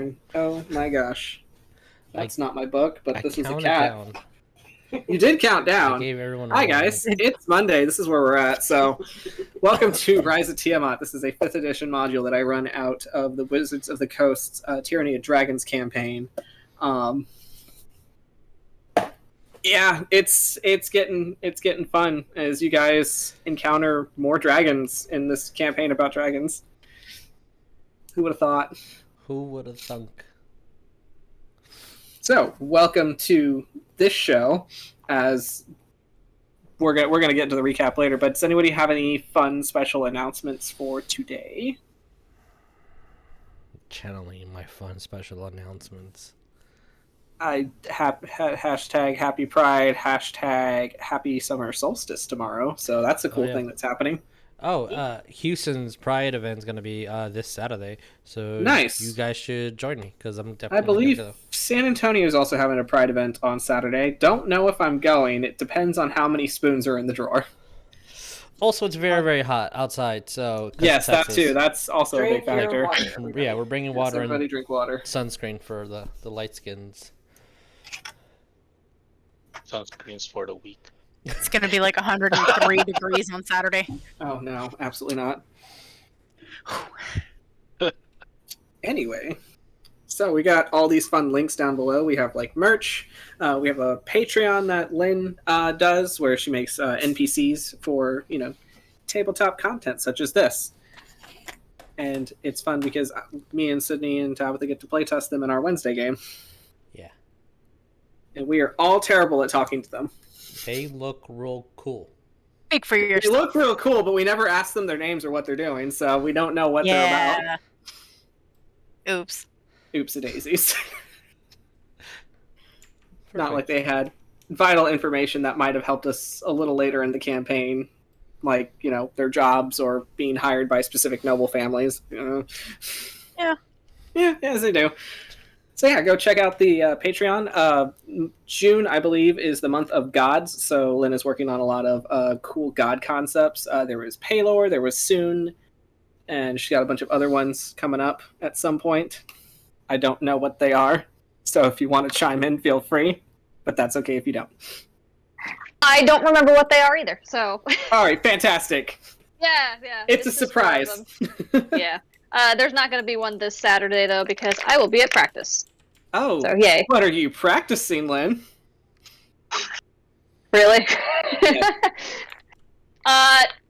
time. Oh my gosh. That's not my book, but this is a counted cat. down. You did count down. I gave everyone a Hi, warning. guys. It's Monday. This is where we're at. So, welcome to Rise of Tiamat. This is a 5th edition module that I run out of the Wizards of the Coast's Tyranny of Dragons campaign. Yeah, it's getting fun as you guys encounter more dragons in this campaign about dragons. Who would have thought? Who would have thunk? So, welcome to this show. As we're gonna get into the recap later, but does anybody have any fun special announcements for today? Channeling my fun special announcements. Hashtag Happy Pride, hashtag Happy Summer Solstice tomorrow. So that's a cool thing that's happening. Houston's Pride event is going to be this Saturday, so nice. You guys should join me because I'm definitely. I believe San Antonio is also having a Pride event on Saturday. Don't know if I'm going. It depends on how many spoons are in the drawer. Also, it's very, very hot outside, so yes, that too. That's also a big factor. Yeah, we're bringing water and drink water. Sunscreen for the light skins. Sunscreens for the week. It's going to be like 103 degrees on Saturday. Oh, no, absolutely not. Anyway, so we got all these fun links down below. We have like merch. We have a Patreon that Lynn does where she makes NPCs for, tabletop content such as this. And it's fun because me and Sydney and Tabatha get to playtest them in our Wednesday game. Yeah. And we are all terrible at talking to them. They look real cool. Speak for yourself. They look real cool, but we never ask them their names or what they're doing, so we don't know what they're about. Oops. Oopsie-daisies. Not like they had vital information that might have helped us a little later in the campaign, like, their jobs or being hired by specific noble families. Yeah. Yeah, as they do. So yeah, go check out the Patreon. June, I believe, is the month of gods, so Lynn is working on a lot of cool god concepts. There was Paylor, there was Soon, and she got a bunch of other ones coming up at some point. I don't know what they are, so if you want to chime in, feel free, but that's okay if you don't. I don't remember what they are either, so... All right, fantastic. Yeah. It's a surprise. Yeah. There's not going to be one this Saturday, though, because I will be at practice. Oh, so, yay. What are you practicing, Lynn? Really? Yeah.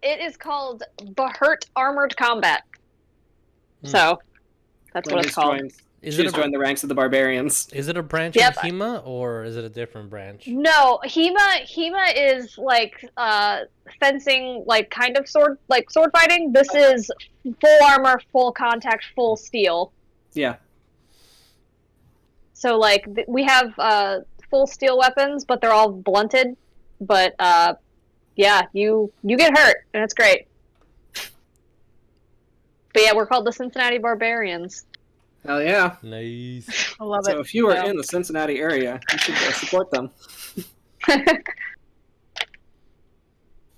It is called Behurt Armored Combat. So, that's what it's called. She's joined the ranks of the barbarians. Is it a branch of HEMA, or is it a different branch? No, HEMA is like fencing, like kind of sword fighting. This is full armor, full contact, full steel. Yeah. So like we have full steel weapons, but they're all blunted. But yeah, you get hurt, and it's great. But yeah, we're called the Cincinnati Barbarians. Hell yeah. Nice. I love it. So if you are in the Cincinnati area, you should go support them.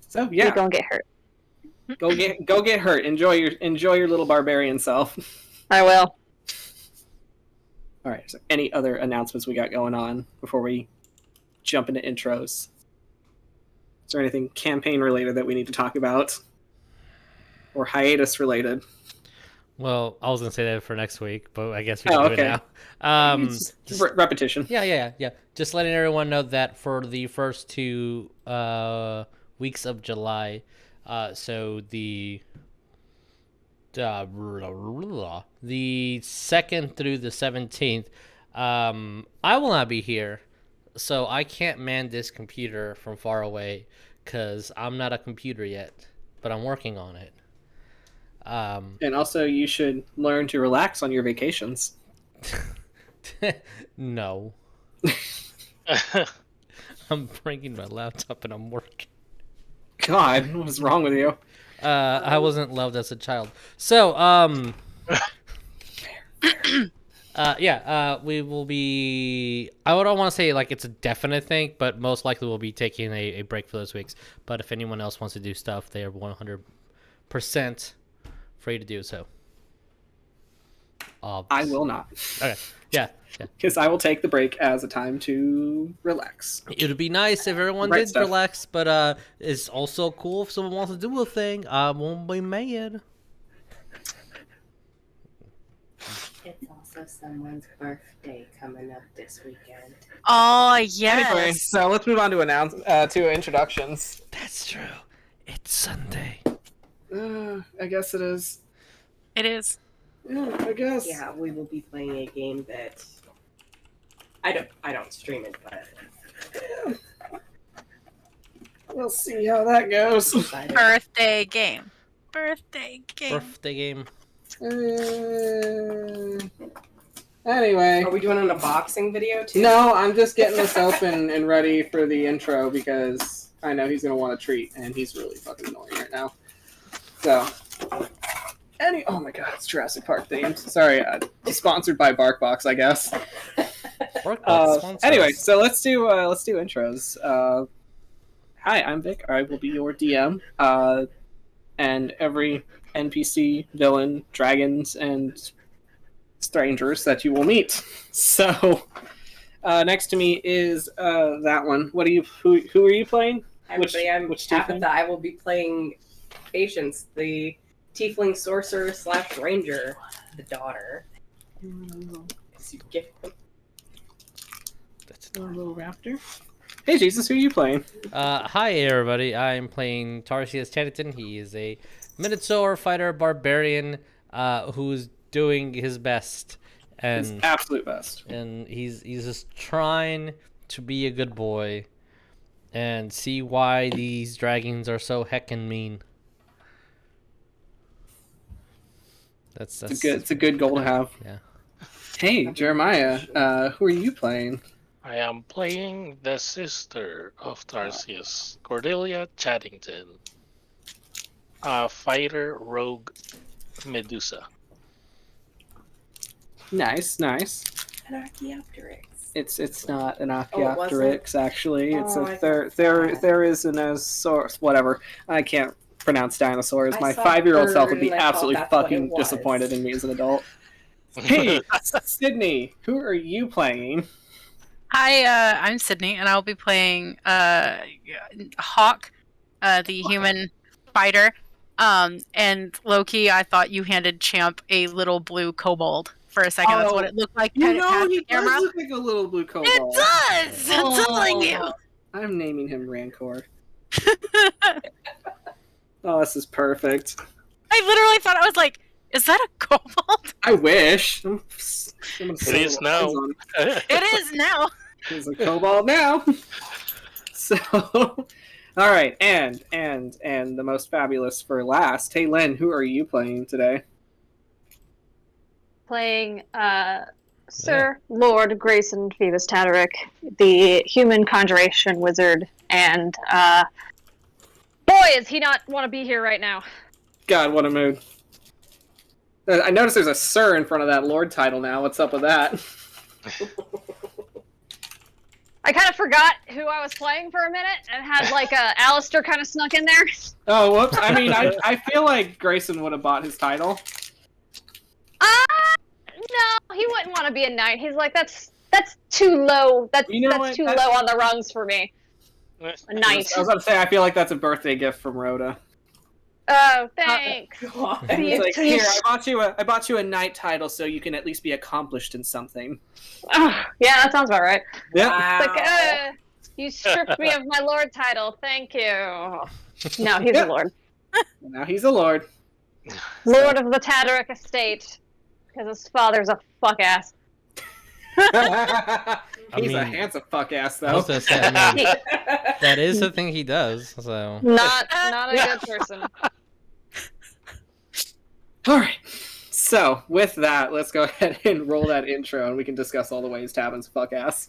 So yeah. You don't get hurt. Go get hurt. Enjoy your little barbarian self. I will. All right. So any other announcements we got going on before we jump into intros? Is there anything campaign related that we need to talk about? Or hiatus related? Well, I was going to say that for next week, but I guess we can do it now. Just repetition. Yeah. Just letting everyone know that for the first 2 weeks of July, so the 2nd through the 17th, I will not be here, so I can't man this computer from far away because I'm not a computer yet, but I'm working on it. And also, you should learn to relax on your vacations. No. I'm bringing my laptop and I'm working. God, what's wrong with you? I wasn't loved as a child. So, we will be... I don't want to say like it's a definite thing, but most likely we'll be taking a break for those weeks. But if anyone else wants to do stuff, they are 100% free to do so. I will not. Okay. Yeah. Because I will take the break as a time to relax. It would be nice if everyone Right did stuff. relax, but it's also cool if someone wants to do a thing. I won't be mad. It's also someone's birthday coming up this weekend. Oh, yes. Anyway, so let's move on to introductions. That's true. It's Sunday. I guess it is. It is. Yeah, I guess. Yeah, we will be playing a game that I don't stream it, but We'll see how that goes. Birthday game. Birthday game. Birthday game. Anyway. Are we doing an unboxing video too? No, I'm just getting this open and ready for the intro because I know he's going to want a treat, and he's really fucking annoying right now. So, oh my god, it's Jurassic Park themed. Sorry, sponsored by BarkBox, I guess. Anyway, so let's do intros. Hi, I'm Vic. I will be your DM. And every NPC, villain, dragons, and strangers that you will meet. So, next to me is that one. What are you? Who are you playing? Hi, everybody, I'm which Tabatha. Tiefling? I will be playing Patience, the Tiefling Sorcerer / Ranger, the daughter. As you get them. That's a little raptor. Hey, Jesus, who are you playing? Hi, everybody. I'm playing Tarsius Chadington. He is a Minotaur fighter barbarian who's doing his best. His And absolute best. and he's just trying to be a good boy and see why these dragons are so heckin' mean. That's It's a good goal to have. Yeah. Hey, Jeremiah, who are you playing? I am playing the sister of Tarsius, Cordelia Chadington. Fighter rogue Medusa. Nice. An Archaeopteryx. It's not an Oh, it wasn't? Archaeopteryx, actually. It's Oh, a I there is an Asaurus, whatever. I can't pronounce dinosaurs. I My saw 5-year-old self bird would be and I thought absolutely that's what it fucking was. disappointed in me as an adult. Hey, Sydney, who are you playing? I'm Sydney, and I'll be playing Hawk, the human fighter. And Loki, I thought you handed Champ a little blue kobold for a second. That's what it looked like. You Kind of know, past he the camera. does look like a little blue kobold. It does. I'm telling you. I'm naming him Rancor. Oh, this is perfect. I literally thought, I was like, is that a kobold? I wish. It is now. It is now. He's a kobold now. So, all right, and the most fabulous for last. Hey, Lynn, who are you playing today? Playing Sir Lord Greyson Phoebus Tataric, the human conjuration wizard, and boy, is he not want to be here right now. God, what a mood. I noticed there's a Sir in front of that Lord title now. What's up with that? I kind of forgot who I was playing for a minute and had like Alistair kind of snuck in there. Oh, whoops. I mean, I feel like Greyson would have bought his title. No, he wouldn't want to be a knight. He's like, that's too low. That's You know that's what? too low on the rungs for me. A knight. I was about to say, I feel like that's a birthday gift from Rhoda. Oh, thanks. God. It's like, here, I bought you a knight title so you can at least be accomplished in something. Oh, yeah, that sounds about right. Yep. Wow. It's like, you stripped me of my lord title. Thank you. No, he's a lord. Now he's a lord. Lord of the Tataric estate. Because his father's a fuck ass. He's a mean, handsome fuck ass, I though. was gonna say, I mean, that is the thing he does. So Not a good person. All right. So, with that, let's go ahead and roll that intro, and we can discuss all the ways Tabin's fuck ass.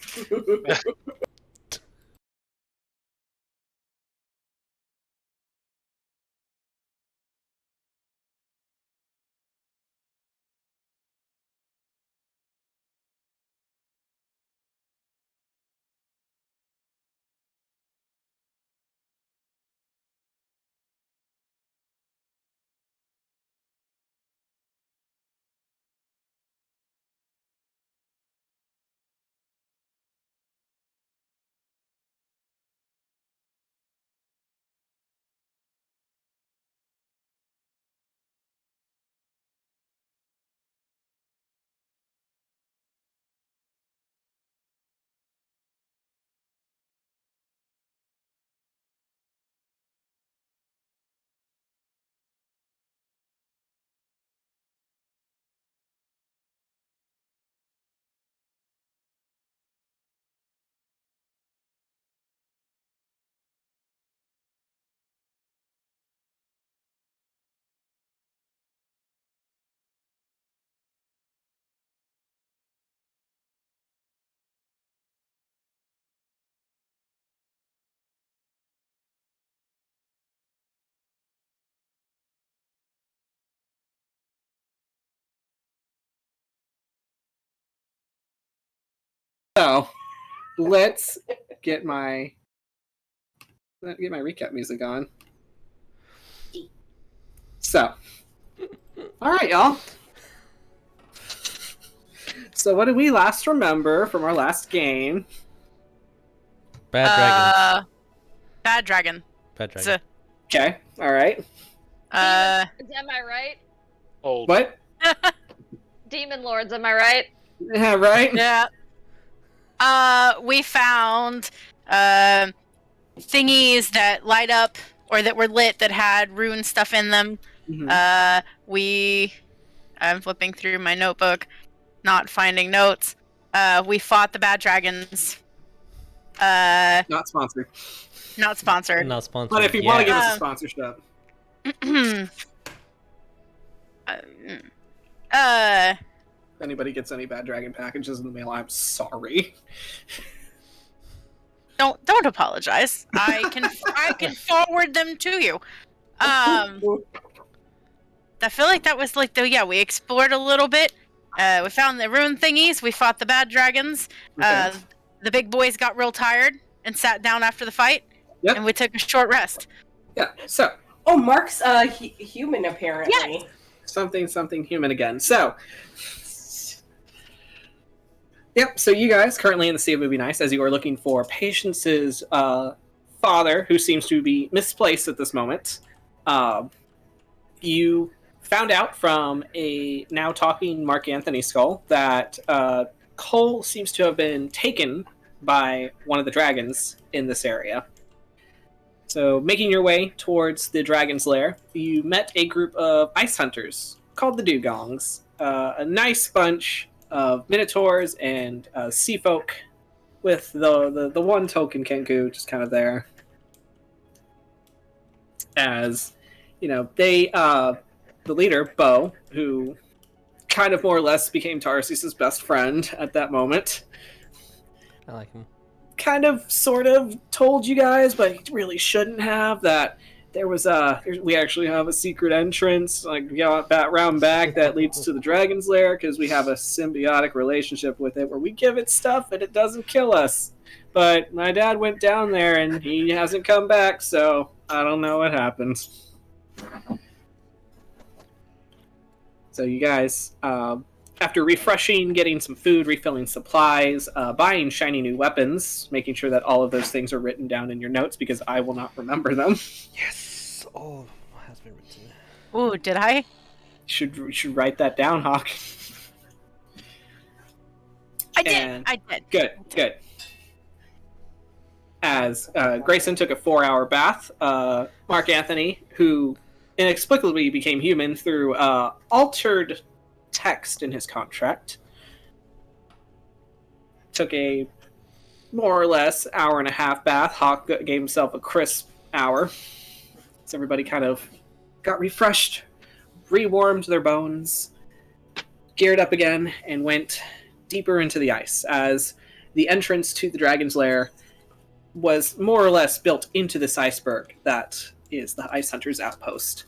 let's get my recap music on. So, all right, y'all. So, what did we last remember from our last game? Bad dragons. Bad dragon. Bad dragon. Okay, all right. Uh, Am I right? Oh, What? Demon lords, am I right? Yeah, right. yeah. We found thingies that light up or that were lit that had rune stuff in them. Mhm. I'm flipping through my notebook, not finding notes. We fought the bad dragons. Not sponsored. Not sponsored. Not sponsored. But if you want to give us a Um, sponsorship, if anybody gets any bad dragon packages in the mail, I'm sorry. don't apologize. I can forward them to you. I feel like that was like we explored a little bit. We found the rune thingies. We fought the bad dragons. Okay. The big boys got real tired and sat down after the fight. Yep. And we took a short rest. Yeah. So Oh, Mark's human apparently. Yes. something human again. So. Yep, so you guys currently in the Sea of Movie Nice as you are looking for Patience's father, who seems to be misplaced at this moment. You found out from a now talking Mark Anthony skull that Cole seems to have been taken by one of the dragons in this area. So, making your way towards the dragon's lair, you met a group of ice hunters called the Dugongs. A nice bunch of Minotaurs and sea folk, with the one token Kenku just kind of there. As you know, they the leader Bo, who kind of more or less became Tarsius's best friend at that moment, I like him. kind of sort of told you guys, but he really shouldn't have, that there was we actually have a secret entrance round back that leads to the dragon's lair, because we have a symbiotic relationship with it where we give it stuff and it doesn't kill us. But my dad went down there and he hasn't come back, so I don't know what happened. So you guys, after refreshing, getting some food, refilling supplies, buying shiny new weapons, making sure that all of those things are written down in your notes because I will not remember them. Yes! All has been written. Ooh, did I? You should write that down, Hawk. I did. And- I did. Good. As Greyson took a 4-hour bath, Mark Anthony, who inexplicably became human through altered text in his contract, took a more or less hour and a half bath. Hawk gave himself a crisp hour. So everybody kind of got refreshed, rewarmed their bones, geared up again, and went deeper into the ice, as the entrance to the dragon's lair was more or less built into this iceberg that is the Ice Hunter's outpost.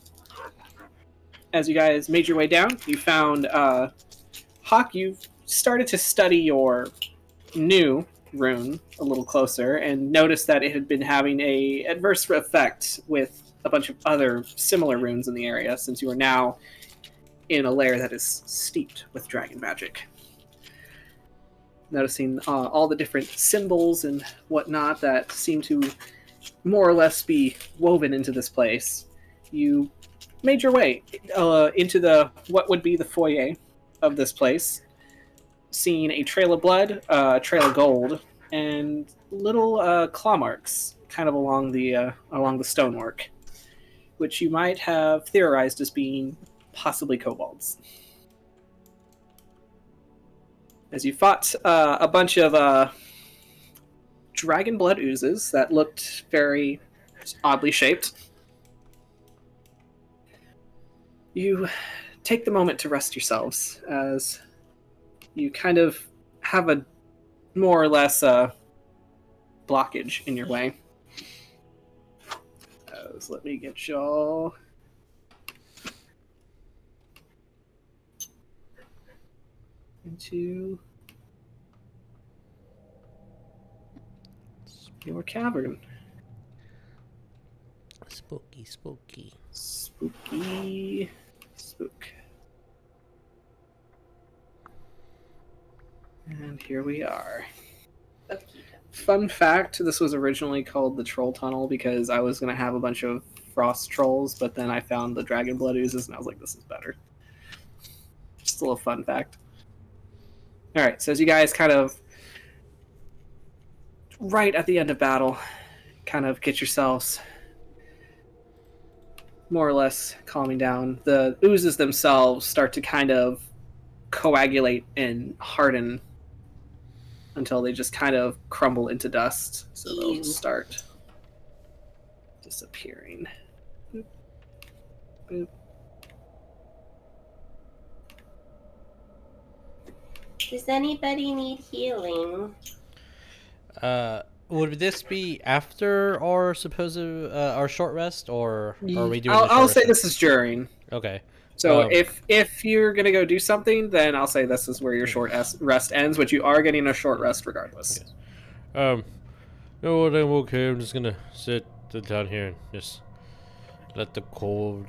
As you guys made your way down, you found Hawk. You've started to study your new rune a little closer and noticed that it had been having a adverse effect with a bunch of other similar runes in the area, since you are now in a lair that is steeped with dragon magic. Noticing all the different symbols and whatnot that seem to more or less be woven into this place, you made your way into what would be the foyer of this place, seeing a trail of blood, a trail of gold, and little claw marks kind of along the stonework, which you might have theorized as being possibly kobolds. As you fought a bunch of dragon blood oozes that looked very oddly shaped, you take the moment to rest yourselves, as you kind of have a more or less blockage in your way. So let me get y'all into Your cavern. Spooky, spooky. Spooky. Spook. And here we are. Fun fact, this was originally called the Troll Tunnel because I was going to have a bunch of frost trolls, but then I found the dragon blood oozes and I was like, this is better. Just a little fun fact. Alright, so as you guys kind of, right at the end of battle, kind of get yourselves more or less calming down, the oozes themselves start to kind of coagulate and harden until they just kind of crumble into dust. So they'll start disappearing. Boop. Boop. Does anybody need healing? Would this be after our supposed our short rest, or are we doing? I'll say this is during. Okay. So if you're gonna go do something, then I'll say this is where your short rest ends, but you are getting a short rest regardless. Okay. No, I'm okay. I'm just gonna sit down here and just let the cold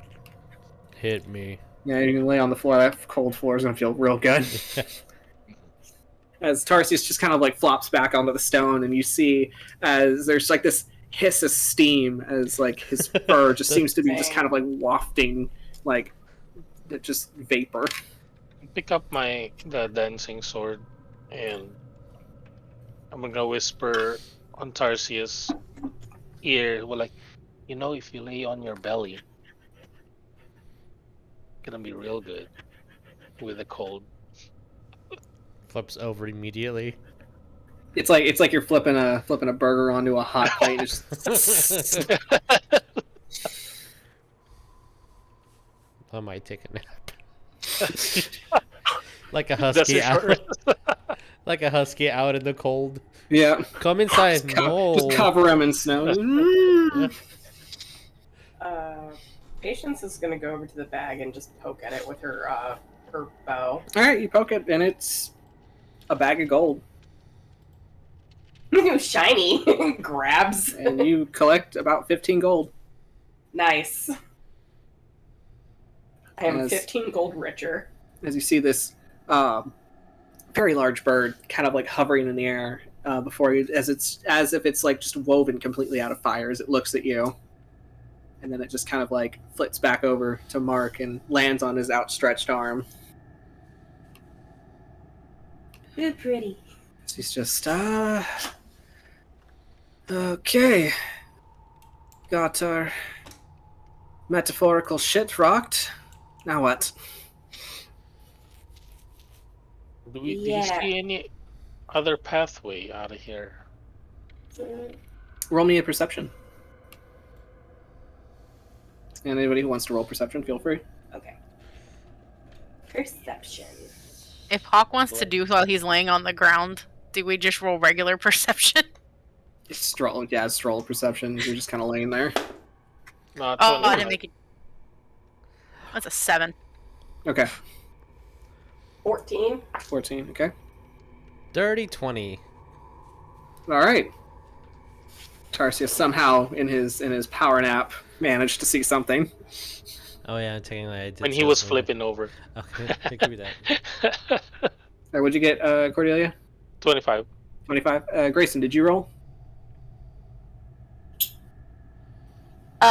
hit me. Yeah, you can lay on the floor. That cold floor is gonna feel real good. As Tarsius just kind of like flops back onto the stone, and you see as there's like this hiss of steam as like his fur just seems to be just kind of like wafting like just vapor. Pick up the dancing sword, and I'm gonna whisper on Tarsius' ear. Well, like, if you lay on your belly, it's gonna be real good with the cold. Flips over immediately. It's like you're flipping a burger onto a hot plate. Just... I might take a nap. Like a husky out. Like a husky out in the cold. Yeah. Come inside. Just cover him in snow. Patience is gonna go over to the bag and just poke at it with her bow. All right, you poke it, and it's a bag of gold. Shiny. Grabs. And you collect about 15 gold. Nice. I am 15 gold richer. As you see this very large bird kind of like hovering in the air before you, as if it's like just woven completely out of fire as it looks at you. And then it just kind of like flits back over to Mark and lands on his outstretched arm. You're pretty. So he's just, okay. Got our metaphorical shit rocked. Now what? Do you see any other pathway out of here? Roll me a perception. And anybody who wants to roll perception, feel free. Okay. Perception. If Hawk wants to do while he's laying on the ground, do we just roll regular perception? Stroll perception. You're just kind of laying there. Not I didn't make it. That's a 7. Okay. 14. 14, okay. Dirty 20. All right. Tarsius somehow in his power nap managed to see something. Oh yeah, technically I did. When he was flipping over. Okay, it could be that. What'd you get, Cordelia? 25. 25. Greyson, did you roll?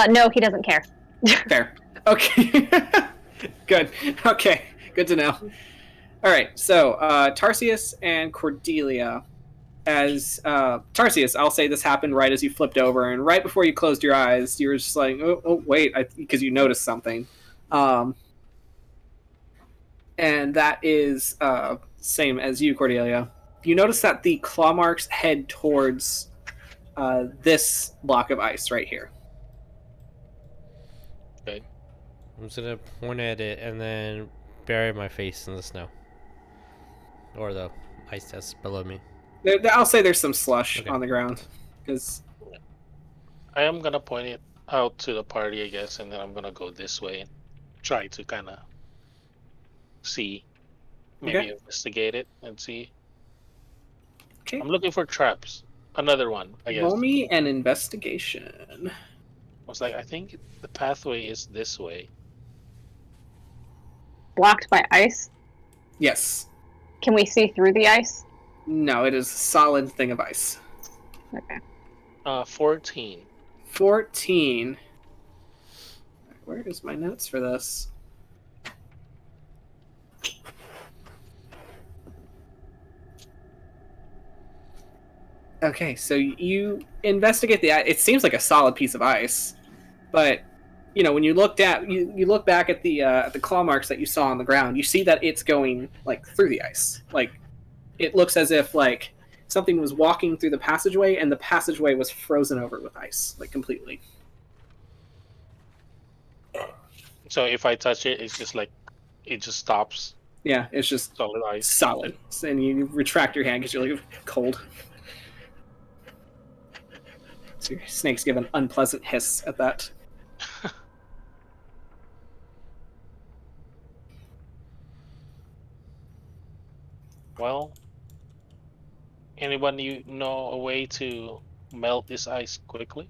No, he doesn't care. Fair. Okay. Good. Okay. Good to know. All right. So Tarsius and Cordelia. As Tarsius, I'll say this happened right as you flipped over, and right before you closed your eyes, you were just like, "Oh, wait," because you noticed something. And that is same as you, Cordelia. You notice that the claw marks head towards this block of ice right here. Okay. I'm just gonna point at it and then bury my face in the snow. Or the ice that's below me. I'll say there's some slush Okay. on the ground. Because I am gonna point it out to the party, I guess, and then I'm gonna go this way and try to kind of see, maybe Okay. investigate it and see. Okay. I'm looking for traps. another one, I guess. Roll me an investigation. I was like, I think the pathway is this way. Blocked by ice. Yes. Can we see through the ice? No, it is a solid thing of ice. Okay. 14. 14. Where is my notes for this? Okay, so you investigate the ice. It seems like a solid piece of ice, but when you look back at the claw marks that you saw on the ground, you see that it's going like through the ice. Like it looks as if like something was walking through the passageway, and the passageway was frozen over with ice, like completely. So if I touch it, it's just like it just stops. Yeah, it's just Solid ice. solid, and you retract your hand because you're like cold. So your snakes give an unpleasant hiss at that. Well, anyone you know a way to melt this ice quickly?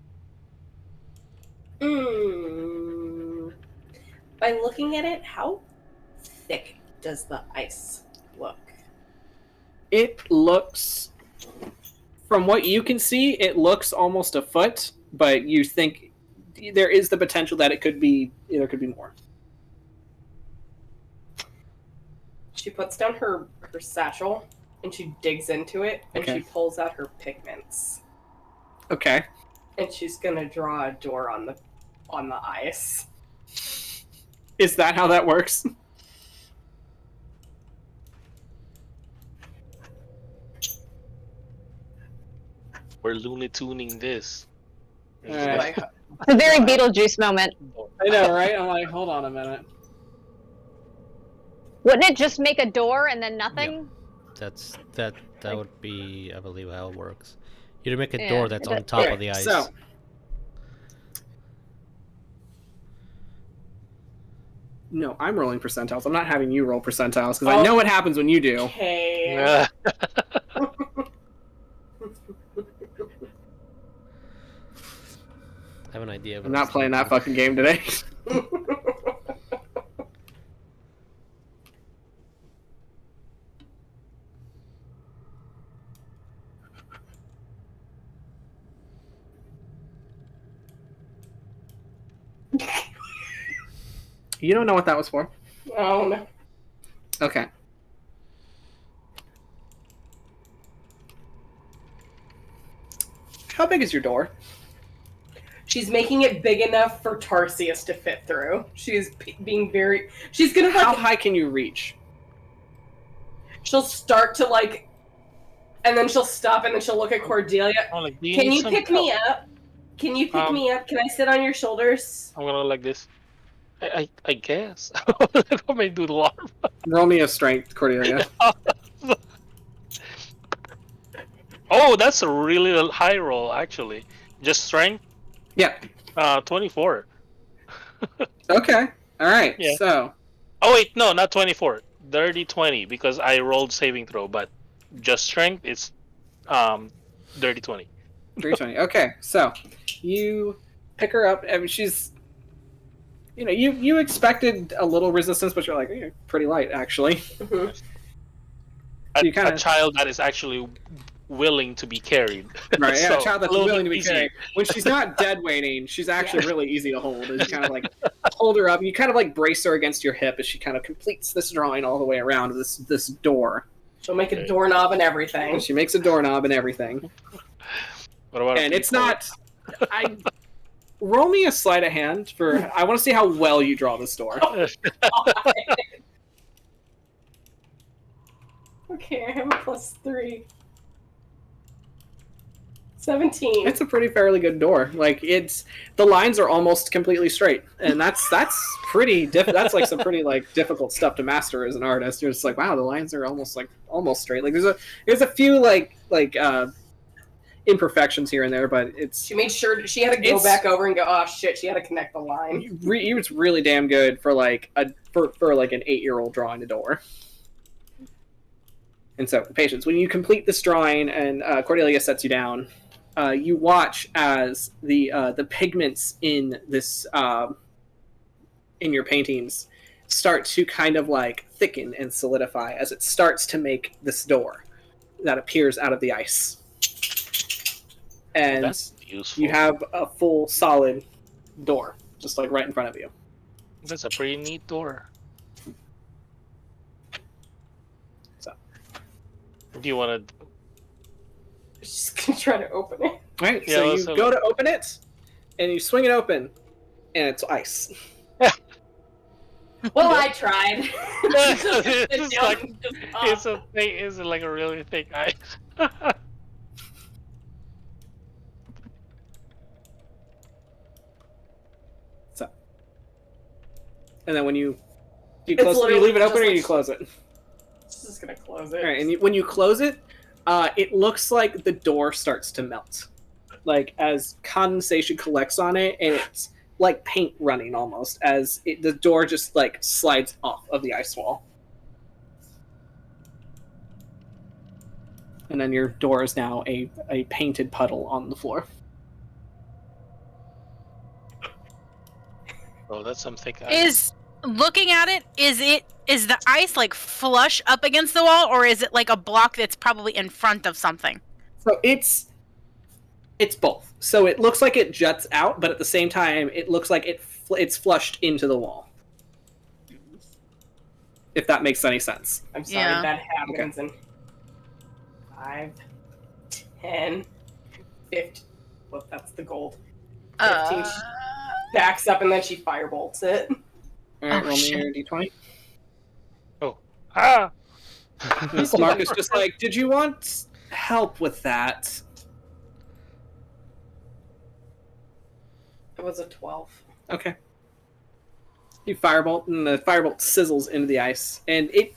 By looking at it, how thick does the ice look? It looks, from what you can see, it looks almost a foot, but you think there is the potential that there could be more. She puts down her satchel and she digs into it and Okay. she pulls out her pigments. Okay. And she's gonna draw a door on the ice. Is that how that works? We're Looney Tuning this. It's Alright. like- It's a very Beetlejuice moment. I know, right? I'm like, hold on a minute. Wouldn't it just make a door and then nothing? That would be, I believe, how it works. You make a Yeah, door that's it on does- top of the ice. So, no, I'm rolling percentiles. I'm not having you roll percentiles because I know what happens when you do. Okay. Yeah. I have an idea. I'm not playing that fucking game today. You don't know what that was for? Oh no. Okay. How big is your door? She's making it big enough for Tarsius to fit through. She's being very. She's gonna like. How high can you reach? She'll start to like, and then she'll stop, and then she'll look at Cordelia. Oh, like, do Can need you some pick me up? Can you pick me up? Can I sit on your shoulders? I'm gonna like this. I guess. Let me do the alarm. Roll me a strength, Cordelia. Oh, that's a really high roll, actually. Just strength? Yeah. 24. Okay. All right. Yeah. So. Oh, wait, no, not 24. Dirty 20, because I rolled saving throw, but just strength, it's dirty 20. 320. Okay. So you pick her up. I mean, she's. You expected a little resistance, but you're like, you're pretty light, actually. Mhm. You kinda- A child that is actually willing to be carried. Right, yeah, So, a child that's a little willing to bit be easier. carried. When she's not dead weighting, she's actually really easy to hold. And you kind of like hold her up. You kind of like brace her against your hip as she kind of completes this drawing all the way around this door. She'll make a doorknob and everything. And she makes a doorknob and everything. What about And it's not. Roll me a sleight of hand for. I want to see how well you draw this door. Okay, I have a +3. 17. It's a pretty fairly good door. Like the lines are almost completely straight, and that's pretty that's like some pretty like difficult stuff to master as an artist. You're just like, wow, the lines are almost straight. Like there's a few like imperfections here and there, but it's She made sure she had to go back over and go, oh shit, she had to connect the line. he was really damn good for like for like an 8-year-old drawing a door. And so, patience. When you complete this drawing and Cordelia sets you down, you watch as the pigments in this in your paintings start to kind of like thicken and solidify as it starts to make this door that appears out of the ice. And That's useful. you have a full solid door just like right in front of you. That's a pretty neat door. So, Do you want to? She's gonna try to open it. all right, Yeah, so you also- go to open it and you swing it open and it's ice. Well, I tried. It's like it's a thing. It's like a really thick ice. So, and then when you It's close, you literally leave it open just or like- you close it. Just gonna close it. All right, and when you close it, it looks like the door starts to melt, like as condensation collects on it, and it's like paint running almost as the door just like slides off of the ice wall. And then your door is now a painted puddle on the floor. Oh, that's some thick ice. Is looking at it, is the ice like flush up against the wall, or is it like a block that's probably in front of something? So it's both. So it looks like it juts out, but at the same time, it looks like it's flushed into the wall. If that makes any sense. I'm sorry, Yeah. that happens in 5, 10, 15. Well, that's the gold. 15. She backs up and then she firebolts it. All right, Oh, roll me shit. your d20. Ah! Marcus just like, did you want help with that? It was a 12. Okay. You firebolt, and the firebolt sizzles into the ice, and it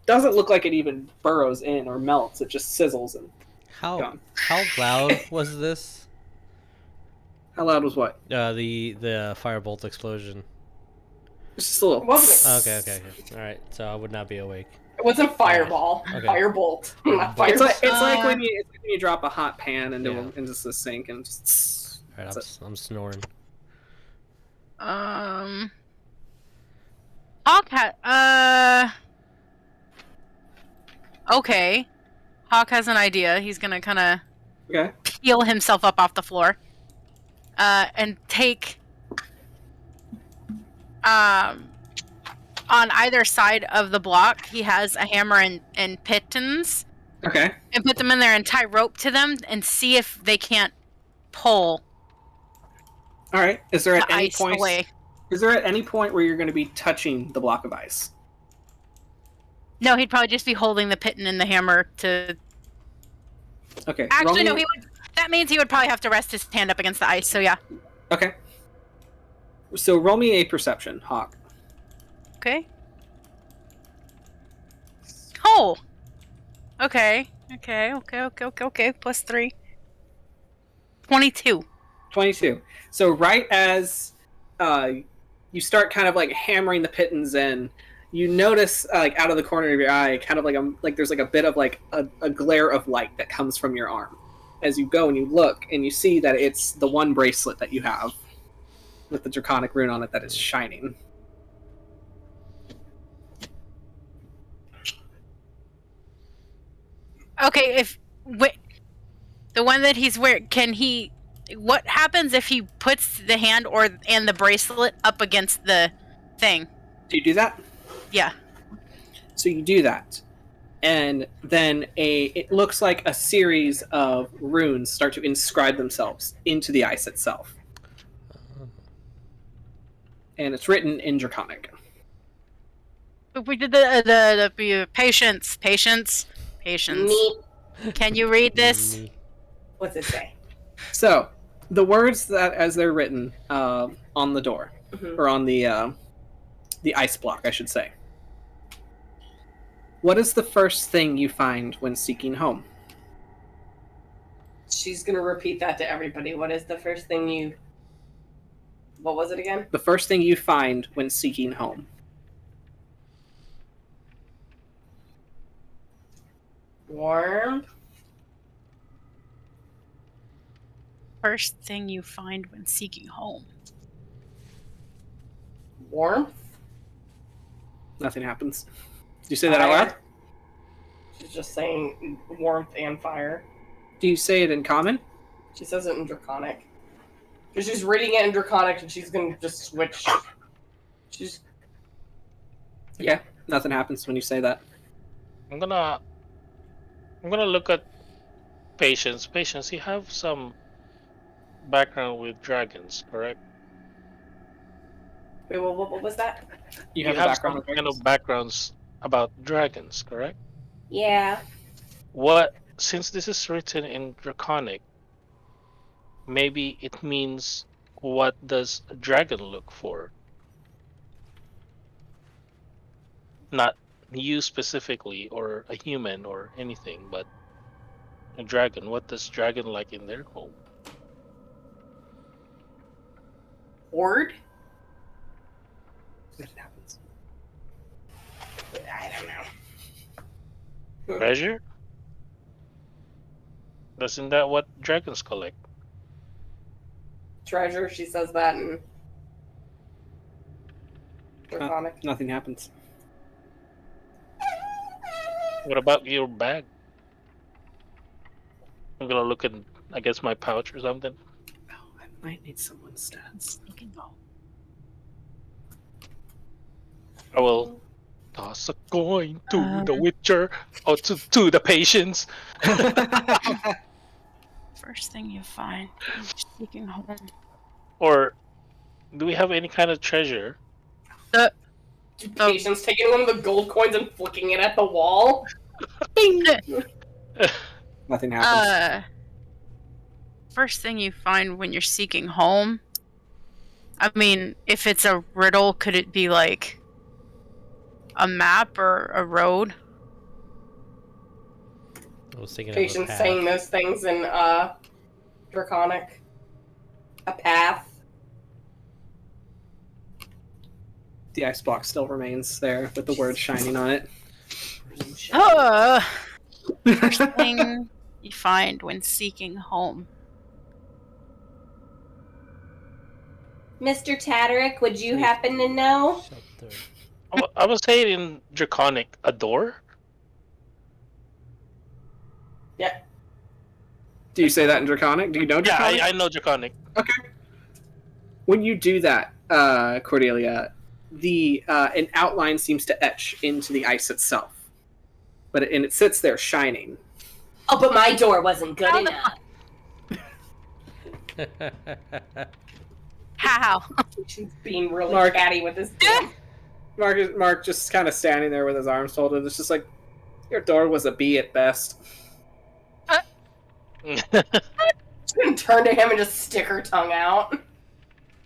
doesn't look like it even burrows in or melts. It just sizzles. And How loud was this? how loud was what? The firebolt explosion. It's just a little. It wasn't. Okay. All right, so I would not be awake. It wasn't fireball. Okay. Firebolt. Not It's It's fireball. like when you drop a hot pan into Yeah. into the sink and just. All right, I'm snoring. Hawk okay. Hawk has an idea. He's gonna kind of Okay. peel himself up off the floor, and take, on either side of the block, he has a hammer and pitons, Okay. and put them in there and tie rope to them and see if they can't pull All right. Is there the at any ice point? away. Is there at any point where you're going to be touching the block of ice? No, he'd probably just be holding the piton and the hammer to. Okay. roll Actually, me- no, he would. That means he would probably have to rest his hand up against the ice. So yeah. Okay. So roll me a perception, Hawk. Okay. Oh. Okay. Okay. Plus 3. 22. 22. So right as you start kind of like hammering the pitons in, you notice like out of the corner of your eye, kind of like there's like a bit of like a glare of light that comes from your arm. As you go and you look and you see that it's the one bracelet that you have with the draconic rune on it that is shining. Okay, the one that he's wearing, can he? What happens if he puts the hand and the bracelet up against the thing? Do you do that? Yeah. So you do that, and then it looks like a series of runes start to inscribe themselves into the ice itself, and it's written in Draconic. But we did the patience. Me. Can you read this? Me. What's it say? So the words that, as they're written on the door or on the ice block, I should say. What is the first thing you find when seeking home? She's gonna repeat that to everybody. What is the first thing you... What was it again? The first thing you find when seeking home. Warmth. First thing you find when seeking home. Warmth. Nothing happens. Did you say that out loud? Fire. She's just saying warmth and fire. Do you say it in common? She says it in Draconic. Because she's reading it in Draconic and she's gonna just switch. She's. Yeah, nothing happens when you say that. I'm gonna look at Patience. Patience, you have some background with dragons, correct? Wait, what was that? You have a background some with kind of backgrounds about dragons, correct? Yeah. What, since this is written in Draconic, maybe it means what does a dragon look for? Not you specifically, or a human, or anything, but a dragon. What does dragon like in their home? Horde? Nothing happens. I don't know. Treasure? Isn't that what dragons collect? Treasure, she says that in Draconic. Nothing happens. What about your bag? I'm gonna look in, I guess, my pouch or something. Oh, I might need someone's stats. You can go. I will toss a coin to the Witcher, or to the Patience. First thing you find when you're seeking home. Or do we have any kind of treasure? Patience taking one of the gold coins and flicking it at the wall. Bing! Nothing happens. First thing you find when you're seeking home. I mean, if it's a riddle, could it be like a map or a road? I was thinking Patience of a path. saying those things in Draconic. A path. The ice block still remains there with the word shining on it. First thing you find when seeking home. Mr. Tataric, would you happen to know? Shelter. I was saying in Draconic, a door? Yeah. Do you say that in Draconic? Do you know Draconic? Yeah, I know Draconic. Okay. When you do that, Cordelia, an outline seems to etch into the ice itself, and it sits there shining. Oh, but my door wasn't good enough. How? She's being really catty with this thing. Mark just kind of standing there with his arms folded. It's just like, your door was a B at best. She's gonna turn to him and just stick her tongue out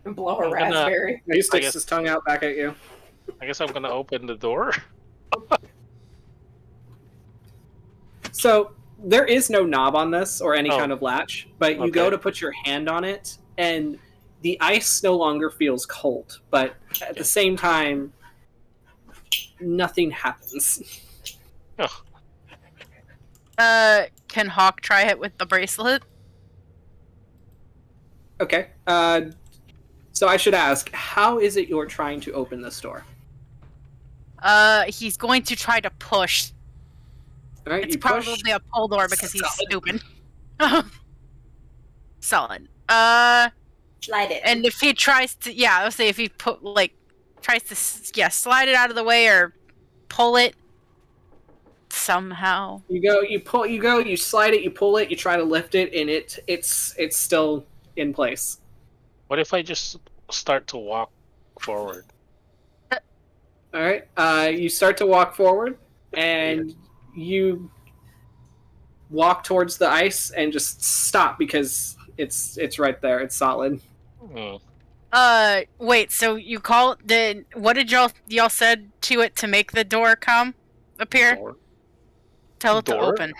and blow her raspberry. He sticks his tongue out back at you. I guess I'm gonna open the door. So there is no knob on this or any kind of latch, but you go Okay. to put your hand on it, and the ice no longer feels cold. But at the same time, nothing happens. Oh, Can Hawk try it with the bracelet? Okay. So I should ask, how is it you're trying to open this door? He's going to try to push. All right, It's you push. probably a pull door because he's stupid. Solid. Slide it. And if he tries to, let's say if he tries to, slide it out of the way or pull it somehow. You slide it, you pull it, you try to lift it, and it's still in place. what if I just start to walk forward? All right. You start to walk forward, and you walk towards the ice and just stop because it's right there. It's solid. Hmm. Wait. So you what did y'all said to it to make the door appear? Door. Tell it to Door? open.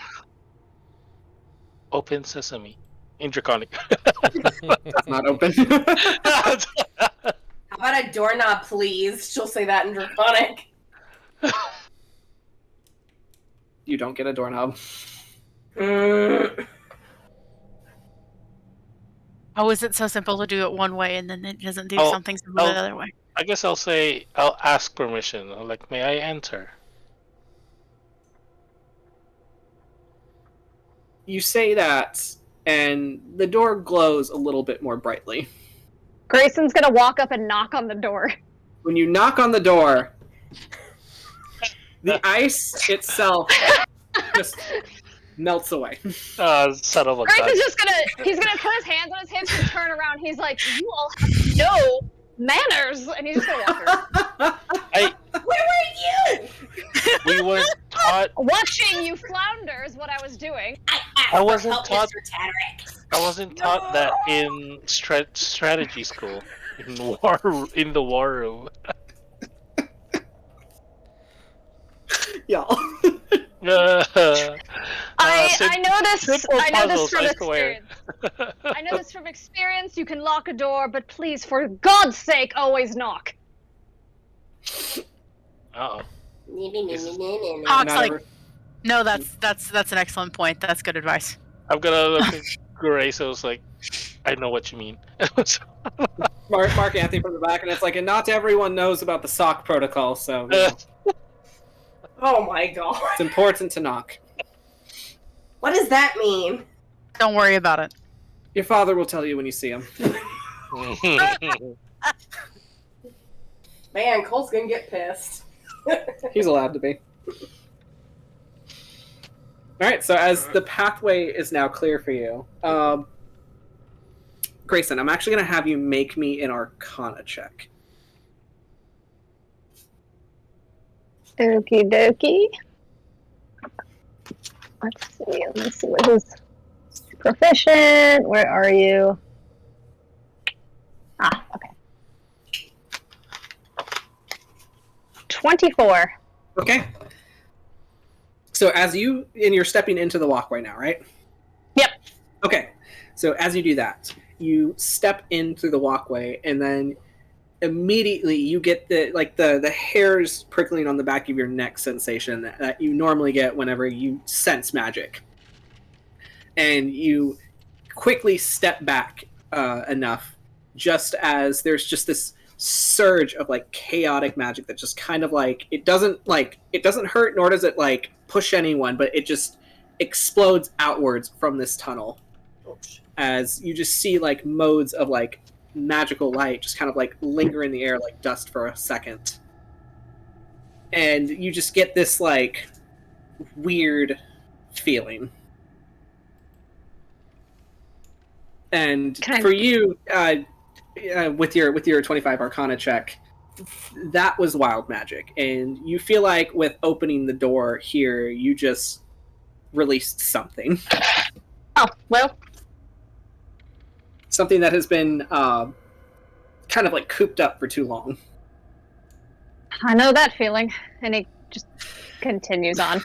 Open sesame. In Draconic. It's not open. How about a doorknob, please? She'll say that in Draconic. You don't get a doorknob. Oh, is it so simple to do it one way and then it doesn't do Oh, something simple the other way? I guess I'll ask permission. Like, may I enter? You say that, and the door glows a little bit more brightly. Greyson's gonna walk up and knock on the door. When you knock on the door, the ice itself just melts away. Son of a gun. Greyson's just he's gonna put his hands on his hips and turn around. He's like, you all have no manners! And he's just gonna walk her. Where were you? We were taught. Watching you flounder is what I was doing. I wasn't taught. Mr. Tataric. I wasn't taught that in strategy school. In the war room. Y'all. I know this. simple I know this puzzles, from I swear. experience. I know this from experience. You can lock a door, but please, for God's sake, always knock. Uh-oh. Hawk's Not like, ever- no, that's an excellent point. That's good advice. I'm gonna look at Greyson. Like, I know what you mean. Mark Anthony from the back, and it's like, and not everyone knows about the sock protocol, so you know, Oh my god. it's important to knock. What does that mean? Don't worry about it. Your father will tell you when you see him. Man, Cole's gonna get pissed. He's allowed to be. Alright, so as the pathway is now clear for you, Greyson, I'm actually going to have you make me an Arcana check. Okie dokie. Let's see what his proficient. Where are you? Ah, okay. 24. Okay. So as you're stepping into the walkway now, right? Yep. Okay. So as you do that, you step in through the walkway, and then immediately you get the hairs prickling on the back of your neck sensation that you normally get whenever you sense magic. And you quickly step back enough, just as there's just this surge of like chaotic magic that just kind of like it doesn't hurt, nor does it like push anyone, but it just explodes outwards from this tunnel as you just see like modes of like magical light just kind of like linger in the air like dust for a second, and you just get this like weird feeling. And for you, with your 25 Arcana check, that was wild magic, and you feel like with opening the door here, you just released something. Oh, well. Something that has been kind of like cooped up for too long. I know that feeling. And he just continues on.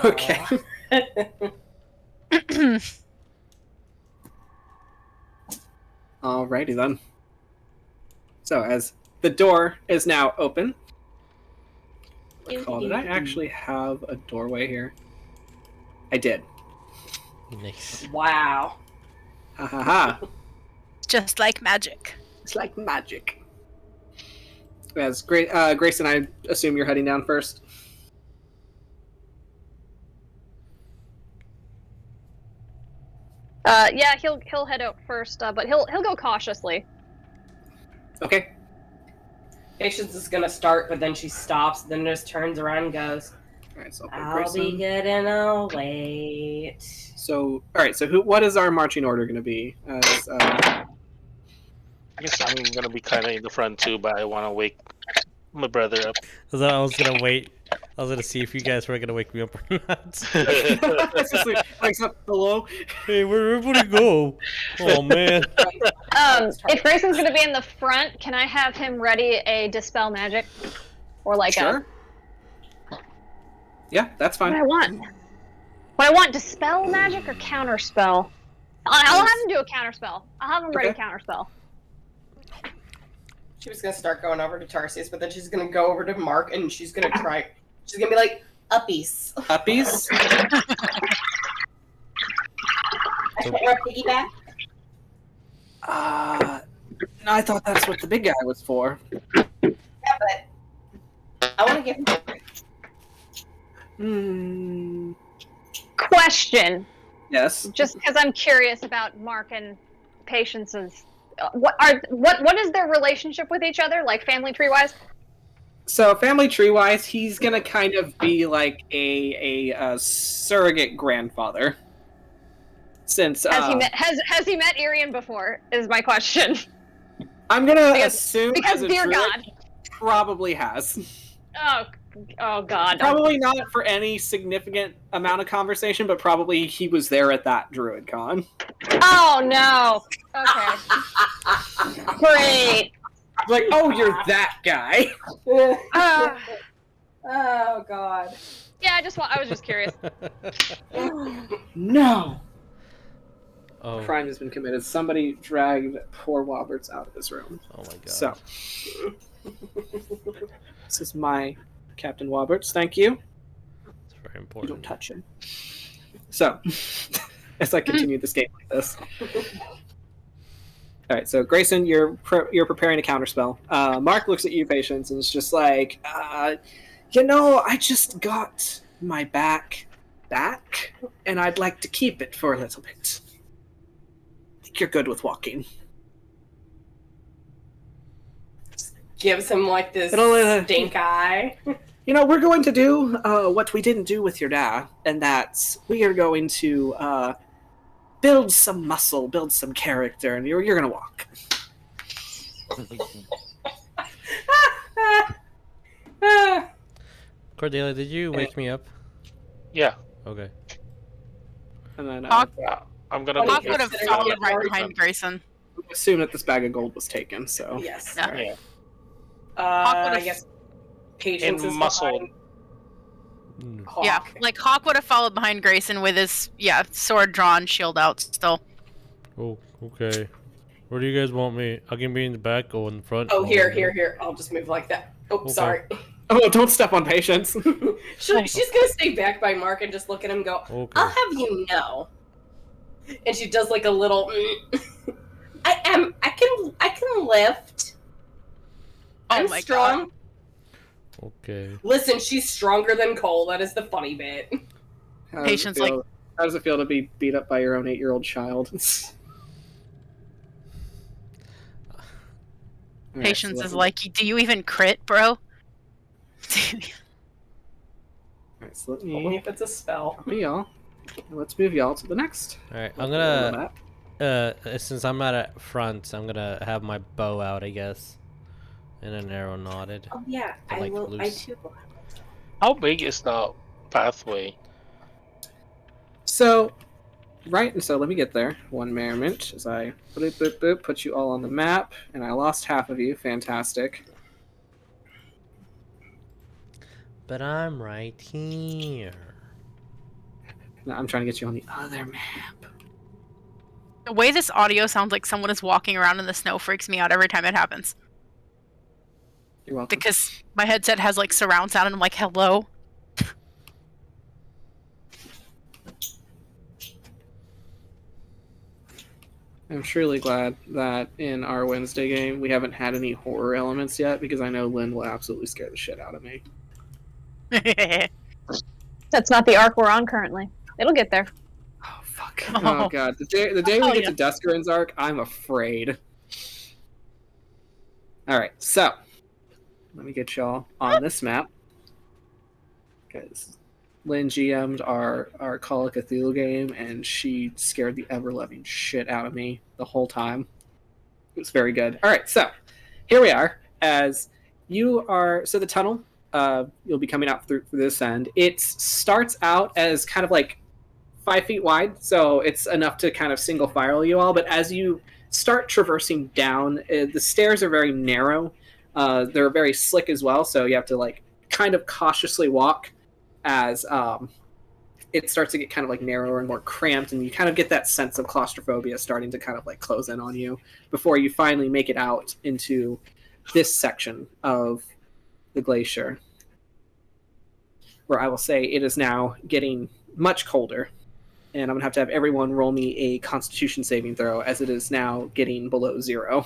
Okay. Alrighty then. So as the door is now open. Did I actually have a doorway here? I did. Nice. Wow. Ha ha ha. Just like magic. It's like magic. As Greyson, I assume you're heading down first. Yeah, he'll head out first, but he'll go cautiously. Okay. Patience is gonna start, but then she stops, then just turns around and goes, Alright, so I'll put I'll Greyson. be good and I'll wait. So, alright, so what is our marching order going to be? As, I guess I'm gonna be kind of in the front too, but I want to wake my brother up. I was gonna wait. I was gonna see if you guys were gonna wake me up or not. it's just like hello? Hey, where'd everybody go? Oh man. If Grayson's gonna be in the front, can I have him ready a Dispel Magic? Or like Sure. Yeah, that's What fine. do I want? Dispel Magic or Counterspell? I'll have him do a Counterspell. I'll have him ready a Okay. Counterspell. She was gonna start going over to Tarsius, but then she's gonna go over to Mark and she's gonna try. She's gonna be like, uppies. Uppies? I want a piggyback. No, I thought that's what the big guy was for. Yeah, but I want to give him. Question. Yes. Just because I'm curious about Mark and Patience's. What is their relationship with each other, like family tree wise? So family tree wise, he's gonna kind of be like a surrogate grandfather. Since Has he met Irian before? Is my question. I'm gonna assume because as a dear druid, God, probably has. Oh God. Probably not for any significant amount of conversation, but probably he was there at that druid con. Oh no. Okay. Great. Like, oh, you're that guy. Oh God. Yeah, I was just curious. No. Oh. Crime has been committed. Somebody dragged poor Woberts out of this room. Oh my god. So, this is my Captain Woberts. Thank you. It's very You important. don't touch him. So, as I continue this game like this. All right, so Greyson, you're preparing a counterspell. Mark looks at you, Patience, and is just like, I just got my back, and I'd like to keep it for a little bit. I think you're good with walking. Gives him like this stink eye. We're going to do what we didn't do with your dad, and that's we are going to build some muscle, build some character, and you're going to walk. Cordelia, did you wake me up? Yeah. Okay. And then Hawk I'm gonna would look have at followed right behind Greyson. assume that this bag of gold was taken, so... Yes. Yeah. Yeah. I guess Patience In is muscle. behind Hawk. Yeah, like Hawk would have followed behind Greyson with his sword drawn, shield out still. Oh, okay. Where do you guys want me? I can be in the back or in the front. Oh, here. I'll just move like that. Oh, Okay. sorry. Oh, don't step on Patience. She's gonna stay back by Mark and just look at him and go, Okay. I'll have you know. And she does like a little I can lift. Oh I'm my strong. god. Okay. Listen, she's stronger than Cole. That is the funny bit. How does it feel- How does it feel to be beat up by your own 8-year-old child? Patience is like, do you even crit, bro? Alright, so let Only me... if it's a spell. y'all. Let's move y'all to the next. Alright, I'm location on the gonna... map. Since I'm not at front, I'm gonna have my bow out, I guess. And an arrow knotted. Oh yeah, To, like, I loose. too will. How big is the pathway? So, right, and so let me get there. One moment, as I put you all on the map, and I lost half of you. Fantastic. But I'm right here. Now I'm trying to get you on the other map. The way this audio sounds like someone is walking around in the snow freaks me out every time it happens. You're welcome. Because my headset has like surround sound and I'm like, hello? I'm truly glad that in our Wednesday game we haven't had any horror elements yet, because I know Lynn will absolutely scare the shit out of me. That's not the arc we're on currently. It'll get there. Oh fuck! Oh god! The day we get to Deskerin's arc, I'm afraid. All right, so let me get y'all on this map, because Lynn GM'd our Call of Cthulhu game, and she scared the ever-loving shit out of me the whole time. It was very good. All right, so here we are. As you are, so the tunnel, you'll be coming out through this end. It starts out as kind of like 5 feet wide, so it's enough to kind of single file you all. But as you start traversing down, the stairs are very narrow. They're very slick as well, so you have to like kind of cautiously walk as it starts to get kind of like narrower and more cramped, and you kind of get that sense of claustrophobia starting to kind of like close in on you before you finally make it out into this section of the glacier. where I will say it is now getting much colder. And I'm going to have everyone roll me a Constitution saving throw, as it is now getting below 0.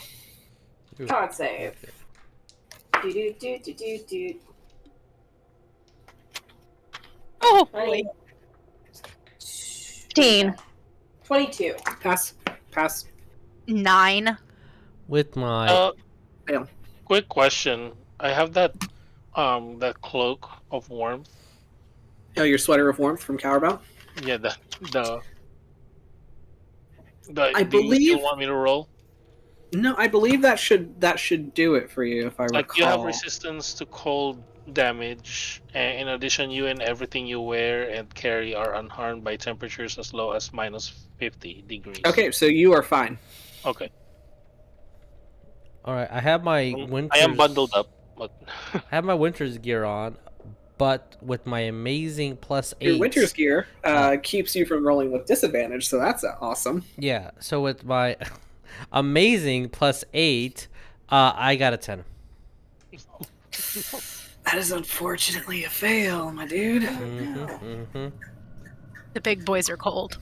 Con save. Do. Oh, 20, 15. 22. Pass. 9. With my Fail. Quick question. I have that cloak of warmth. Oh, your sweater of warmth from Cowerbell? Yeah, I do you believe- still want me to roll? No, I believe that should do it for you, if I Like recall. you have resistance to cold damage, and in addition, you and everything you wear and carry are unharmed by temperatures as low as -50 degrees. Okay, so you are fine. Okay. all right. I have my winter. I am bundled up, but I have my winter's gear on, but with my amazing +8. Your winter's gear keeps you from rolling with disadvantage, so that's awesome. Yeah. So with my amazing +8, I got a 10. That is unfortunately a fail, my dude. The big boys are cold.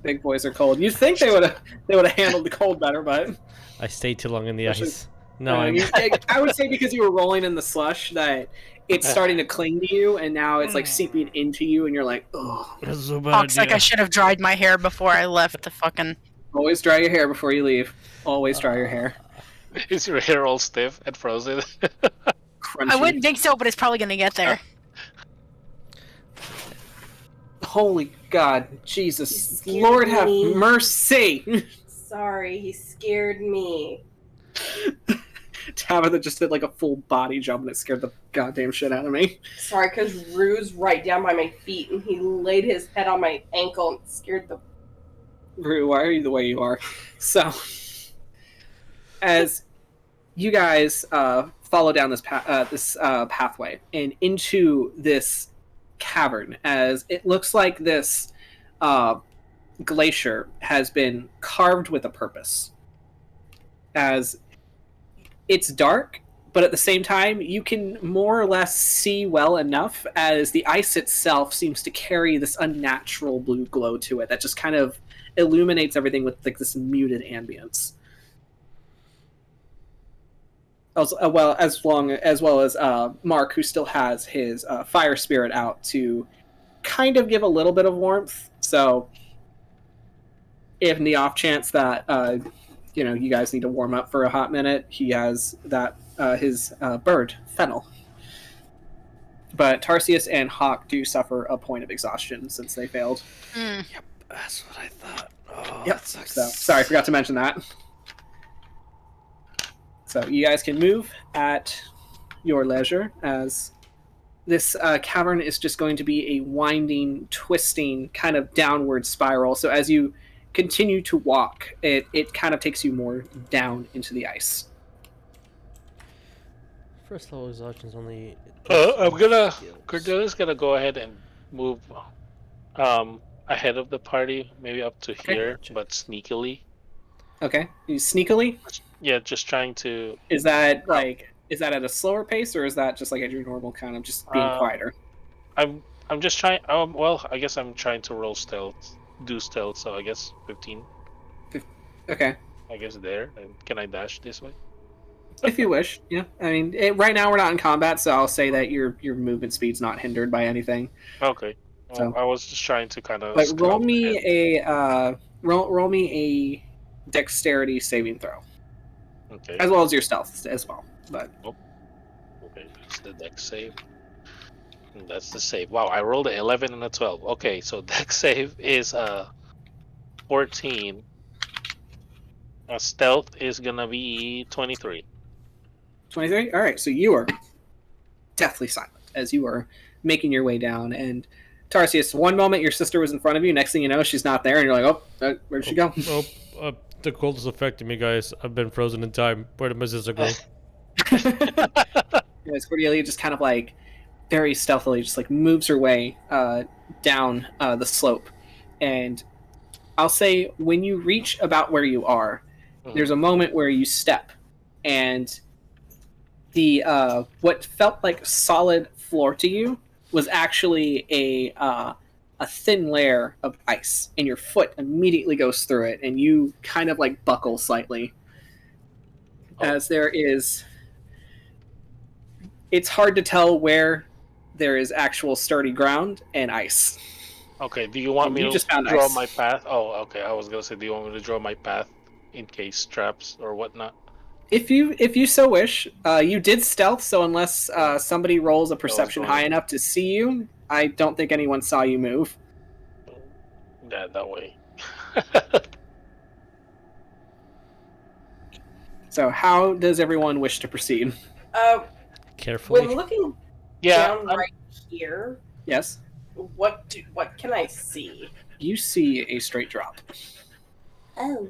Big boys are cold. You'd think they would have handled the cold better, but I stayed too long in the Especially- ice. No, I'm. I would say because you were rolling in the slush that it's starting to cling to you, and now it's like seeping into you, and you're like, oh. That's a bad Hawk's like, idea. I should have dried my hair before I left the fucking. Always dry your hair before you leave. Always dry your hair. is your hair all stiff and frozen? Crunchy. I wouldn't think so, but it's probably gonna get there. Holy God, Jesus, scared Lord have me. mercy. Sorry, he scared me. Tabatha just did like a full body jump, and it scared the goddamn shit out of me. Sorry, because Rouge right down by my feet, and he laid his head on my ankle and scared the. Rue, why are you the way you are? So, as you guys follow down this pathway and into this cavern, as it looks like this glacier has been carved with a purpose. As it's dark, but at the same time, you can more or less see well enough, as the ice itself seems to carry this unnatural blue glow to it that just kind of illuminates everything with like this muted ambience. As well as Mark, who still has his fire spirit out to kind of give a little bit of warmth. So, if in the off chance that you guys need to warm up for a hot minute, he has that his bird Fennel. But Tarsius and Hawk do suffer a point of exhaustion since they failed. Yep, that's what I thought. Oh, Yep. that sucks. So sorry, I forgot to mention that. So you guys can move at your leisure, as this cavern is just going to be a winding, twisting, kind of downward spiral. So as you continue to walk, it kind of takes you more down into the ice. First level exhaustion is only. Cordelia's gonna go ahead and move ahead of the party, maybe up to here, but sneakily. Okay, you sneakily. Yeah, just trying to. Is that at a slower pace, or is that just like at your normal kind of just being quieter? I'm just trying. Well, I guess I'm trying to roll stealth, do stealth. So I guess 15. Okay. I guess there. And can I dash this way? If you wish, yeah. I mean, right now we're not in combat, so I'll say that your movement speed's not hindered by anything. Okay. Well, So- I was just trying to kind of. But roll me a dexterity saving throw, Okay. as well as your stealth as well. But Okay, it's the dex save. And that's the save. Wow, I rolled an 11 and a 12. Okay, so dex save is 14. Stealth is gonna be 23. 23. All right, so you are deathly silent as you are making your way down. And Tarsius, one moment your sister was in front of you, next thing you know, she's not there, and you're like, oh, where'd she go? The cold is affecting me, guys. I've been frozen in time. Where did my sister go? Yes, Cordelia just kind of like very stealthily just like moves her way down the slope, and I'll say when you reach about where you are, there's a moment where you step, and the what felt like solid floor to you was actually a thin layer of ice, and your foot immediately goes through it, and you kind of like buckle slightly. As there is, it's hard to tell where there is actual sturdy ground and ice. Okay, do you want me You to just found draw ice. my path? Oh, okay. I was gonna say, do you want me to draw my path in case traps or whatnot? If you so wish, you did stealth, so unless somebody rolls a perception high enough to see you, I don't think anyone saw you move. Yeah, that way. So how does everyone wish to proceed? Carefully. When looking Yeah, down right here, Yes? what can I see? You see a straight drop. Oh.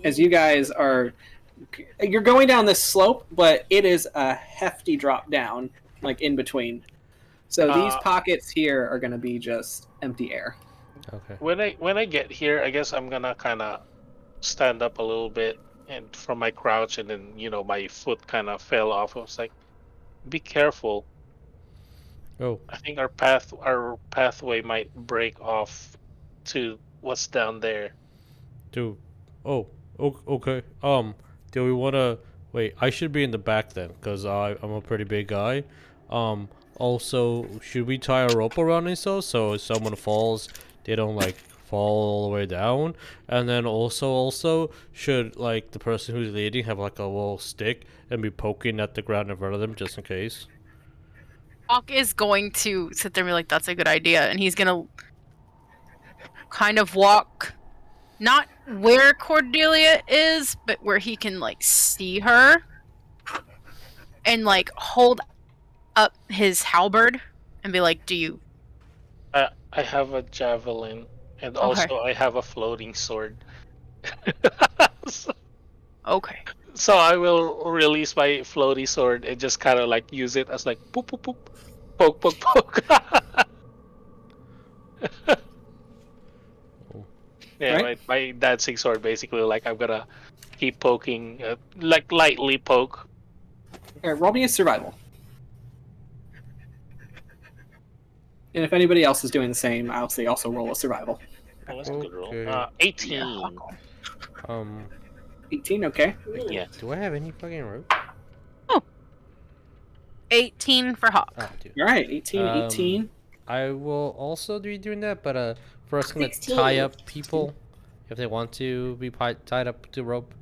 As you guys are... You're going down this slope, but it is a hefty drop down, like in between. So these pockets here are going to be just empty air. Okay. when I get here, I guess I'm gonna kind of stand up a little bit and from my crouch, and then my foot kind of fell off. I was like, "Be careful." Oh. I think our pathway might break off to what's down there. Dude. Oh. Okay. Do we want to... Wait, I should be in the back then, because I'm a pretty big guy. Also, should we tie a rope around themselves so if someone falls, they don't, like, fall all the way down? And then also, should, like, the person who's leading have, like, a little stick and be poking at the ground in front of them just in case? Hawk is going to sit there and be like, that's a good idea. And he's going to kind of walk, not where Cordelia is, but where he can, like, see her. And, like, hold up his halberd and be like, do you... I have a javelin, and also I have a floating sword. Okay. So I will release my floaty sword and just kind of like use it as like poop poop poop, poke poke poke. Yeah, Right. my dancing sword basically, like I'm gonna keep poking, like lightly poke. All right, roll me a survival. And if anybody else is doing the same, I'll say also roll a survival. Oh, that's a good roll. Okay. 18. 18, okay. Yeah. Do I have any fucking rope? 18 for Hawk. Oh, dude. All right, 18. I will also be doing that, but first I'm gonna 16. tie up people if they want to be tied up to rope.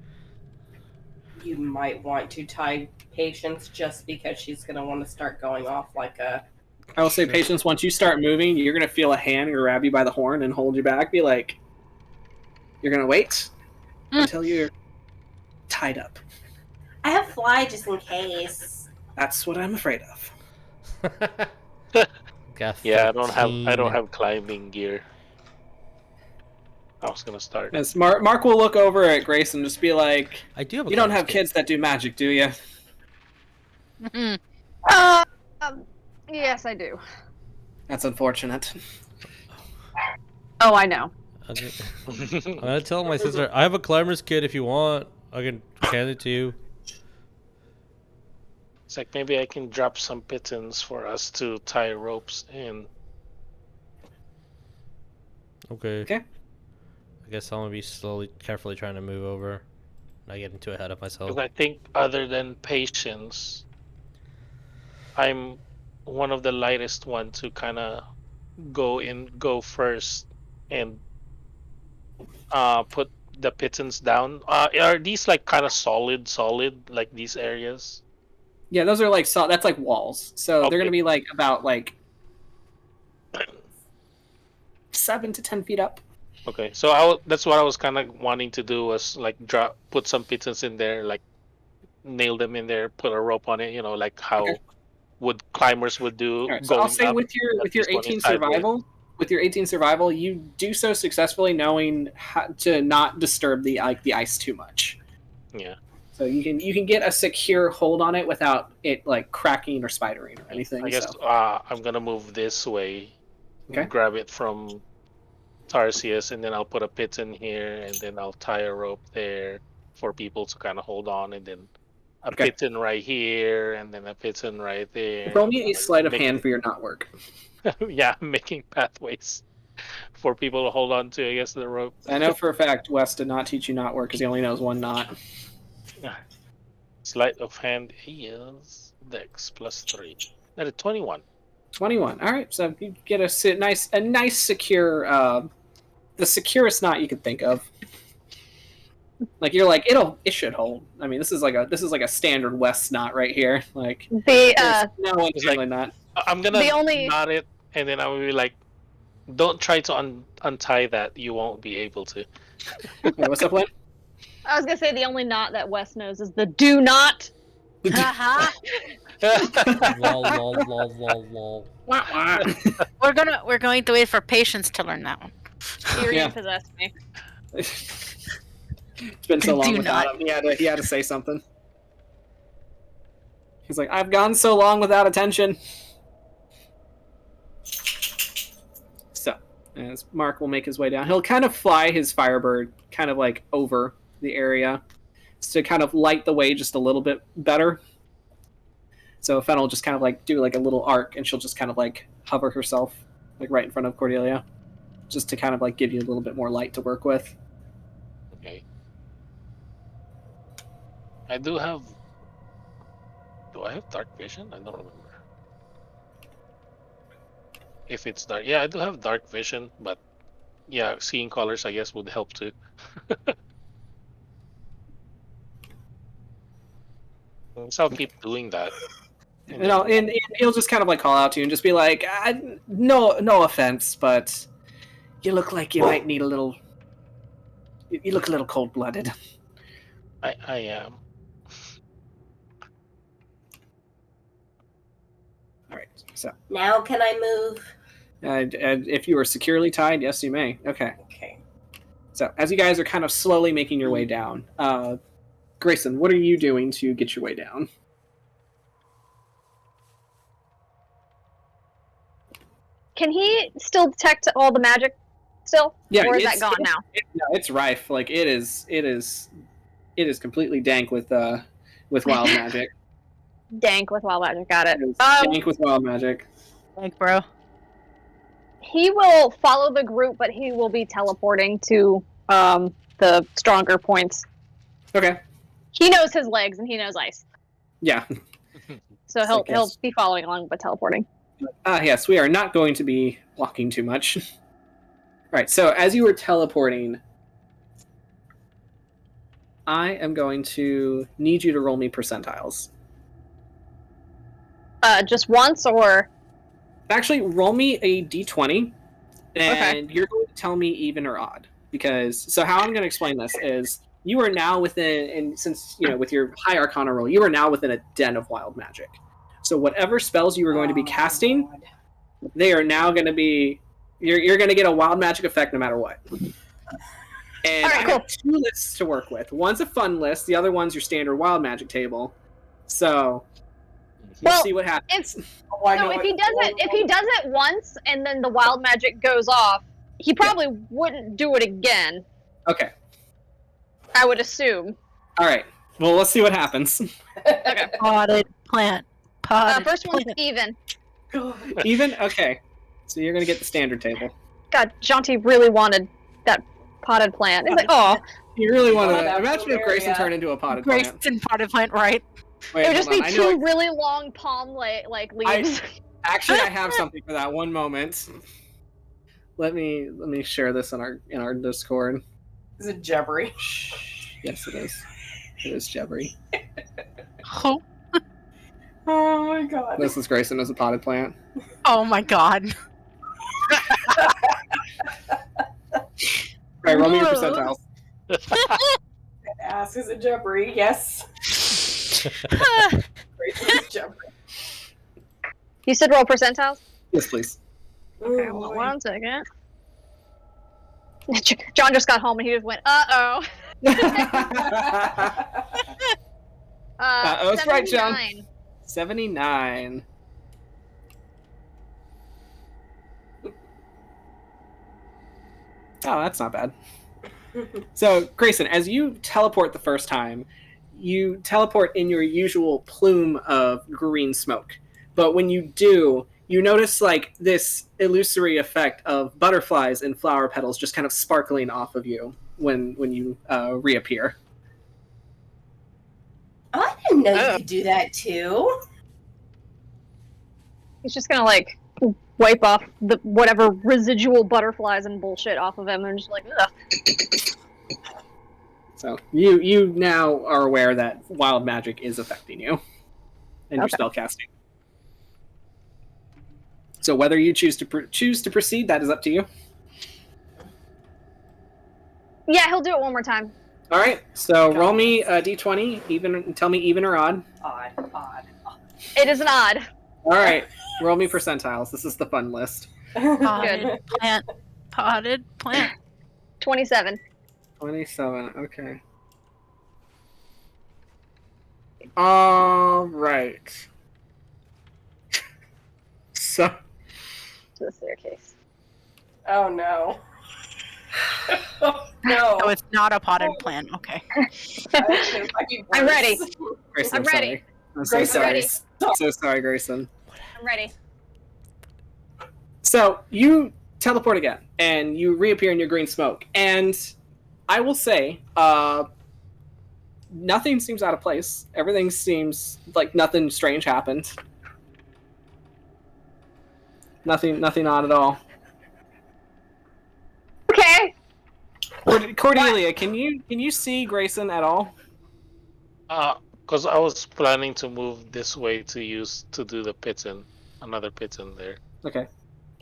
You might want to tie Patience just because she's going to want to start going off like a... I will say, Patience, once you start moving, you're going to feel a hand grab you by the horn and hold you back. Be like, you're going to wait until you're tied up. I have fly just in case. That's what I'm afraid of. Got Yeah, 13. I don't have climbing gear. I was gonna start. As Mark will look over at Grace and just be like, I do have a you don't climber's have kit. kids that do magic, do you? Yes, I do. That's unfortunate. Oh, I know. I'm gonna tell my sister, I have a climber's kit if you want. I can hand it to you. It's like maybe I can drop some pittons for us to tie ropes in. Okay. Okay. I guess I'm gonna be carefully trying to move over. Not getting too ahead of myself. Because I think other than Patience, I'm one of the lightest one to kind of go first and put the pittons down. Are these like kind of solid like these areas? Yeah, those are like that's like walls. So they're Okay. gonna be like about like 7 to 10 feet up. Okay, so that's what I was kind of wanting to do, was like put some pittons in there, like nail them in there, put a rope on it, like how climbers would do. All right, so I'll say up. with your This one is 18 sideways. survival, you do so successfully, knowing how to not disturb the ice too much. Yeah. So you can get a secure hold on it without it like cracking or spidering or anything. I guess so. I'm gonna move this way, Okay. grab it from Tarsius, and then I'll put a piton here, and then I'll tie a rope there for people to kind of hold on, and then a piton right here, and then a piton right there. Roll me a sleight of Make- hand for your not work. Yeah, making pathways for people to hold on to, I guess, the rope. I know for a fact Wes did not teach you knot work because he only knows one knot. Sleight of hand is Dex +3. That is 21. 21. All right, so you get a nice secure, the securest knot you could think of. Like you're like it should hold. I mean, this is like a standard West knot right here. Like The no one is like knot. I'm gonna The only- knot it, and then I will be like, don't try to untie that. You won't be able to. Wait, what's up, Lynn? I was gonna say the only knot that Wes knows is the do not. Haha. Lol, lol, lol, lol, lol. Wah, wah. We're going to wait for patience to learn that one. He Yeah. repossessed me. It's been so long Do without not. him. He had to say something. He's like, I've gone so long without attention. So, as Mark will make his way down, he'll kind of fly his Firebird kind of like over the area to kind of light the way just a little bit better. So Fenn will just kind of like do like a little arc, and she'll just kind of like hover herself like right in front of Cordelia, just to kind of like give you a little bit more light to work with. Okay. Do I have dark vision? I don't remember. If it's dark, yeah, I do have dark vision, but yeah, seeing colors, I guess, would help too. So I'll keep doing that. You know, and he'll just kind of like call out to you and just be like, no offense, but you look like you might need a little. You look a little cold-blooded. I am. All right, so Now can I move? and if you are securely tied, yes, you may. Okay. Okay. So as you guys are kind of slowly making your way down, Greyson, what are you doing to get your way down? Can he still detect all the magic still? Yeah, Or is that it's- gone now? No, it's rife. Like it is completely dank with wild magic. Dank with wild magic, got it. It is dank with wild magic. Like, bro. He will follow the group, but he will be teleporting to the stronger points. Okay. He knows his legs and he knows ice. Yeah. So he'll I guess. be following along but teleporting. Yes, we are not going to be walking too much. All right, so as you were teleporting, I am going to need you to roll me percentiles. Just once or Actually, roll me a d20, and Okay. you're going to tell me even or odd. Because, so how I'm going to explain this is, you are now within, and since, with your high arcana roll, you are now within a den of wild magic. So whatever spells you are going to be casting, God. they are now going to be, you're going to get a wild magic effect no matter what. And All right, I have 2 lists to work with. One's a fun list, the other one's your standard wild magic table. So, we'll Well, see what happens. it's Oh, I no. know If it. he does it once and then the wild magic goes off, he probably wouldn't do it again. Okay. I would assume. All right. Well, let's see what happens. Okay. Potted plant. Potted First one's plant. even. Even? Okay. So you're going to get the standard table. God, Jonty really wanted that potted plant. It's like, oh, You really want Oh, to... that's Imagine if Greyson area. turned into a potted plant. Grayson potted plant, right? Wait, it would just hold be on. I 2 know really long palm like leaves. Actually, I have something for that. One moment. Let me share this in our Discord. Is it Jebbery? Yes, it is. It is Jebbery. Oh, Oh my god. This is Greyson as a potted plant. oh my god. Right, roll me your Whoa. percentiles. Ask is it Jebbery? Yes. Great, it's Jebbery. You said roll percentiles? Yes, please. Okay, Oh, hold on boy. 1 second. John just got home and he just went, uh-oh. Uh-oh's right, John. 79. 79. Oh, that's not bad. So, Grayson, as you teleport the first time, you teleport in your usual plume of green smoke. But when you do, you notice like this illusory effect of butterflies and flower petals just kind of sparkling off of you when you reappear. Oh, I didn't know you could do that too. He's just gonna like wipe off the whatever residual butterflies and bullshit off of him, and just like, ugh. So you now are aware that wild magic is affecting you, and your spell casting. So whether you choose to proceed, that is up to you. Yeah, he'll do it one more time. All right. So roll me a d20, even. Tell me even or odd. Odd. It is an odd. All right. Roll me percentiles. This is the fun list. Potted plant. Potted plant. 27. 27. Okay. All right. So. To the staircase. Oh no. Oh, no. Oh, it's not a potted plant. Okay. I'm ready. Grayson, I'm ready. I'm so Grayson, sorry. ready. So sorry, Grayson. I'm ready. So you teleport again, and you reappear in your green smoke. And I will say, nothing seems out of place. Everything seems like nothing strange happened. Nothing odd at all. Okay. Cordelia, can you see Grayson at all? Because I was planning to move this way to do the pits in another pit in there. Okay.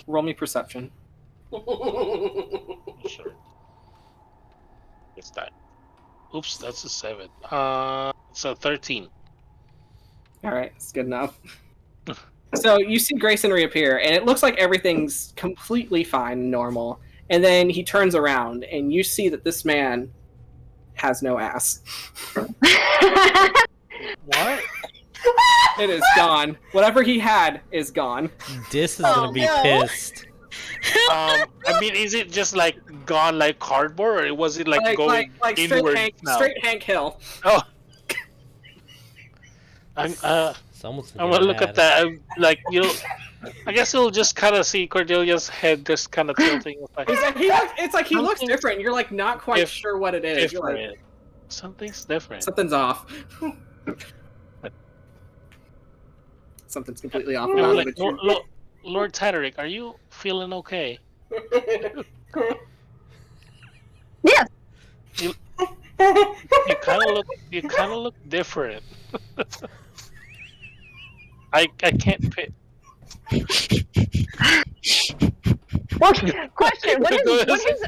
Roll me perception. Sure. It's that. Oops, that's a 7. So 13. All right, it's good enough. So you see Grayson reappear, and it looks like everything's completely fine and normal. And then he turns around, and you see that this man has no ass. What? It is gone. Whatever he had is gone. This is gonna be pissed. I mean, is it just like gone like cardboard, or was it like going like inward straight Hank Hill. Oh. I'm gonna look at that. Like I guess you'll just kind of see Cordelia's head just kind of tilting. It's like he looks different. You're like not quite sure what it is. You're like, something's different. something's off. Something's completely off. Like, Lord Tataric, are you feeling okay? Yes. You kind of look different. I can't pick. Question. What is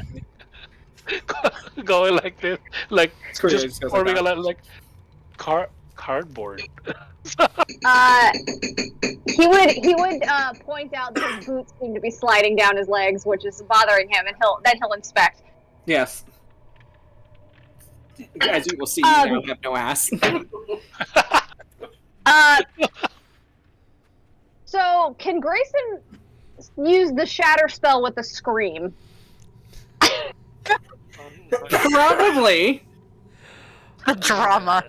going like this, like Just just goes forming like a like cardboard. he would point out that his boots seem to be sliding down his legs, which is bothering him, and he'll inspect. Yes. As you will see, you now have no ass. So can Grayson use the shatter spell with a scream? Probably. The drama.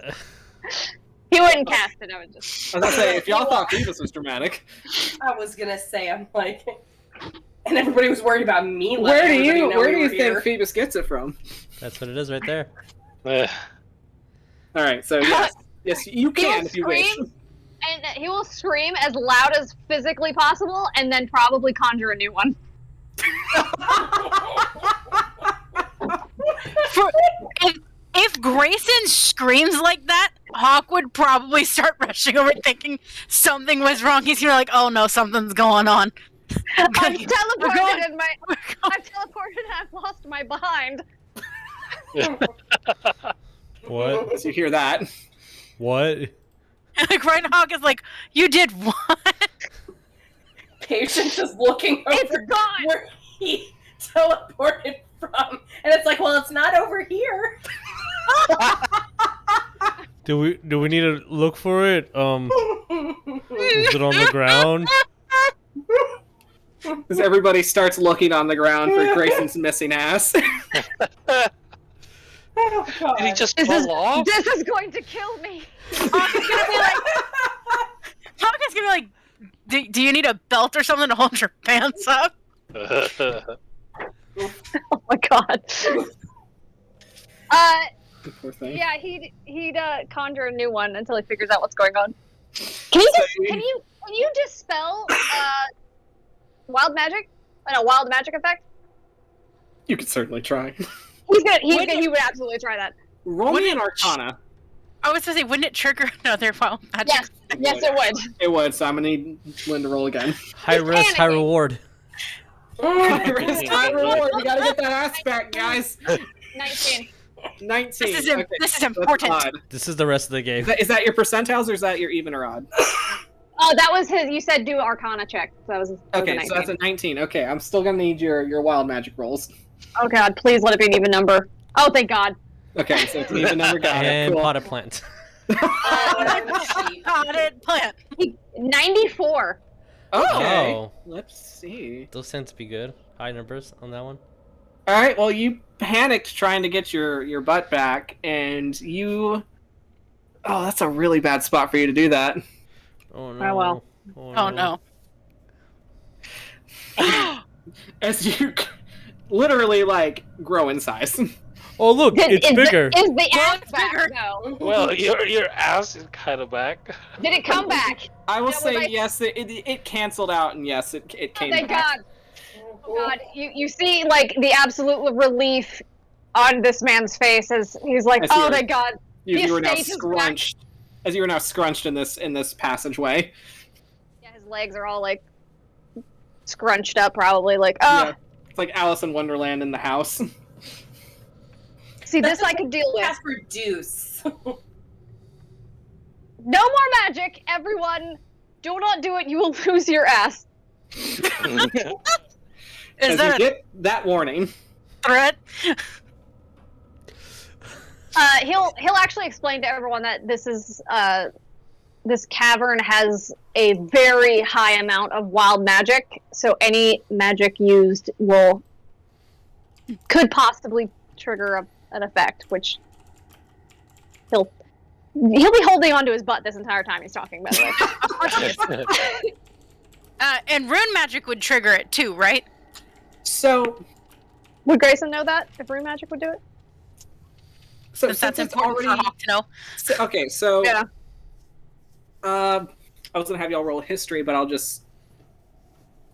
He wouldn't cast it. I would just. I was gonna say, if y'all thought Phoebus was dramatic, I was gonna say, I'm like, and everybody was worried about me. where do you think Phoebus gets it from? That's what it is right there. All right, so yes, you can if you wish. And he will scream as loud as physically possible, and then probably conjure a new one. If Grayson screams like that, Hawk would probably start rushing over thinking something was wrong. He's gonna be like, oh no, something's going on. I've teleported and I've lost my behind. What? So you hear that? What? Like right now, Hawk is like, you did what? Patience is looking over It's gone. where he teleported from, and it's like, well, it's not over here. Do we need to look for it? Is it on the ground? As everybody starts looking on the ground for Grayson's missing ass. Oh, God. Did he just fall off? This is going to kill me. Hawk is gonna be like, do you need a belt or something to hold your pants up? Oh my god. Poor thing. Yeah, he'd conjure a new one until he figures out what's going on. Can you dispel wild magic? A wild magic effect? You could certainly try. He would absolutely try that. Roll me an Arcana. I was gonna say, wouldn't it trigger another wild magic? Yes, it would. It would, so I'm gonna need Lynn to roll again. High risk, high reward. High risk, high reward. We gotta get that aspect, guys. 19. 19. This is Okay, this is important. odd. This is the rest of the game. Is that your percentiles or is that your even or odd? Oh, that was his. You said do Arcana check. So that was Okay, a 19. so that's a 19. Okay, I'm still gonna need your wild magic rolls. Oh god, please let it be an even number. Oh, thank God. Okay, so it's an even number. Got And it. Cool. potted plant. Potted plant. 94. Okay. Oh. Let's see. Those tend to be good. High numbers on that one. All right. Well, you panicked trying to get your butt back, and you. Oh, that's a really bad spot for you to do that. Oh no. Oh, well. Oh no. As you literally like grow in size. Oh look, it's bigger. Is the ass it's back, bigger. though? Well, your ass is kind of back. Did it come back? I will Yeah, say was I- yes. It canceled out, and yes, it Oh, came thank back. God. Oh, God. You see, like, the absolute relief on this man's face as he's like, I see oh, it. thank God. You were now estate is back. scrunched. As you were now scrunched in this passageway. Yeah, his legs are all, like, scrunched up, probably, like, oh. Yeah. It's like Alice in Wonderland in the house. See, this I could deal with. That's reduce. No more magic, everyone. Do not do it. You will lose your ass. Is As that you a get that warning. threat? He'll actually explain to everyone that this is this cavern has a very high amount of wild magic, so any magic used could possibly trigger an effect, which he'll be holding onto his butt this entire time he's talking, by the way. And rune magic would trigger it too, right? So Would Greyson know that if rune magic would do it? Since that's it's important for Hawk to know. Okay, so Yeah. I was gonna have y'all roll history, but I'll just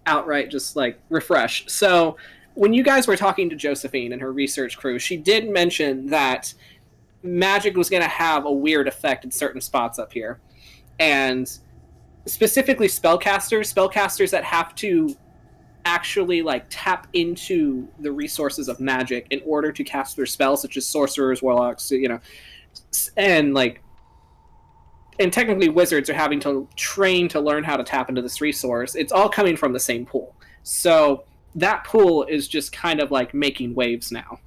outright just like refresh. So when you guys were talking to Josephine and her research crew, she did mention that magic was gonna have a weird effect in certain spots up here, and specifically spellcasters that have to actually like tap into the resources of magic in order to cast their spells, such as sorcerers, warlocks, and technically wizards are having to train to learn how to tap into this resource. It's all coming from the same pool. So that pool is just kind of like making waves now.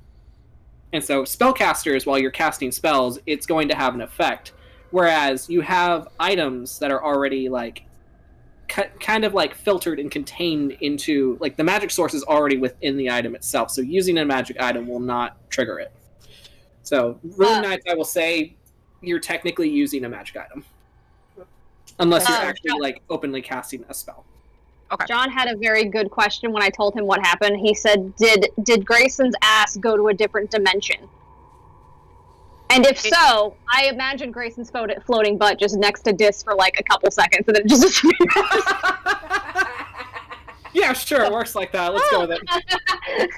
And so spellcasters, while you're casting spells, it's going to have an effect. Whereas you have items that are already like kind of like filtered and contained into, like, the magic source is already within the item itself. So using a magic item will not trigger it. So Rune Knights, I will say, you're technically using a magic item. Unless you're actually like openly casting a spell. Okay. John had a very good question when I told him what happened. He said, did Grayson's ass go to a different dimension? And if so, I imagine Grayson's floating butt just next to Dis for like a couple seconds and then it just disappears. Yeah, sure, it works like that. Let's go with it.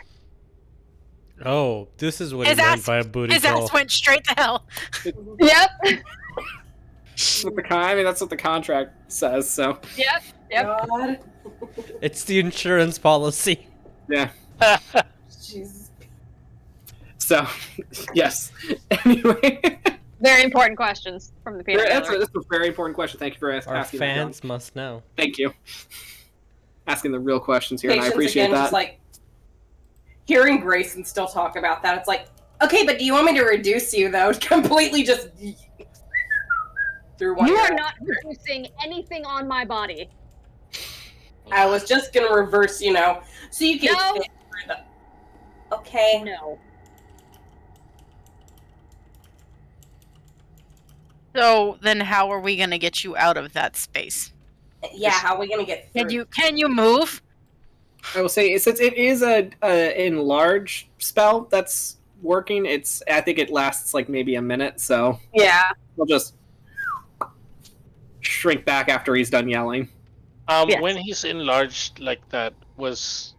Oh, this is what His he meant ass- by a booty His call. ass went straight to hell. Yep. That's what the contract says, so. Yep. God. It's the insurance policy. Yeah. Jesus. So, yes. Anyway. Very important questions from the peanut That's gallery. a very important question. Thank you for Our asking that, John. fans must know. Thank you. Asking the real questions here, and I Patience appreciate again, that. Just like hearing Greyson still talk about that, it's like, okay, but do you want me to reduce you though? Completely just through one. You ear. are not reducing anything on my body. I was just gonna reverse, so you can. No. fit through the... Okay. No. So then how are we going to get you out of that space? Yeah, how are we gonna get through? Can you move? I will say, since it is a enlarge spell that's working, I think it lasts like maybe a minute, so Yeah. we'll just shrink back after he's done yelling. Yes. When he's enlarged like that, was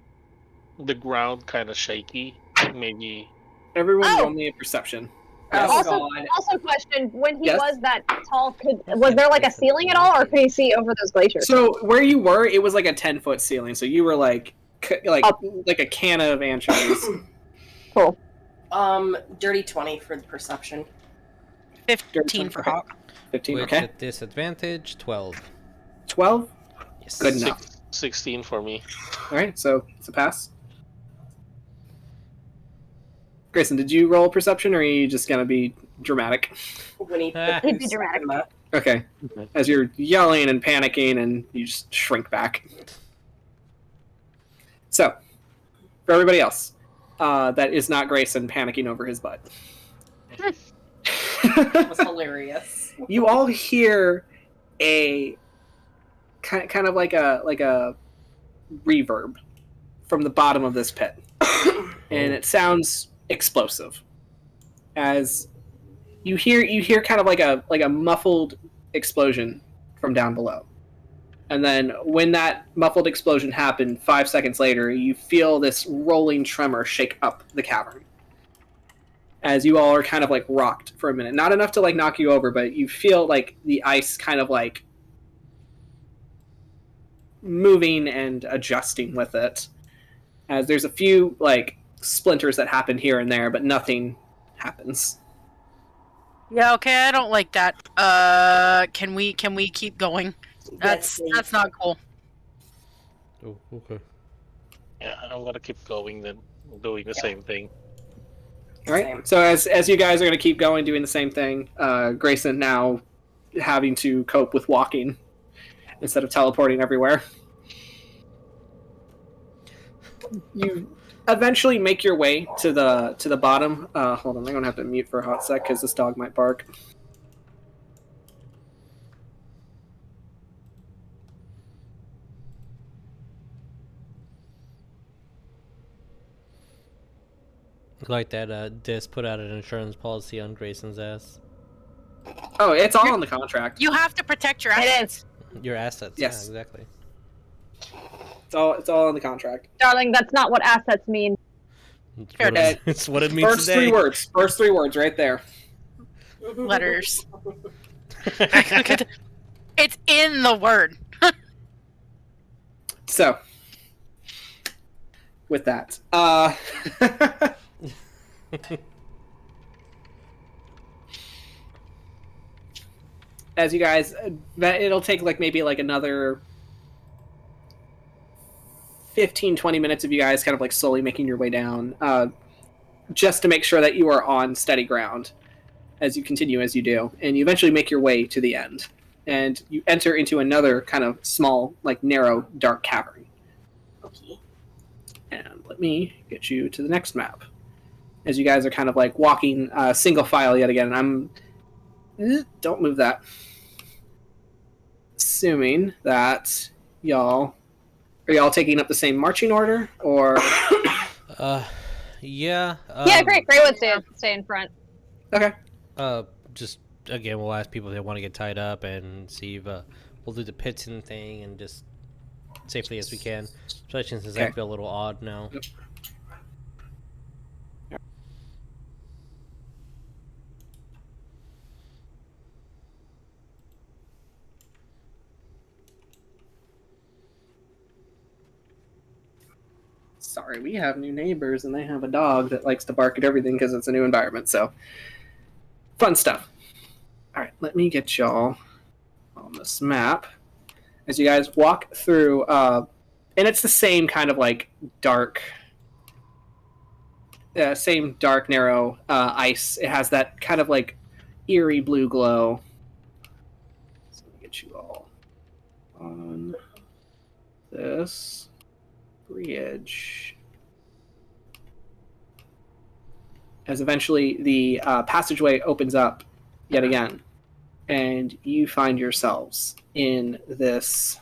the ground kind of shaky? Maybe. Everyone roll me a perception. Oh, Also, question: when he Yes? was that tall, was there like a ceiling at all, or could he see over those glaciers? So where you were, it was like a 10-foot ceiling, so you were like a can of anchovies. Cool. Dirty 20 for the perception. 15 for Hawk. 15, Which okay. at disadvantage, 12. 12? Yes. Good enough. 16 for me. Alright, so it's a pass. Grayson, did you roll perception, or are you just gonna be dramatic? When he He'd be dramatic. Okay. As you're yelling and panicking, and you just shrink back. So, for everybody else, that is not Grayson panicking over his butt. That was hilarious. You all hear a kind of like a reverb from the bottom of this pit, and it sounds explosive. As you hear kind of like a muffled explosion from down below, and then when that muffled explosion happened, 5 seconds later, you feel this rolling tremor shake up the cavern. As you all are kind of like rocked for a minute. Not enough to like knock you over, but you feel like the ice kind of like moving and adjusting with it. As there's a few like splinters that happen here and there, but nothing happens. Yeah, okay, I don't like that. Can we keep going? That's not cool. Oh, okay. Yeah, I'm gonna keep going then, doing the same thing. All right. So as you guys are going to keep going, doing the same thing, Grayson now having to cope with walking instead of teleporting everywhere. You eventually make your way to the bottom. Hold on, I'm going to have to mute for a hot sec because this dog might bark. Like that, Dis put out an insurance policy on Grayson's ass. Oh, it's all on the contract. You have to protect your assets. Your assets. Yes. Yeah, exactly. It's all on the contract. Darling, that's not what assets mean. It's what it means First today. First three words right there. Letters. It's in the word. So, with that, as you guys, it'll take like maybe like another 15-20 minutes of you guys kind of like slowly making your way down, just to make sure that you are on steady ground as you continue as you do, and you eventually make your way to the end, and you enter into another kind of small, like narrow, dark cavern. Okay. And let me get you to the next map. As you guys are kind of like walking single file yet again, don't move that. Assuming that y'all are y'all taking up the same marching order, or Yeah. Yeah, great. Gray would stay in front. okay. Just again, we'll ask people if they want to get tied up and see if we'll do the pits and thing and just safely as we can. Especially since I feel a little odd now. Yep. Sorry, we have new neighbors and they have a dog that likes to bark at everything because it's a new environment. So, fun stuff. All right, let me get y'all on this map as you guys walk through, and it's the same kind of like dark, same dark, narrow ice. It has that kind of like eerie blue glow. So let me get you all on this bridge. As eventually the passageway opens up yet again, and you find yourselves in this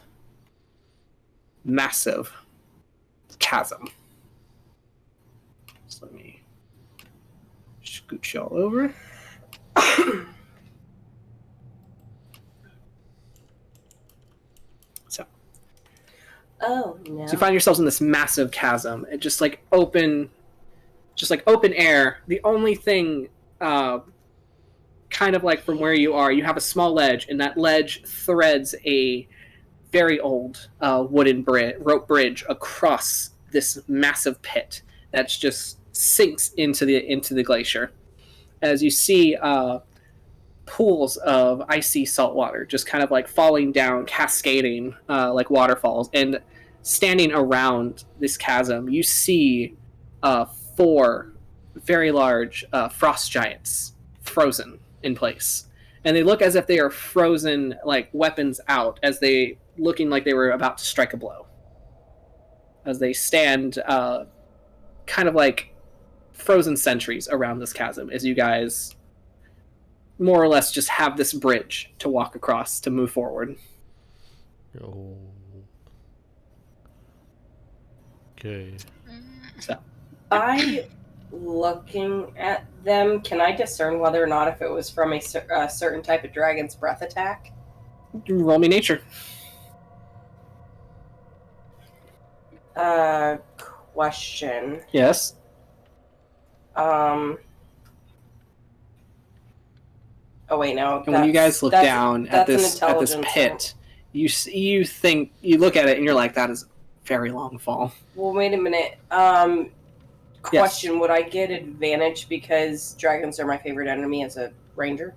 massive chasm. So let me scooch y'all over. Oh no. So you find yourselves in this massive chasm. It just like open air. The only thing, kind of like from where you are, you have a small ledge, and that ledge threads a very old wooden rope bridge across this massive pit that just sinks into the glacier. As you see pools of icy salt water just kind of like falling down, cascading like waterfalls, and standing around this chasm, you see 4 very large frost giants frozen in place. And they look as if they are frozen like weapons out, as they looking like they were about to strike a blow. As they stand kind of like frozen sentries around this chasm, as you guys more or less just have this bridge to walk across to move forward. Oh. Okay. So, Looking at them, can I discern whether or not if it was from a certain type of dragon's breath attack? roll me nature. Question. Yes. Oh wait, no. And when you guys look down at this pit, you look at it and you're like, that is a very long fall. Well, wait a minute. Question: Would I get advantage because dragons are my favorite enemy as a ranger?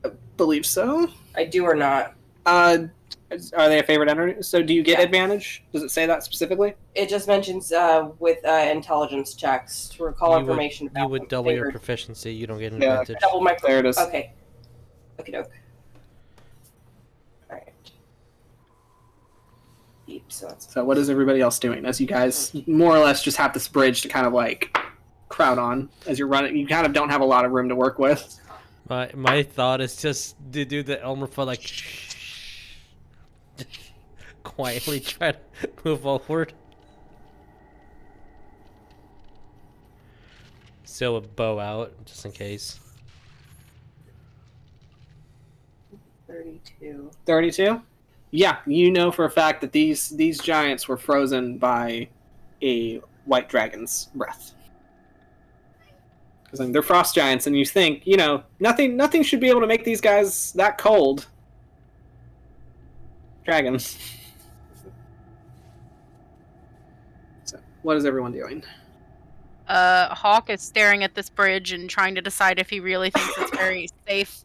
I believe so. I do or not? Are they a favorite enemy? So do you get advantage? Does it say that specifically? It just mentions with intelligence checks to recall information about you would double your proficiency. You don't get an advantage. Double my there it is. Okay. Okie doke. Alright. So what is everybody else doing? As you guys more or less just have this bridge to kind of like crowd on as you're running. You kind of don't have a lot of room to work with. My thought is just to do the Elmer Fudd like quietly try to move forward. Still a bow out just in case. 32. 32? Yeah, you know for a fact that these giants were frozen by a white dragon's breath. Because they're frost giants, and you think, nothing should be able to make these guys that cold. Dragons. So, what is everyone doing? Hawk is staring at this bridge and trying to decide if he really thinks it's very safe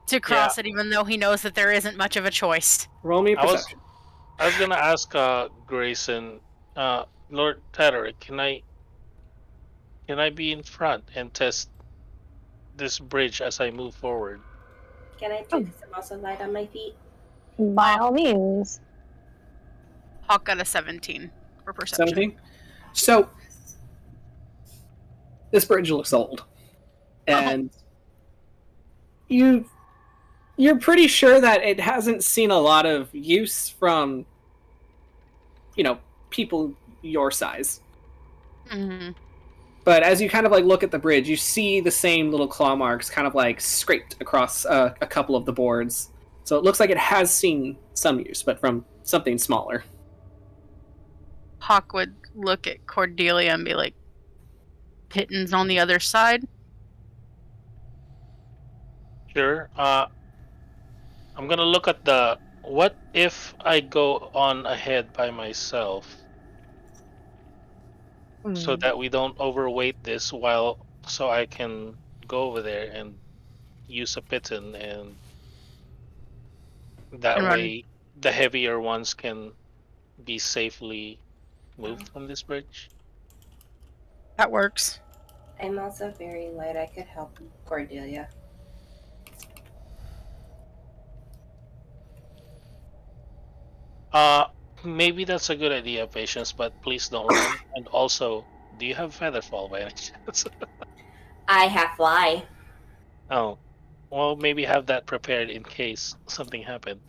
to cross it, even though he knows that there isn't much of a choice. Roll me a perception. I was gonna ask Greyson, Lord Tataric, can I be in front and test this bridge as I move forward? Can I take some also light on my feet? By all means. Hawk got a 17 for perception. 17? So, this bridge looks old. And you're pretty sure that it hasn't seen a lot of use from, people your size. Mm-hmm. But as you kind of like look at the bridge, you see the same little claw marks kind of like scraped across a couple of the boards. So it looks like it has seen some use, but from something smaller. Hawk would look at Cordelia and be like, Pitten's on the other side? Sure. I'm gonna look at what if I go on ahead by myself so that we don't overweight this so I can go over there and use a Pitten, and that way the heavier ones can be safely moved from this bridge. That works. I'm also very light. I could help Cordelia. Maybe that's a good idea, Patience, but please don't run. And also, do you have Featherfall by any chance? I have fly. Oh, well, maybe have that prepared in case something happened.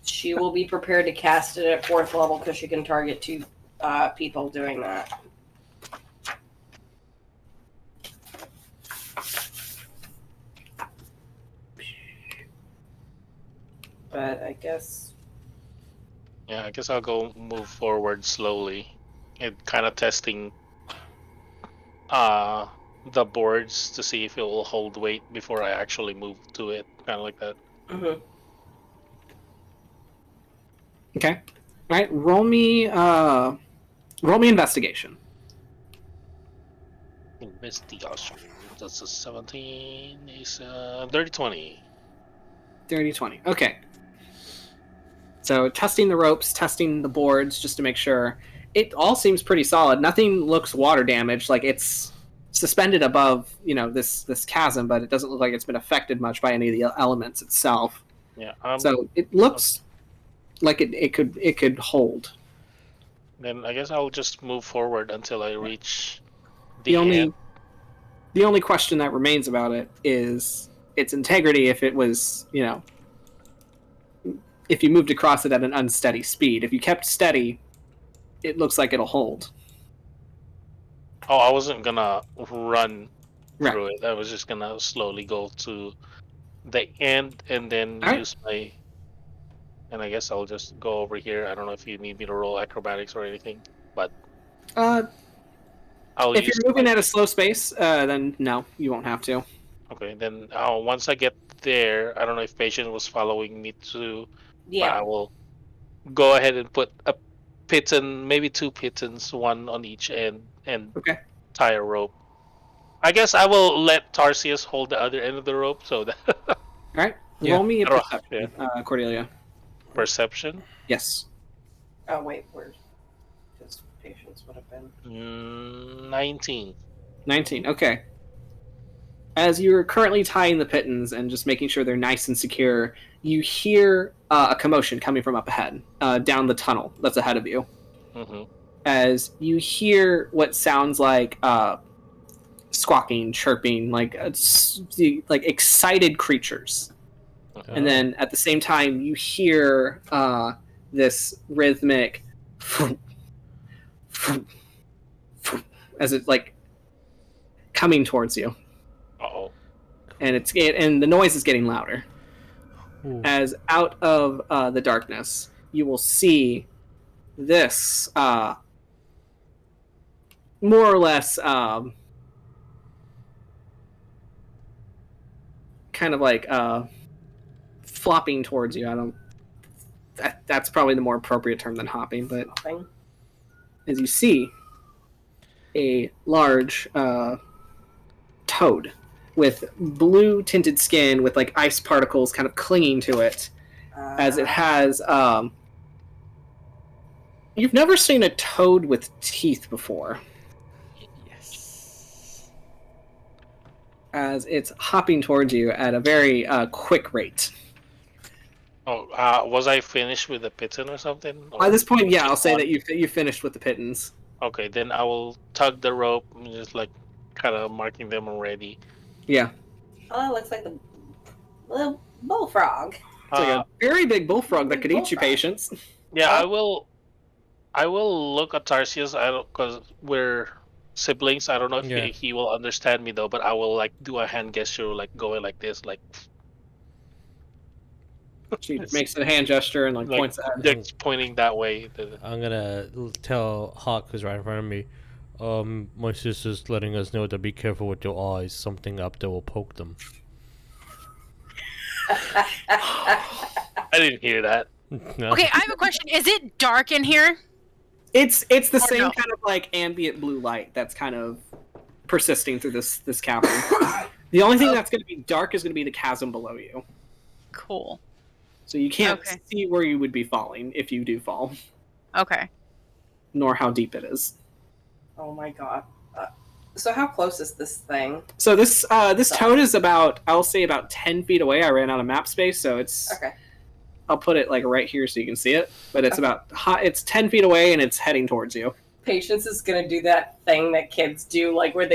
She will be prepared to cast it at 4th level because she can target 2 people doing that. But I guess... Yeah, I guess I'll go move forward slowly and kind of testing the boards to see if it will hold weight before I actually move to it. Kind of like that. Mm-hmm. Okay. All right. Roll me investigation. Investigation. That's a 17. Is dirty 20. Dirty 20. Okay. So testing the ropes, testing the boards, just to make sure. It all seems pretty solid. Nothing looks water damaged. Like it's suspended above, this chasm, but it doesn't look like it's been affected much by any of the elements itself. Yeah. So it looks like it could hold. Then I guess I'll just move forward until I reach The end. only question that remains about it is its integrity. If it was, if you moved across it at an unsteady speed. If you kept steady, it looks like it'll hold. Oh, I wasn't gonna run Right. through it. I was just gonna slowly go to the end and then All right. use my. And I guess I'll just go over here. I don't know if you need me to roll acrobatics or anything, but I'll If use you're moving at a slow space, then no, you won't have to. Okay, then once I get there, I don't know if Patient was following me too. But Yeah. I will go ahead and put a piton, maybe 2 pitons, 1 on each end, and Okay. tie a rope. I guess I will let Tarsius hold the other end of the rope, so that All right. Yeah. Roll me a Oh, perception, Cordelia. perception. Yes. Oh, wait, where's his patience would have been? 19. 19. Okay. As you're currently tying the pitons and just making sure they're nice and secure, you hear a commotion coming from up ahead, down the tunnel that's ahead of you. Mm-hmm. As you hear what sounds like squawking, chirping, like excited creatures. And then at the same time, you hear this rhythmic as it's like coming towards you. Uh-oh. And and the noise is getting louder. Ooh. As out of the darkness, you will see this more or less kind of like flopping towards you. That's probably the more appropriate term than hopping, but Nothing. as you see a large toad with blue tinted skin with like ice particles kind of clinging to it, as it has you've never seen a toad with teeth before. Yes. As it's hopping towards you at a very quick rate. Oh, was I finished with the piton or something? By this point, yeah, just I'll say one? that you finished with the pitons. Okay, then I will tug the rope and just like kind of marking them already. Yeah, Oh, it looks like the little bullfrog. it's like a very big bullfrog that Big could eat you, bullfrog. patience. Yeah, I will look at Tarsius. I don't, because we're siblings. I don't know if Yeah. he will understand me though. But I will like do a hand gesture, like going like this, like She makes a hand gesture and like Like- points ahead. just pointing that way. I'm gonna tell Hawk, who's right in front of me. My sister's letting us know to be careful with your eyes. Something up there will poke them. I didn't hear that. No. Okay, I have a question. Is it dark in here? It's the Or same no? kind of like ambient blue light that's kind of persisting through this cavern. The only thing that's going to be dark is going to be the chasm below you, Cool. so you can't Okay. see where you would be falling if you do fall, Okay. nor how deep it is. Oh my god. So how close is this thing? So this toad is about, I'll say about 10 feet away. I ran out of map space, so it's Okay. I'll put it like right here so you can see it. But it's about it's 10 feet away and it's heading towards you. Patience is gonna do that thing that kids do, like or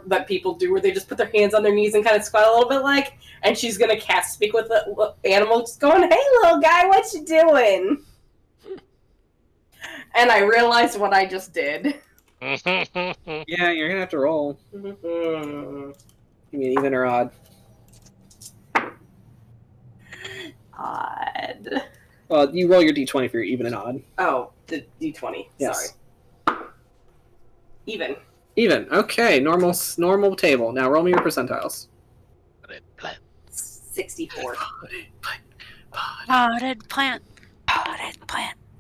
that people do, where they just put their hands on their knees and kind of squat a little bit, like. And she's gonna cast Speak with the animal, just going, "Hey, little guy, what you doing?" And I realized what I just did. Yeah, you're gonna have to roll. You mean even or odd? Odd. Well, you roll your d20 for your even and odd. Oh, the D20. Yes. Sorry. Even. Even. Okay, normal table. Now roll me your percentiles. 64. Potted plant.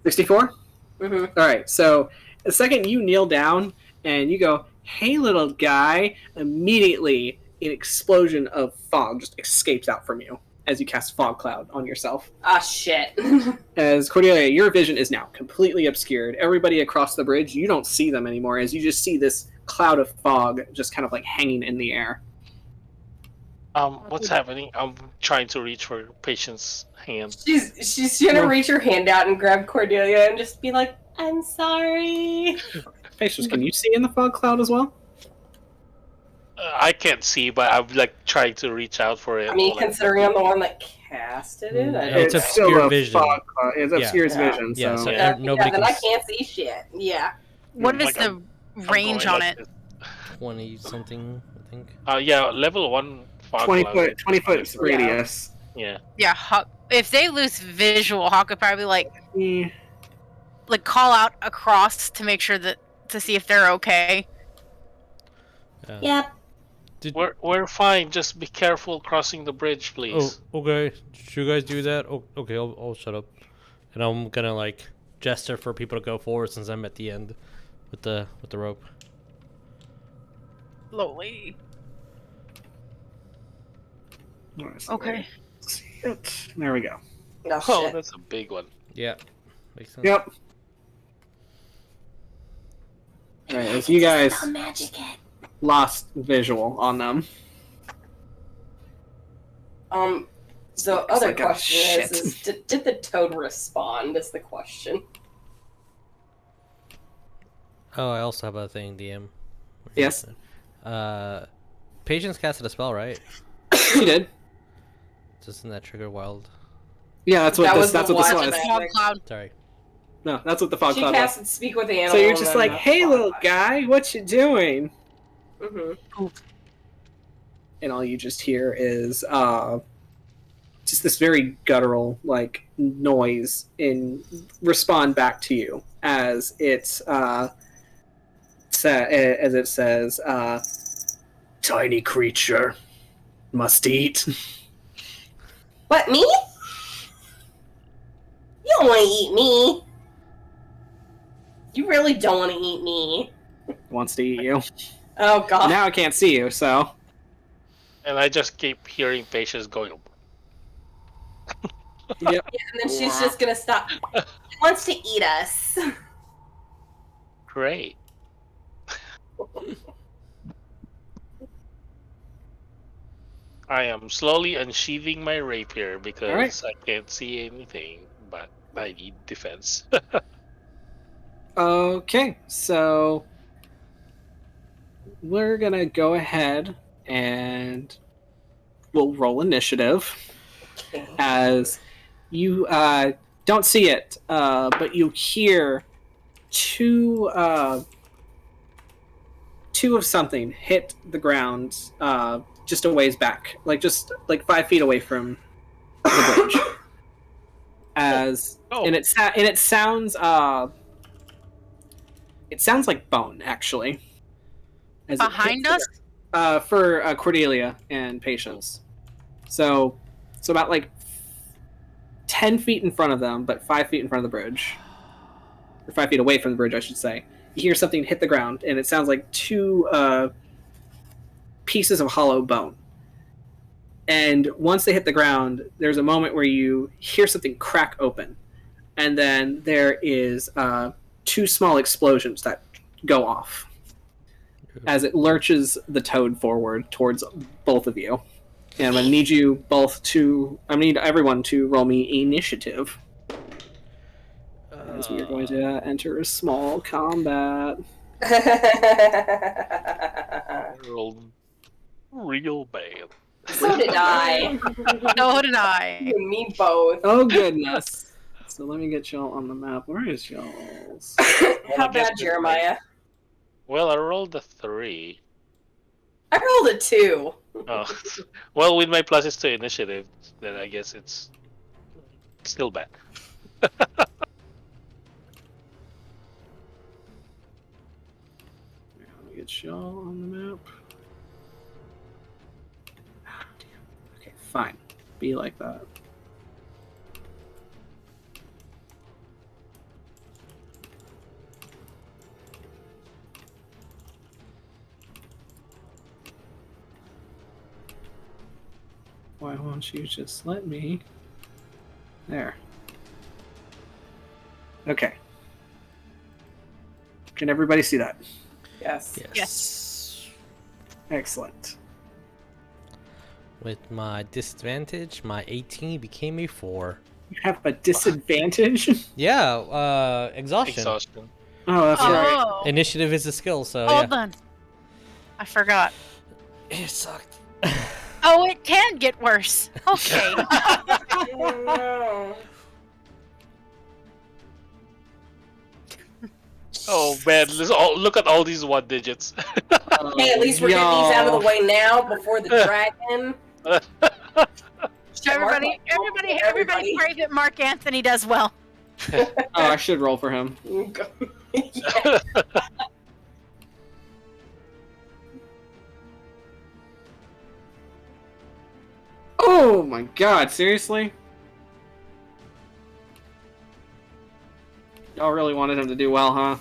64? Mm-hmm. All right, so the second you kneel down and you go, "Hey, little guy," immediately an explosion of fog just escapes out from you as you cast Fog Cloud on yourself. Ah, shit. As Cordelia, your vision is now completely obscured. Everybody across the bridge, you don't see them anymore, as you just see this cloud of fog just kind of like hanging in the air. What's happening? I'm trying to reach for Patient's hand. She's gonna reach her hand out and grab Cordelia and just be like, "I'm sorry." Patience, can you see in the fog cloud as well? I can't see, but I'm like trying to reach out for it. I mean, considering I'm the one that casted it, I It's don't obscure still a vision. fog cloud. It's obscure Yeah. vision, Yeah, so... so Yeah. nobody then can I can't see shit. Yeah. What is Like, the range on it? 20 something, I think. Yeah, level 1 fog 20 cloud. foot, 20 foot radius. Yeah. Yeah, Hawk. If they lose visual, Hawk could probably Yeah. like call out across to make sure that to see if they're okay. Yep. We're fine. Just be careful crossing the bridge, please. Oh, okay. Should you guys do that? Oh, okay, I'll shut up. And I'm gonna like gesture for people to go forward since I'm at the end with the rope. Slowly. Okay. See it. There we go. Oh, Oh, shit. that's a big one. Yeah, makes sense. Yep. Alright, as you guys lost visual on them. The It's other like a question is shit. did the toad respond? Is the question. Oh, I also have a thing, DM. Yes. Patience casted a spell, right? She did. Doesn't that trigger wild? Yeah, that's what That this, was that's the what this wild was. magic. Fog cloud. Sorry. No, that's what the fog She cloud was. casted Speak with the Animal. So you're and just then like, the "Hey, fog little cloud. guy, what you doing?" Mm-hmm. And all you just hear is just this very guttural like noise in respond back to you as it says, "Tiny creature must eat." What, me? You don't want to eat me. You really don't want to eat me. Wants to eat you. Oh, God. Now I can't see you, so And I just keep hearing Patience going. yep. And then she's just going to stop. He wants to eat us. Great. I am slowly unsheathing my rapier because Alright. I can't see anything, but I need defense. Okay, so we're gonna go ahead and we'll roll initiative as you don't see it, but you hear two of something hit the ground just a ways back, just 5 feet away from the bridge. And it sounds like bone, actually. As it Behind hits us? for Cordelia and Patience. So about 10 feet in front of them, but 5 feet in front of the bridge. Or 5 feet away from the bridge, I should say. You hear something hit the ground, and it sounds like two pieces of hollow bone. And once they hit the ground, there's a moment where you hear something crack open. And then there is 2 small explosions that go off as it lurches the toad forward towards both of you. And I'm going to need everyone to roll me initiative. Because we are going to enter a small combat. I rolled real bad. So did I. So did I. You and me both. Oh, goodness. So let me get y'all on the map. Where is y'all's? How bad, Jeremiah? Well, I rolled a 3. I rolled a 2. Oh, well, with my pluses to initiative, then I guess it's still bad. Let me get y'all on the map. Ah, damn. Okay, fine. Be like that. Why won't you just let me? There. Okay. Can everybody see that? Yes. Yes. Excellent. With my disadvantage, my 18 became a 4. You have a disadvantage? Yeah, exhaustion. Exhaustion. Oh, that's right. Oh, Initiative is a skill, so hold yeah. on. I forgot. It sucked. Oh, it can get worse. Okay. Oh, no. Oh man, look at all these 1 digits. Hey, at least we're getting these out of the way now before the dragon. Everybody pray that Mark Anthony does well. Oh, I should roll for him. Yeah. Oh my god, seriously? Y'all really wanted him to do well, huh?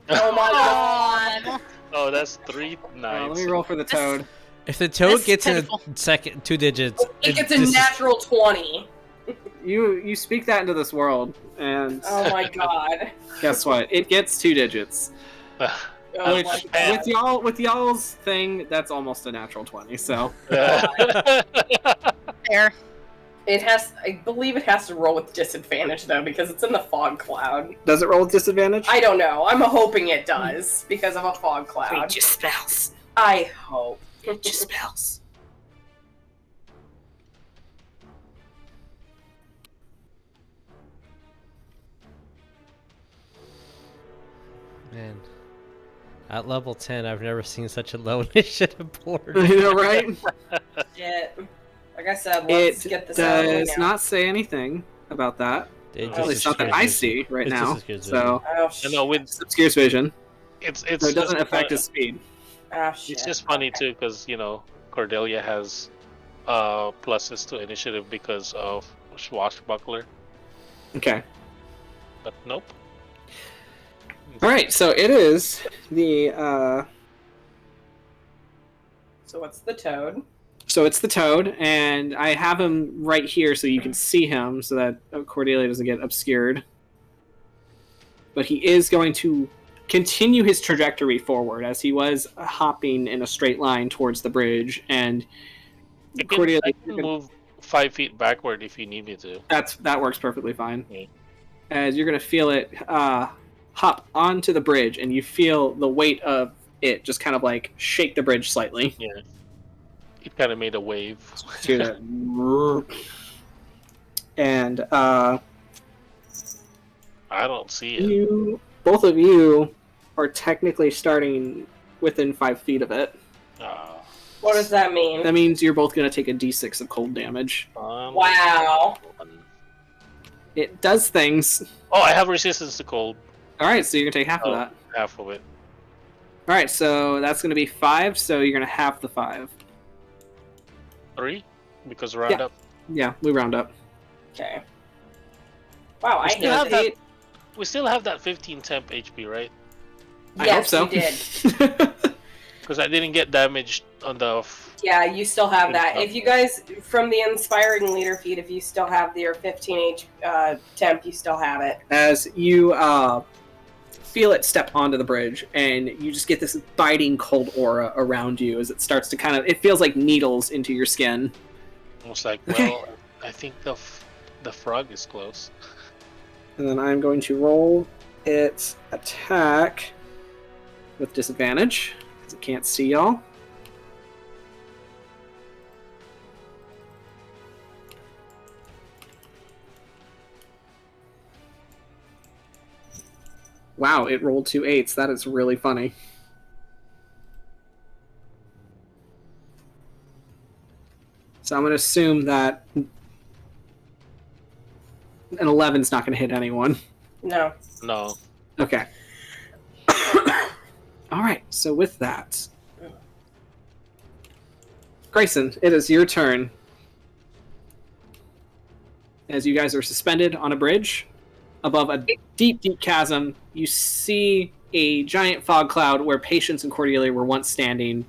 Oh my god. Oh, that's 3 Let nines. me roll for the toad. If the toad This gets in pitiful. a second 2 digits, It gets a this is- natural 20. You speak that into this world, and Oh my god. guess what? It gets 2 digits. Oh Which, my god. with y'all's thing, that's almost a natural 20. So There. It has, I believe it has to roll with disadvantage though, because it's in the fog cloud. does it roll with disadvantage? I don't know. I'm hoping it does because of a fog cloud. Read your spells. I hope. Read your spells. Man, at level 10, I've never seen such a low initiative board. You know, right? Shit. Like I said, let's It get this out of the way does now. not say anything about that. It At least not that I see right It's now. just as good as So Oh, I know with it's obscures vision. it's So it doesn't just affect fun- his speed. Oh, shit. It's just funny too, because Cordelia has pluses to initiative because of Swashbuckler, Okay. but nope. All right. So it is the. So what's the toad? So it's the toad, and I have him right here so you can see him, so that Cordelia doesn't get obscured. But he is going to continue his trajectory forward as he was hopping in a straight line towards the bridge, and I can, Cordelia, I can move 5 feet backward if you need me to. that works perfectly fine. Okay. As you're going to feel it hop onto the bridge, and you feel the weight of it just kind of like shake the bridge slightly. Yeah. It kind of made a wave. To that. And I don't see it. both of you are technically starting within 5 feet of it. What does that mean? That means you're both going to take a d6 of cold damage. Wow. It does things. Oh, I have resistance to cold. Alright, so you're going to take half of that. Half of it. Alright, so that's going to be 5, so you're going to half the 5. 3? Because round Yeah. up. Yeah, we round up. Okay. Wow, I still have hate that. We still have that 15 temp HP, right? Yes, I hope you so. did. Because I didn't get damaged on the. Yeah, you still have that. If you guys, from the Inspiring Leader feed, if you still have your 15 temp, you still have it. As you feel it step onto the bridge, and you just get this biting cold aura around you as it starts to it feels like needles into your skin. I was like, Okay. well, I think the frog is close. And then I'm going to roll its attack with disadvantage, because it can't see y'all. Wow, it rolled 2 8s. That is really funny. So I'm going to assume that an 11's not going to hit anyone. No. No. Okay. All right, so with that, Greyson, it is your turn. As you guys are suspended on a bridge above a deep, deep chasm, you see a giant fog cloud where Patience and Cordelia were once standing,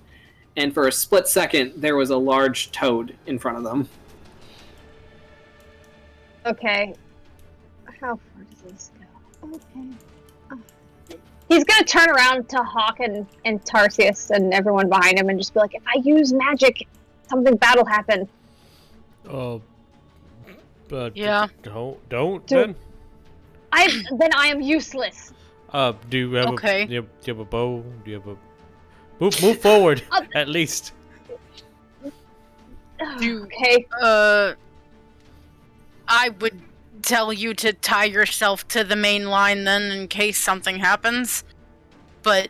and for a split second, there was a large toad in front of them. Okay. How far does this go? Okay. He's gonna turn around to Hawk and Tarsius and everyone behind him and just be like, if I use magic, something bad will happen. But Yeah. Don't Dude. then. Then I am useless. Do you have Okay. do you have a bow? Do you have a move forward at least? Okay. I would tell you to tie yourself to the main line then in case something happens. But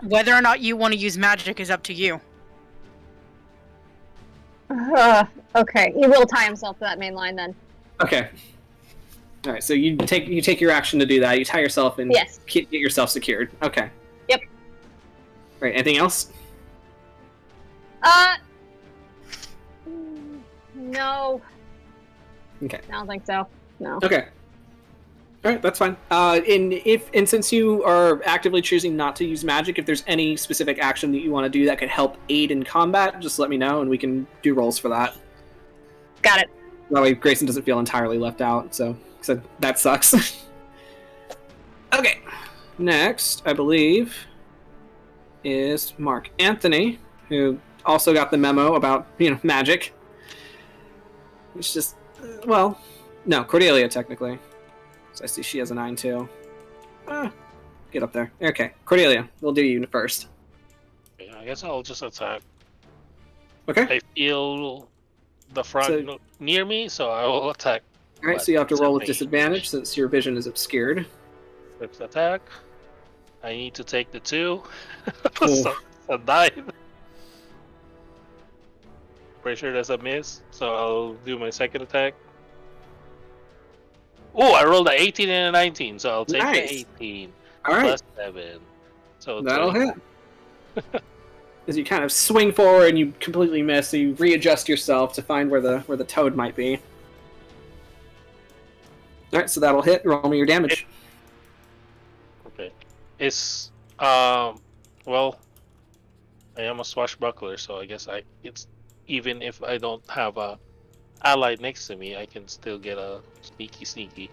whether or not you want to use magic is up to you. Okay. He will tie himself to that main line then. Okay. All right, so you take your action to do that. You tie yourself and Yes. get yourself secured. Okay. Yep. Right. Anything else? No. Okay. I don't think so. No. Okay. All right, that's fine. And since you are actively choosing not to use magic, if there's any specific action that you want to do that could help aid in combat, just let me know and we can do rolls for that. Got it. That way, Greyson doesn't feel entirely left out. So that sucks. Okay. Next, I believe, is Mark Anthony, who also got the memo about magic. It's just, well, no, Cordelia technically. So I see she has a 9 too. Get up there. Okay, Cordelia, we'll do you first. Yeah, I guess I'll just attack. Okay. I feel the front near me, so I will attack. All right, so you have to roll with disadvantage since your vision is obscured. First attack. I need to take the 2. Cool. So a 9. Pretty sure that's a miss, so I'll do my second attack. Oh, I rolled an 18 and a 19, so I'll take Nice. the 18 All right, plus 7. So that'll 20. hit. As you kind of swing forward and you completely miss, so you readjust yourself to find where the toad might be. All right, so that'll hit. Roll me your damage. Okay. It's well, I am a swashbuckler, so I guess it's even if I don't have a ally next to me, I can still get a sneaky.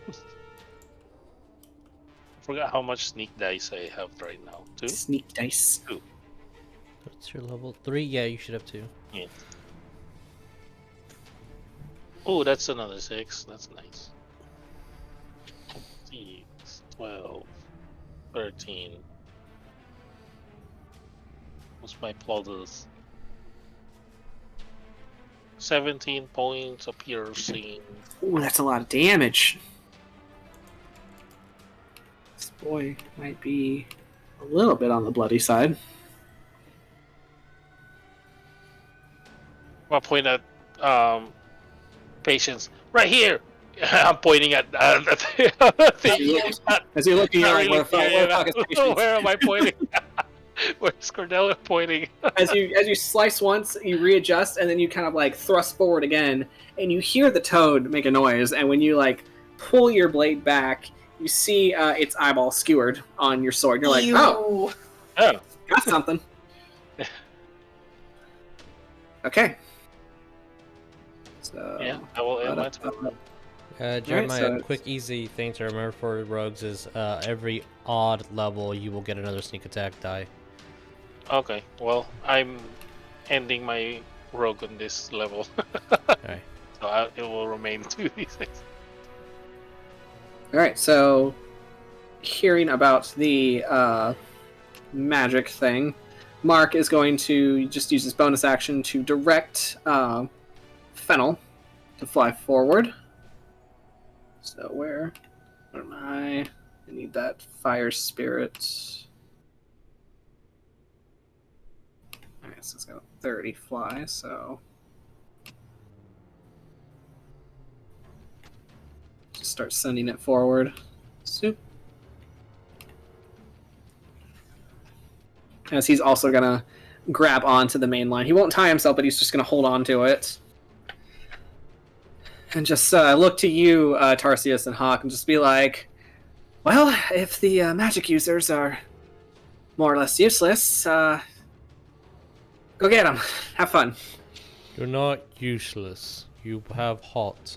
I forgot how much sneak dice I have right now. 2? Sneak dice. 2. What's your level 3? Yeah, you should have 2. Yeah. Oh, that's another 6. That's nice. 6, 12, 13. What's my plus? 17 points of piercing. Ooh, that's a lot of damage. This boy might be a little bit on the bloody side. I'll point at patience right here. I'm pointing at the thing. As you're looking at like, where the fuck is Patience? Where am I pointing? Where's Cordelia pointing? As you slice once, you readjust, and then you kind of like thrust forward again, and you hear the toad make a noise. And when you like pull your blade back, you see its eyeball skewered on your sword. You're like, oh, got something. Okay. So Yeah, I will end my turn. Jeremiah, so quick easy thing to remember for rogues is every odd level you will get another sneak attack die. Okay, well, I'm ending my rogue on this level. Okay. So it will remain 2d6. All right, so hearing about the magic thing, Mark is going to just use his bonus action to direct Fennel to fly forward. So where am I? I need that fire spirit. Alright, so it's got a 30 fly, so just start sending it forward. Soup. As he's also gonna grab onto the main line. He won't tie himself, but he's just gonna hold on to it. And just look to you, Tarsius and Hawk, and just be like, well, if the magic users are more or less useless, go get them. Have fun. You're not useless. You have hot.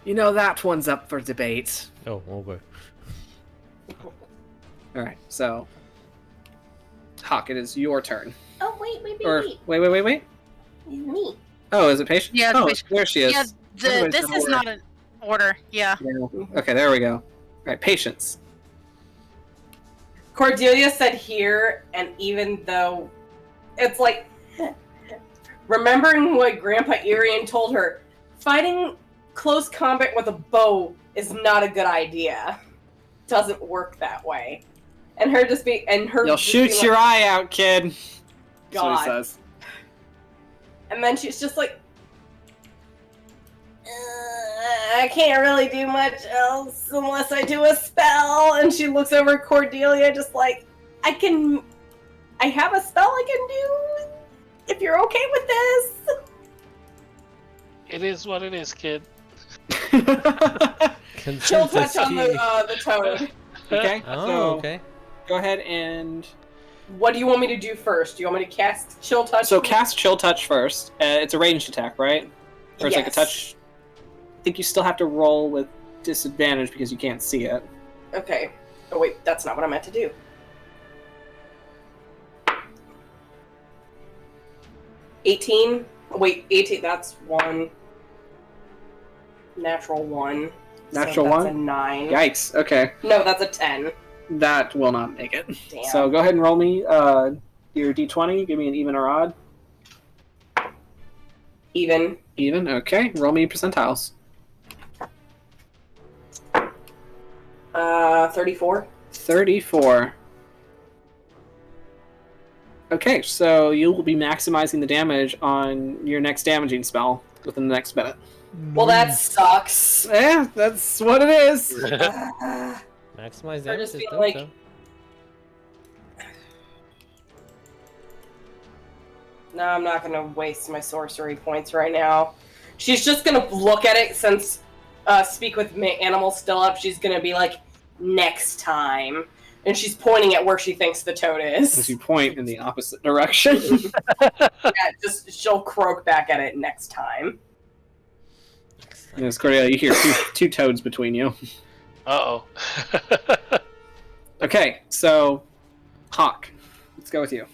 That one's up for debate. Oh, okay. Alright, so... Hawk, it is your turn. Oh, wait. Wait. It's me. Oh, is it Patient? Yeah, it's oh, Patient. there she is. Yeah, Everybody's this in is order. not an order. Yeah. Okay, there we go. Alright, Patience. Cordelia said here, and even though it's like remembering what Grandpa Irian told her, fighting close combat with a bow is not a good idea. Doesn't work that way. And her just be and her You'll just shoot be your like, eye out, kid. That's God. what he says. And then she's just like, I can't really do much else unless I do a spell. And she looks over at Cordelia just like, I have a spell I can do if you're okay with this. It is what it is, kid. Chill touch on the toad. Okay, Oh, so okay. go ahead and... What do you want me to do first? Do you want me to cast Chill Touch? So cast Chill Touch first. It's a ranged attack, right? Or it's like a Yes. touch... I think you still have to roll with disadvantage because you can't see it. Okay. Oh wait, that's not what I meant to do. 18? Wait, 18, that's 1. Natural 1. Natural so that's 1? a 9. Yikes, okay. No, that's a 10. That will not make it. Damn. So go ahead and roll me your d20. Give me an even or odd. Even. Even, okay. Roll me percentiles. 34. 34. Okay, so you will be maximizing the damage on your next damaging spell within the next minute. Well, that sucks. Yeah, that's what it is. Maximize Or damage just is be dope, like- though. No, I'm not gonna waste my sorcery points right now. She's just gonna look at it since Speak with Animal's still up. She's gonna be like, next time. And she's pointing at where she thinks the toad As is. you point in the opposite direction. Yeah, just she'll croak back at it next time. Yes, Cordelia, you hear two toads between you. Uh-oh. Okay, so Hawk, let's go with you.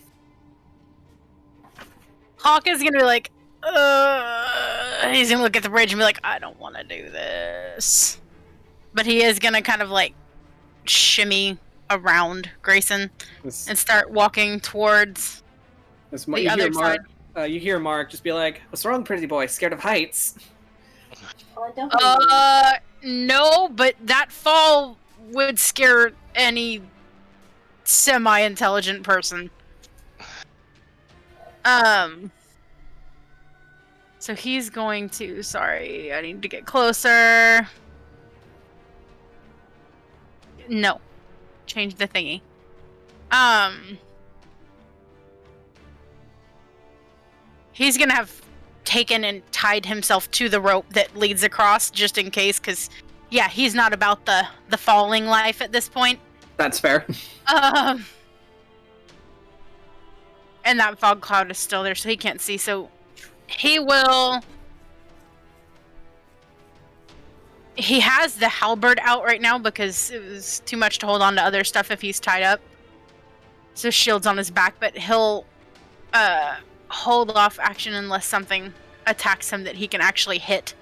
Hawk is gonna be like, he's gonna look at the bridge and be like, I don't want to do this. But he is gonna kind of like shimmy around Greyson This, and start walking towards this, the other side. You hear Mark just be like, "What's wrong, pretty boy? Scared of heights?" No, but that fall would scare any semi-intelligent person. So he's going to, sorry, I need to get closer. No. Change the thingy. He's gonna have taken and tied himself to the rope that leads across just in case, because yeah, he's not about the falling life at this point. That's fair. And that fog cloud is still there, so he can't see. So he will. He has the halberd out right now because it was too much to hold on to other stuff if he's tied up. So shield's on his back, but he'll hold off action unless something attacks him that he can actually hit.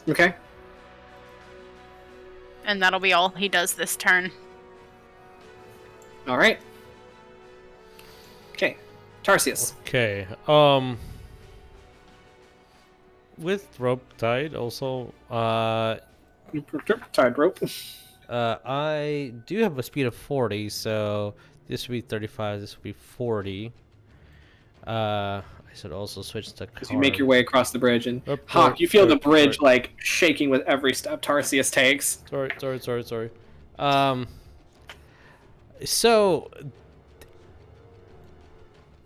Okay. And that'll be all he does this turn. All right. Okay. Tarsius. Okay. With rope tied, also, Tied rope. I do have a speed of 40, so this would be 35. This would be 40. I should also switch to As you make your way across the bridge, and Oh, Hawk, you feel the sorry, bridge sorry. like shaking with every step Tarsius takes. Sorry. So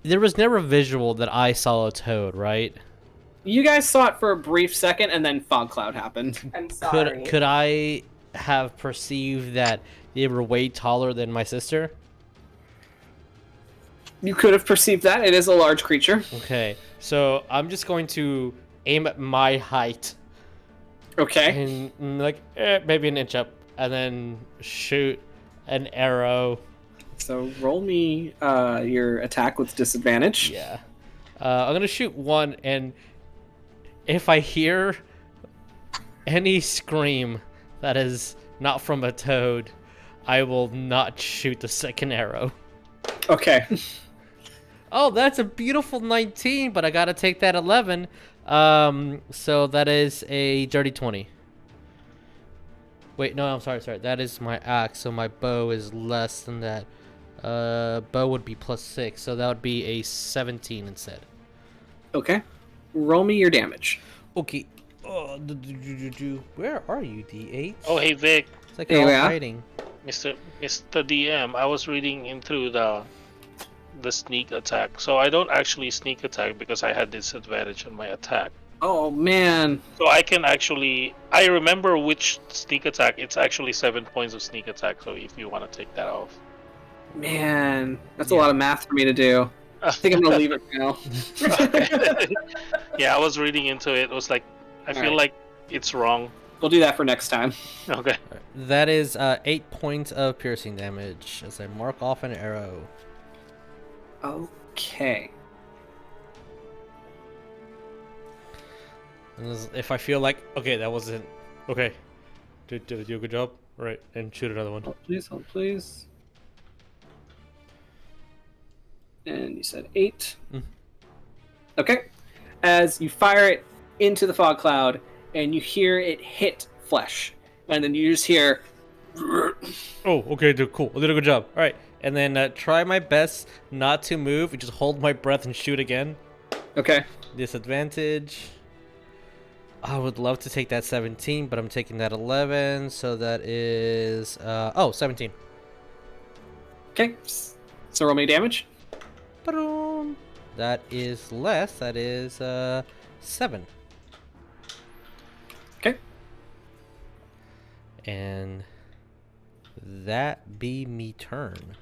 there was never a visual that I saw a toad, right? You guys saw it for a brief second, and then fog cloud happened. I'm sorry. Could I have perceived that they were way taller than my sister? You could have perceived that. It is a large creature. Okay, so I'm just going to aim at my height Okay. and like maybe an inch up, and then shoot an arrow. So roll me your attack with disadvantage. Yeah, I'm gonna shoot one, and if I hear any scream that is not from a toad, I will not shoot the second arrow. Okay. Oh, that's a beautiful 19, but I gotta take that 11. So that is a dirty 20. Wait, no, I'm sorry. That is my axe, so my bow is less than that. Bow would be +6, so that would be a 17 instead. Okay. Roll me your damage. Okay. Where are you, D8? Oh, hey Vic, It's like they're all Yeah. hiding. Mr. DM, I was reading into the sneak attack. So I don't actually sneak attack because I had disadvantage on my attack. Oh man. So I can actually, I remember which sneak attack. It's actually 7 points of sneak attack. So if you want to take that off. Man. That's a Yeah. lot of math for me to do. I think I'm gonna leave it now. Yeah, I was reading into it. It was like, I feel Alright. like it's wrong. We'll do that for next time. Okay. That is 8 points of piercing damage as I mark off an arrow. Okay. And if I feel like, okay, that wasn't, okay. Did you do a good job? All right, and shoot another one. Hold please. And you said 8. Mm. Okay. As you fire it into the fog cloud, and you hear it hit flesh, and then you just hear. Oh, okay, dude, cool. I did a good job. All right, and then try my best not to move. Just hold my breath and shoot again. Okay. Disadvantage. I would love to take that 17, but I'm taking that 11, so that is 17. Okay. So roll me damage. Ba-dum. That is less. That is 7. Okay. And that be me turn.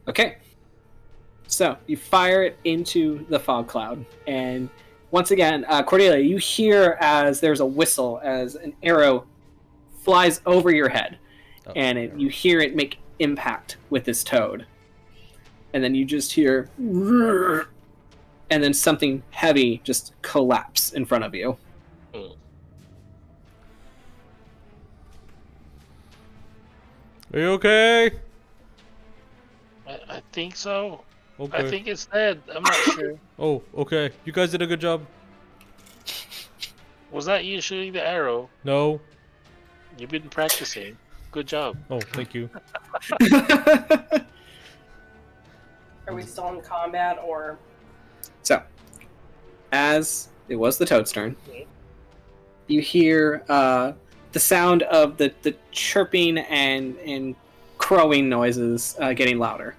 Okay. So you fire it into the fog cloud, and once again, Cordelia, you hear as there's a whistle as an arrow flies over your head, Oh, and you hear it make impact with this toad, and then you just hear, and then something heavy just collapse in front of you. Are you okay? I think so. Okay. I think it's dead. I'm not sure. Oh, okay. You guys did a good job. Was that you shooting the arrow? No. You've been practicing. Good job. Oh, thank you. Are we still in combat or? So, as it was the toad's turn, you hear the sound of the chirping and crowing noises getting louder.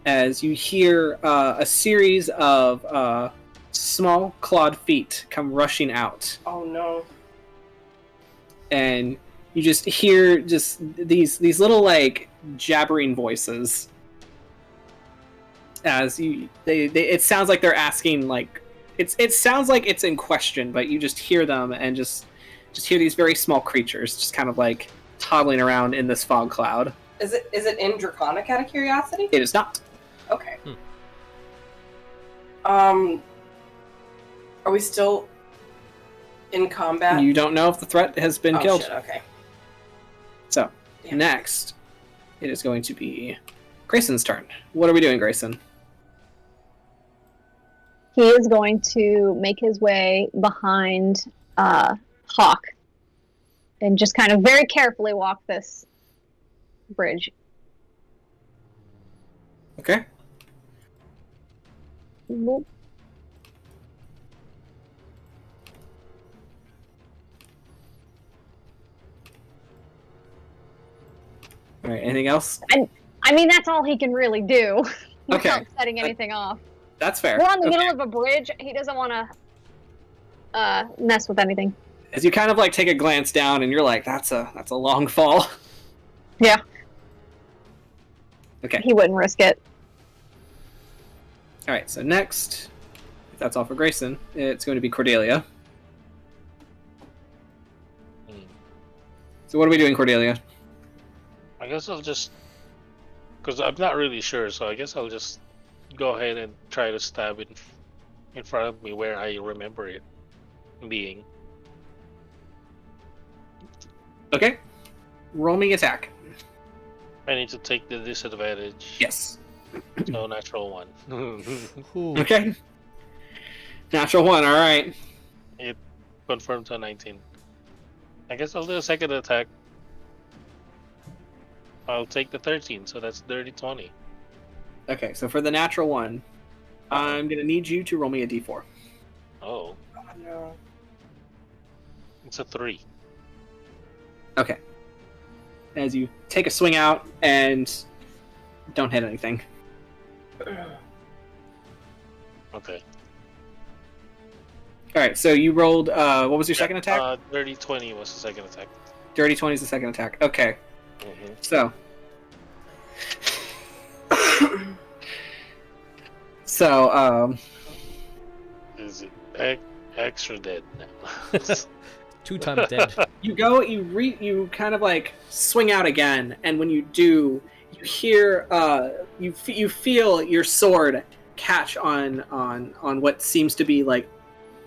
As you hear a series of small clawed feet come rushing out, Oh no. and you just hear just these little like jabbering voices. As it sounds like they're asking, like it sounds like it's in question, but you just hear them and just hear these very small creatures just kind of like toddling around in this fog cloud. Is it in Draconic out of curiosity? It is not. Okay. Are we still in combat? You don't know if the threat has been killed. Shit, okay. So, Damn. next, it is going to be Greyson's turn. What are we doing, Greyson? He is going to make his way behind Hawk and just kind of very carefully walk this bridge. Okay. Boop. All right, anything else? I mean, that's all he can really do Okay. without setting anything off. That's fair. We're on the Okay. middle of a bridge. He doesn't want to mess with anything. As you kind of like take a glance down, and you're like, "That's a long fall." Yeah. Okay. He wouldn't risk it. All right. So next, if that's all for Greyson, it's going to be Cordelia. So what are we doing, Cordelia? I guess I'll just, because I'm not really sure, so I guess I'll just go ahead and try to stab it in front of me where I remember it being. Okay. Roll me attack. I need to take the disadvantage. Yes. So natural one. Ooh. Okay. Natural 1. All right. Confirmed to 19. I guess I'll do a second attack. I'll take the 13, so that's dirty 20. Okay. So for the natural 1, I'm gonna need you to roll me a d4. Oh, Oh, no. it's a 3. Okay. As you take a swing out and don't hit anything. Okay. All right. So you rolled. What was your second attack? Dirty 20 was the second attack. Dirty 20 is the second attack. Okay. Mm-hmm. So. So. Is it extra dead now? 2 times dead. You go. You kind of like swing out again, and when you do, you hear. You feel your sword catch on what seems to be like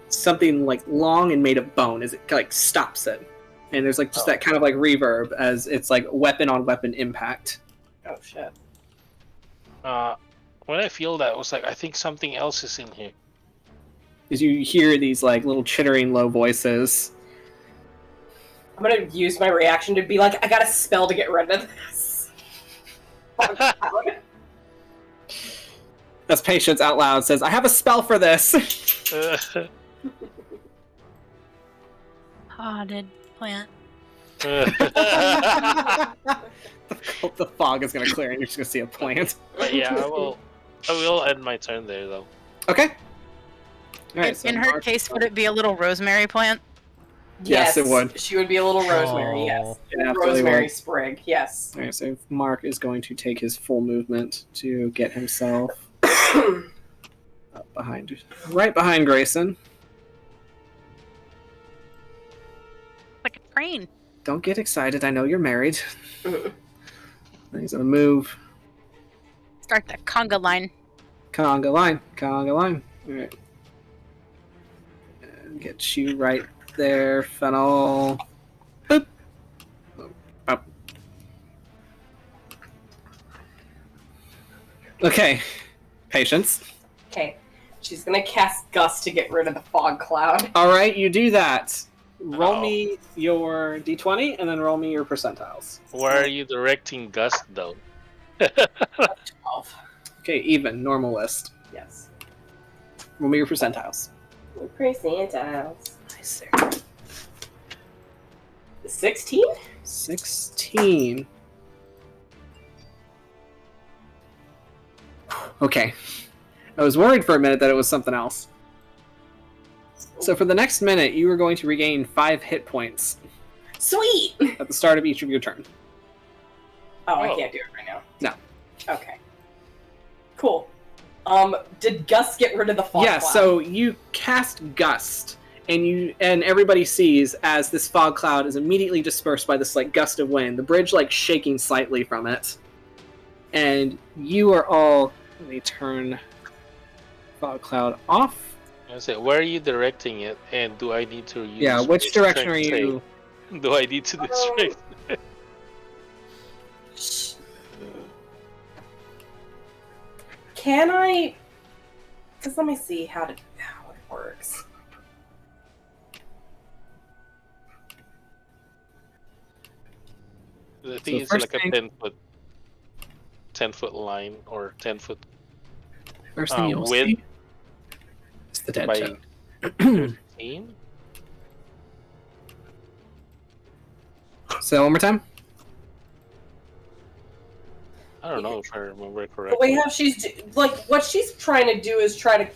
something like long and made of bone as it like stops it, and there's like just that kind of like reverb as it's like weapon on weapon impact. Oh shit. When I feel that, I was like, I think something else is in here. As you hear these like little chittering low voices. I'm gonna use my reaction to be like, I got a spell to get rid of this. As Patience out loud says, I have a spell for this. Potted plant. The fog is going to clear and you're just going to see a plant. But yeah, I will end my turn there, though. Okay. All right, In her case, would it be a little rosemary plant? Yes, it would. She would be a little rosemary, yes. It absolutely Rosemary would. sprig, yes. All right, so Mark is going to take his full movement to get himself up right behind Greyson. Like a train. Don't get excited. I know you're married. Then he's going to move. Start the conga line. Conga line. All right. And get you right there, Fennel. Boop. Up. Okay. Patience. Okay. She's gonna cast Gust to get rid of the fog cloud. All right, you do that. Roll Oh. me your d20 and then roll me your percentiles. Where are you directing Gust, though? 12. Okay, even. Normal list. Yes. Roll me your percentiles. Percentiles. Nice. 16? 16. Okay. I was worried for a minute that it was something else. So for the next minute, you are going to regain 5 hit points Sweet! at the start of each of your turn. Oh, I Oh. can't do it right now. No. Okay. Cool. Did Gust get rid of the fog Yeah, cloud? so you cast Gust, and everybody sees as this fog cloud is immediately dispersed by this like gust of wind, the bridge like shaking slightly from it. And you are all, let me turn fog cloud off. I say, where are you directing it, and do I need to use? Yeah, which my direction are strength you? save? Do I need to distract? Can I? Because let me see how it works. I think So it's first like thing- a 10-foot line or 10-foot First thing you'll width see is the dead by toad. 15. Say that one more time. I don't know if I remember The correctly. way how she's like what she's trying to do is try to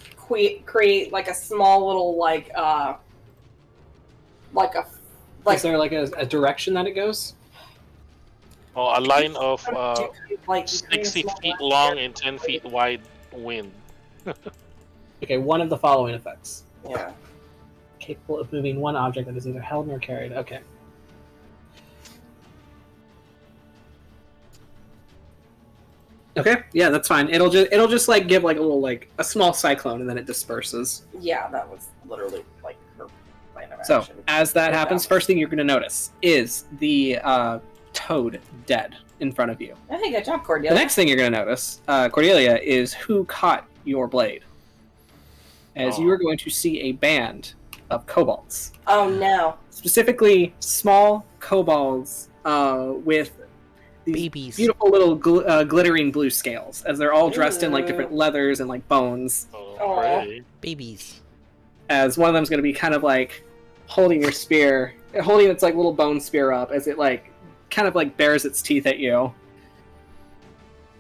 create like a small little like Is there like a direction that it goes? Oh, a line of like 60 feet long and 10 feet wide wind. Okay, one of the following effects. Yeah. Capable of moving one object that is neither held nor carried. Okay. Okay, yeah, that's fine. It'll just like give like a little like a small cyclone and then it disperses. Yeah, that was literally like her plan of So action. as that happens, first thing you're going to notice is the toad dead in front of you. Hey, good job, The Cordelia. next thing you're going to notice, Cordelia, is who caught your blade. As you are going to see a band of kobolds. Oh no. Specifically, small kobolds with these Babies. beautiful little glittering blue scales, as they're all dressed in like different leathers and like bones. Alrighty. Babies. As one of them's going to be kind of like holding your spear, holding its like little bone spear up, as it like kind of like bares its teeth at you,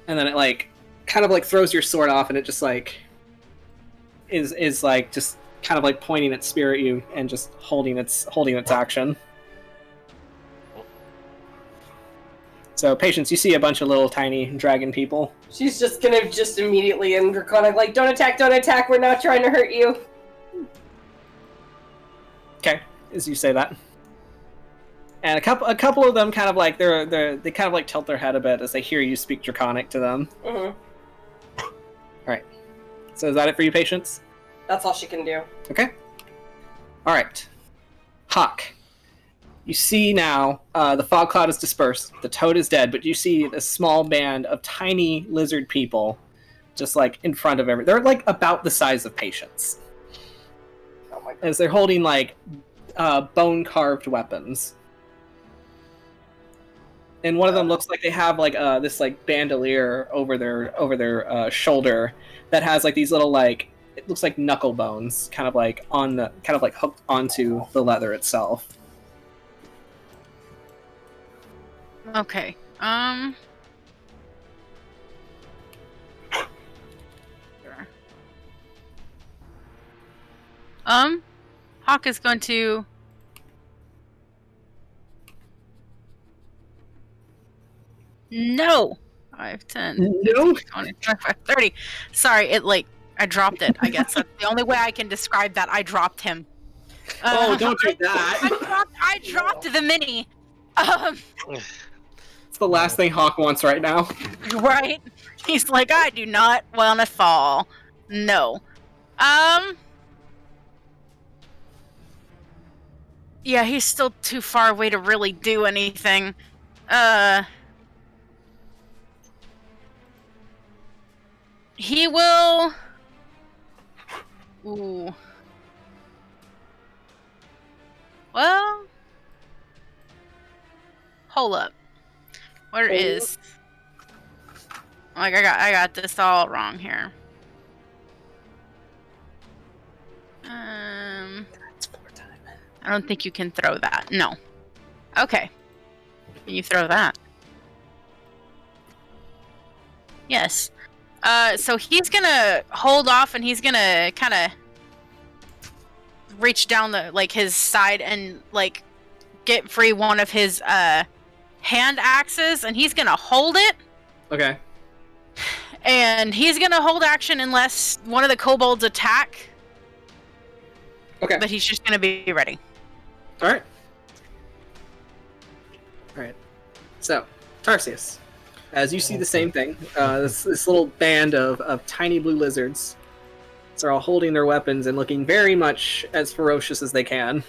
and then it like kind of like throws your sword off, and it just like is like just kind of like pointing its spear at you and just holding its action. So, Patience, you see a bunch of little tiny dragon people. She's just gonna just immediately in Draconic like, don't attack, we're not trying to hurt you. Okay, as you say that. And a couple of them kind of like they kind of like tilt their head a bit as they hear you speak Draconic to them. Mm-hmm. Alright. So is that it for you, Patience? That's all she can do. Okay. Alright. Hawk. You see now, the fog cloud is dispersed, the toad is dead, but you see a small band of tiny lizard people just like in front of they're like about the size of Patience. Oh my god. As they're holding like bone-carved weapons. And one of them looks like they have like this like bandolier over their shoulder that has like these little like, it looks like knuckle bones kind of like hooked onto the leather itself. Okay. Sure. Hawk is going to No. 5, 10, No. 20, 25, 30. Sorry, I dropped it, I guess. That's the only way I can describe that. I dropped him. Oh, don't do that. I dropped the mini. It's the last thing Hawk wants right now. Right? He's like, I do not want to fall. No. Yeah, he's still too far away to really do anything. He will... Ooh. Well... Hold up. Where is... Like, I got this all wrong here. I don't think you can throw that. No. Okay. Can you throw that? Yes. So he's gonna hold off and he's gonna kind of reach down his side and get free one of his hand axes and he's gonna hold it. Okay. And he's gonna hold action unless one of the kobolds attack. Okay. But he's just gonna be ready. Alright. Alright. So, Tarsius, as you see the same thing, this little band of tiny blue lizards So they're all holding their weapons and looking very much as ferocious as they can.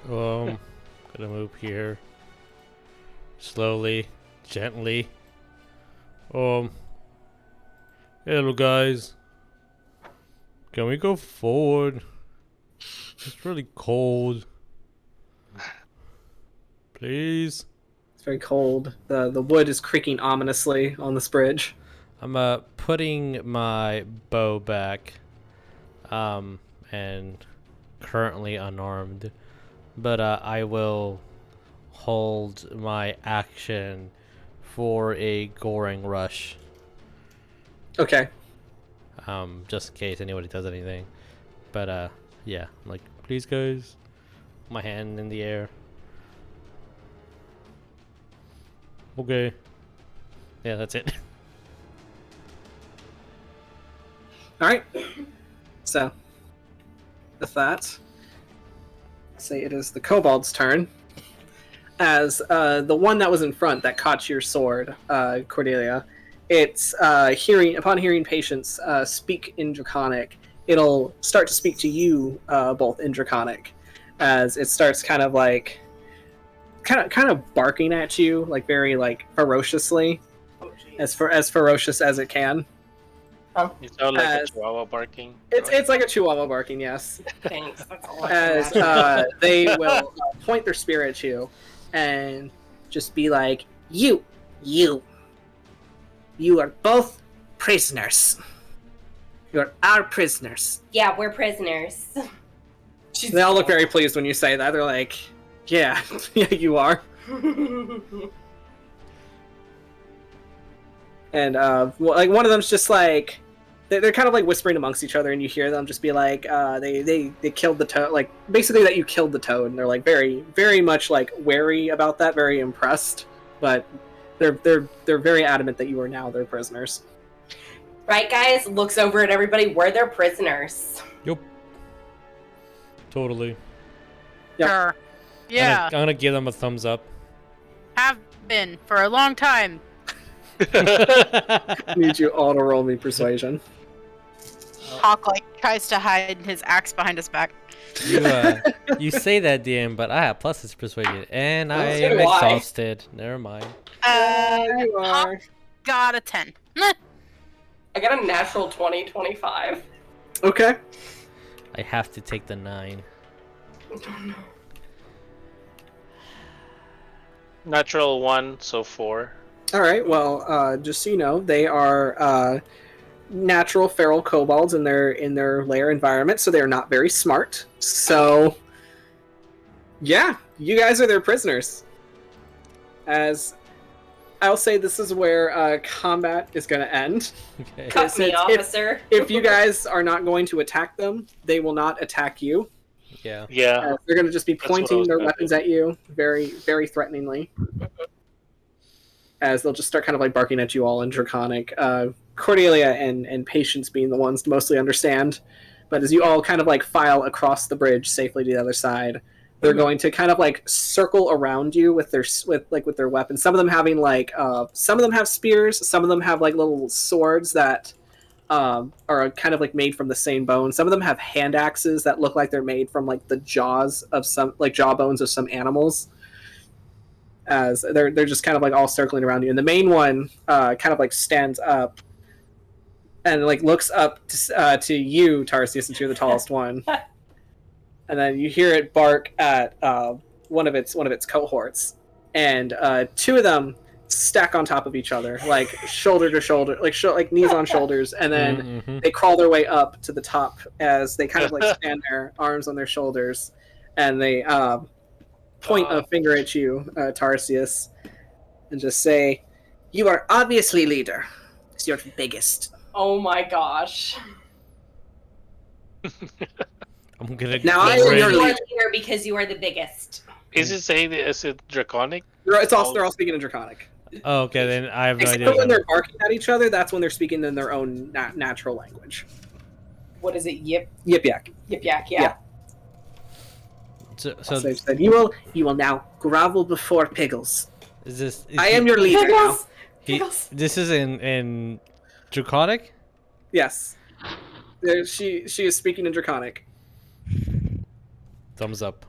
Gonna move here. Slowly, gently. Hey, little guys. Can we go forward? It's really cold. Please. It's very cold. The wood is creaking ominously on this bridge. I'm putting my bow back. And currently unarmed. But I will hold my action for a goring rush. Okay. Just in case anybody does anything. But yeah, I'm like, please guys. My hand in the air. Okay. Yeah, that's it. Alright. So, with that, say it is the kobold's turn. As the one that was in front that caught your sword, Cordelia, it's upon hearing Patience speak in Draconic, it'll start to speak to you both in Draconic, as it starts kind of barking at you, like very like ferociously, as ferocious as it can. You sound like a chihuahua barking. It's like a chihuahua barking, yes. Thanks. That's all. As they will point their spear at you and just be like, you are both prisoners. You are our prisoners. Yeah, we're prisoners. They all look very pleased when you say that. They're like, yeah, yeah, you are. And like one of them's just like, they're kind of like whispering amongst each other, and you hear them just be like, they killed the toad, like basically that you killed the toad, and they're like very, very much like wary about that, very impressed, but they're very adamant that you are now their prisoners. Right, guys? Looks over at everybody. We're their prisoners. Yup. Totally. Yep. Sure. Yeah, I'm gonna give them a thumbs up. have been for a long time. I need you all to roll me persuasion. Hawk like tries to hide his axe behind his back. You say that, DM, but I have plus his persuasion, and I So am do I. exhausted. Never mind. You are. Hawk got a 10. I got a natural 20-25. Okay. I have to take the 9. Natural 1, so 4. All right. Well, just so you know, they are natural feral kobolds in their lair environment, so they are not very smart. So, yeah, you guys are their prisoners. As I'll say, this is where combat is going to end. Okay. Cut me, officer. If you guys are not going to attack them, they will not attack you. Yeah. Yeah. They're going to just be That's what I pointing was their thinking. weapons at you very, very threateningly. As they'll just start kind of like barking at you all in Draconic. Cordelia and Patience being the ones to mostly understand. But as you all kind of like file across the bridge safely to the other side, they're going to kind of like circle around you with their weapons. Some of them having like some of them have spears. Some of them have like little swords that are kind of like made from the same bone. Some of them have hand axes that look like they're made from like the jaws of some like jawbones of some animals. As they're just kind of like all circling around you, and the main one kind of like stands up and like looks up to you, Tarsius, since you're the tallest one. And then you hear it bark at one of its cohorts, and two of them stack on top of each other, like shoulder to shoulder, like knees on shoulders, and then they crawl their way up to the top as they kind of like stand there, arms on their shoulders, and they point a finger at you, Tarsius, and just say, "You are obviously leader. It's your biggest." Oh my gosh. I'm gonna Now I go am right- your You are leader. leader because you are the biggest. Is it saying that is it draconic? They're all speaking in Draconic. Oh, okay, then I have no Except idea. when they're barking at each other, that's when they're speaking in their own natural language. What is it? Yip Yip-yak. yak, Yeah. yeah. So So they said, you will now grovel before Piggles. is this? I am your leader now. This is in Draconic? Yes. She is speaking in Draconic. Thumbs up.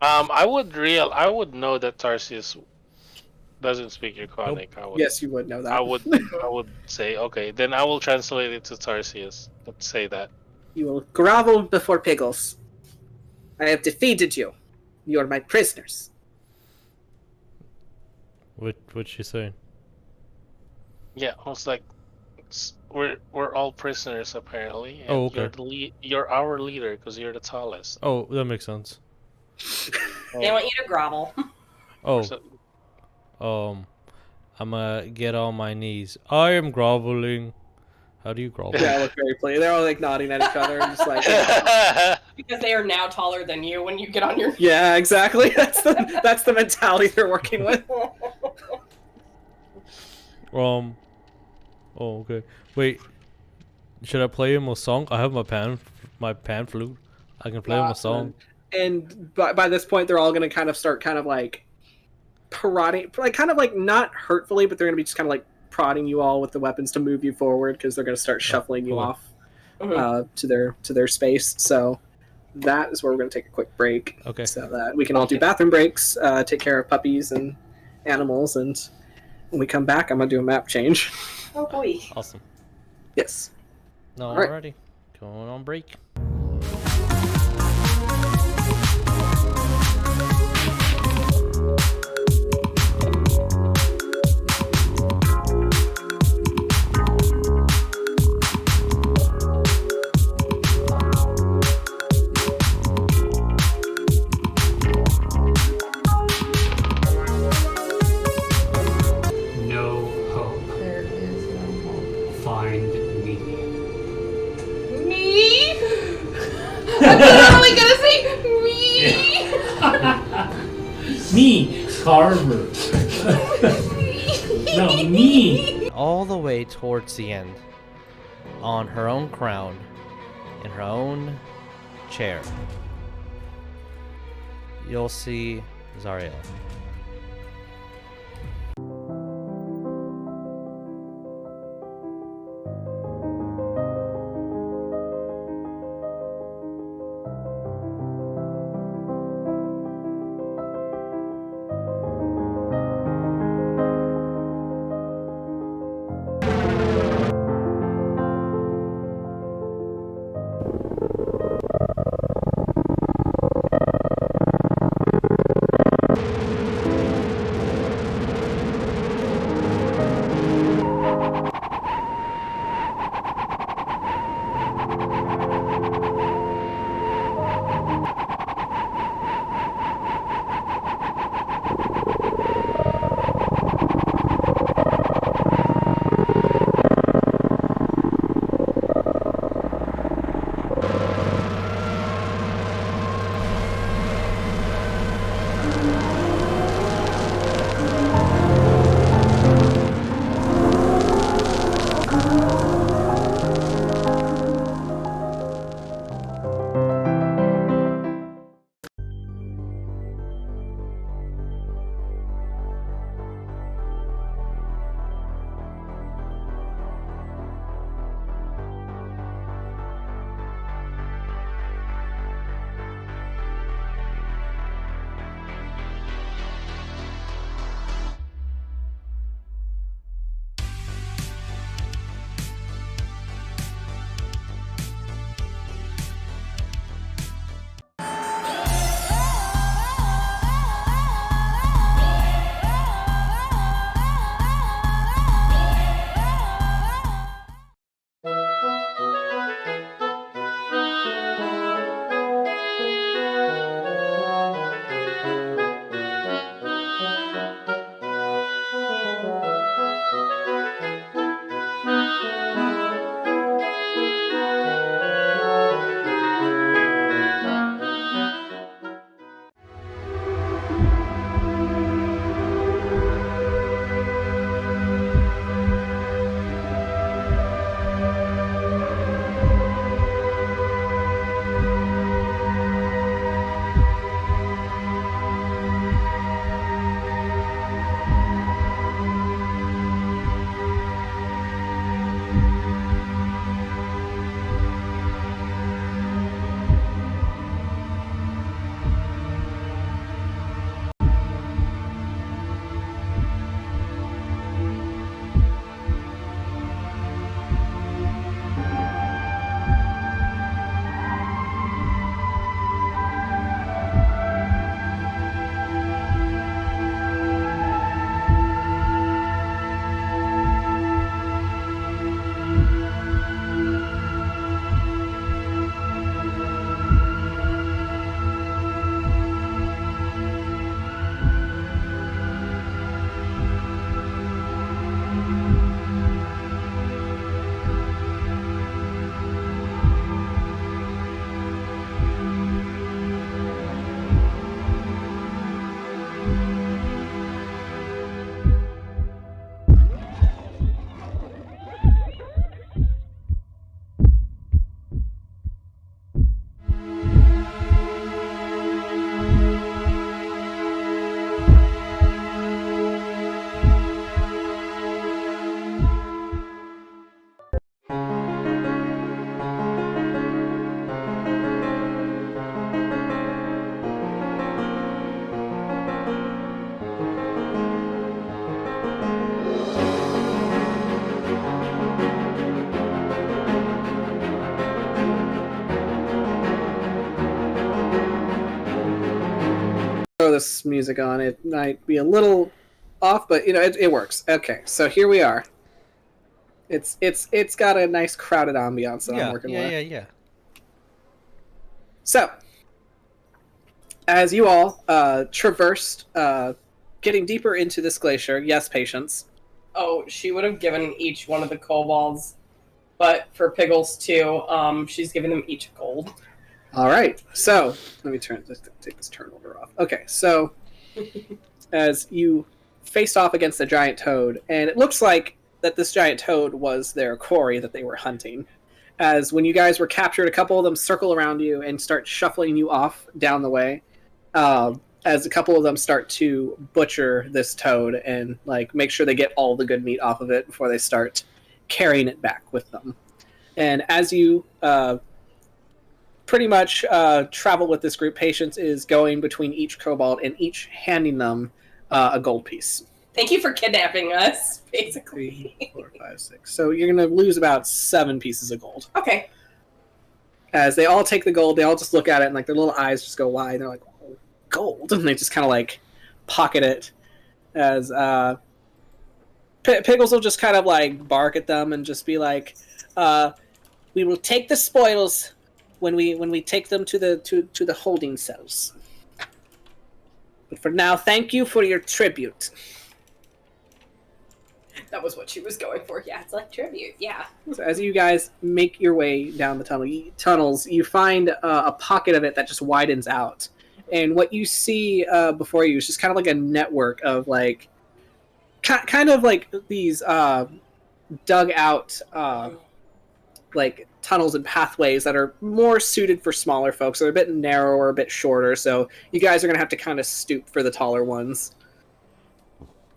I would know that Tarsius doesn't speak Draconic. Yes, you would know that. I would say, okay, then I will translate it to Tarsius. Let's say that. You will grovel before Piggles. I have defeated you. You are my prisoners. What's she saying? Yeah, I was like, we're all prisoners apparently. And Oh, okay. You're our leader because you're the tallest. Oh, that makes sense. They want you to grovel. Oh, So- I'm gonna get on my knees. I am groveling. How do you grovel? Yeah, I look very pleased. They're all like nodding at each other and just like, Because they are now taller than you when you get on your yeah, exactly. That's the mentality they're working with. Oh, okay. Wait, should I play him a song? I have my pan flute. I can play him a song. And by this point, they're all gonna kind of start kind of like prodding, like kind of like not hurtfully, but they're gonna be just kind of like prodding you all with the weapons to move you forward because they're gonna start shuffling you cool. off to their space. So that is where we're gonna take a quick break. Okay. So that we can all do bathroom breaks, take care of puppies and animals, and when we come back, I'm gonna do a map change. Oh boy. Awesome. Yes. Alrighty. Going on break. No hope. There is no hope. Find me. Me? I'm only gonna say me. Me, Carver. No, me. All the way towards the end, on her own crown, in her own chair, you'll see Zariel. this music on. It might be a little off, but it works. Okay, so here we are. It's got a nice crowded ambiance that I'm working with. Yeah. So, as you all traversed, getting deeper into this glacier, yes, Patience. Oh, she would have given each one of the kobolds, but for Piggles too, she's given them each gold. All right, so let me take this turnover off. Okay, so as you faced off against the giant toad, and it looks like that this giant toad was their quarry that they were hunting. As when you guys were captured, a couple of them circle around you and start shuffling you off down the way. As a couple of them start to butcher this toad and like make sure they get all the good meat off of it before they start carrying it back with them. And as you pretty much travel with this group, Patience is going between each kobold and each handing them a gold piece. Thank you for kidnapping us, basically. 3, 4, 5, 6. So you're going to lose about 7 pieces of gold. Okay. As they all take the gold, they all just look at it and like their little eyes just go wide. They're like, oh, gold, and they just kind of like pocket it. As Piggles will just kind of like bark at them and just be like, "We will take the spoils when we take them to the holding cells. But for now, thank you for your tribute." That was what she was going for. Yeah, it's like tribute. Yeah. So as you guys make your way down the tunnels, you find a pocket of it that just widens out. And what you see before you is just kind of like a network of like, kind of like these dug out like tunnels and pathways that are more suited for smaller folks. They're a bit narrower, a bit shorter. So you guys are going to have to kind of stoop for the taller ones.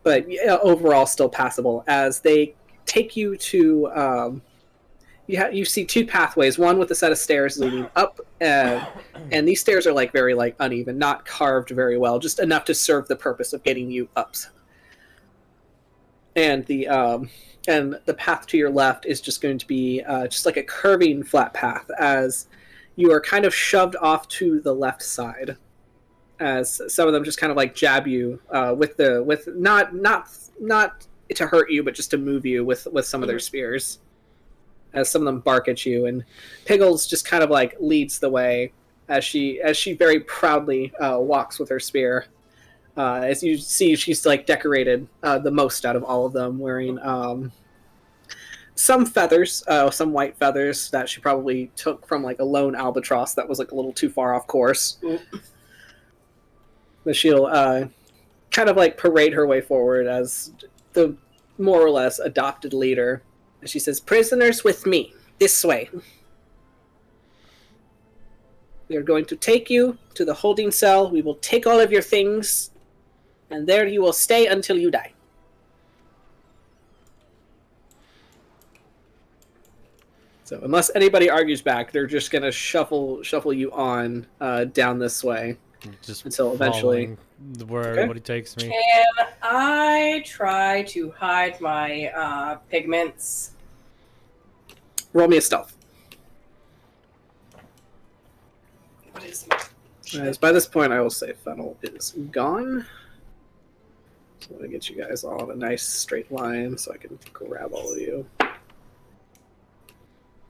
But yeah, overall still passable. As they take you to, you see 2 pathways, one with a set of stairs leading up, and these stairs are like very like uneven, not carved very well, just enough to serve the purpose of getting you up. And the path to your left is just going to be just like a curving flat path, as you are kind of shoved off to the left side. As some of them just kind of like jab you with not to hurt you, but just to move you with some of their spears. As some of them bark at you, and Piggles just kind of like leads the way as she very proudly walks with her spear. As you see, she's like decorated the most out of all of them, wearing some feathers, some white feathers that she probably took from like a lone albatross that was like a little too far off course. But she'll kind of like parade her way forward as the more or less adopted leader. And she says, "Prisoners with me, this way. We are going to take you to the holding cell. We will take all of your things, and there you will stay until you die." So unless anybody argues back, they're just going to shuffle you on down this way. Just until eventually where everybody takes me. Can I try to hide my pigments? Roll me a stealth. What is As by this point, I will say Fennel is gone. So I'm going to get you guys all in a nice straight line so I can grab all of you.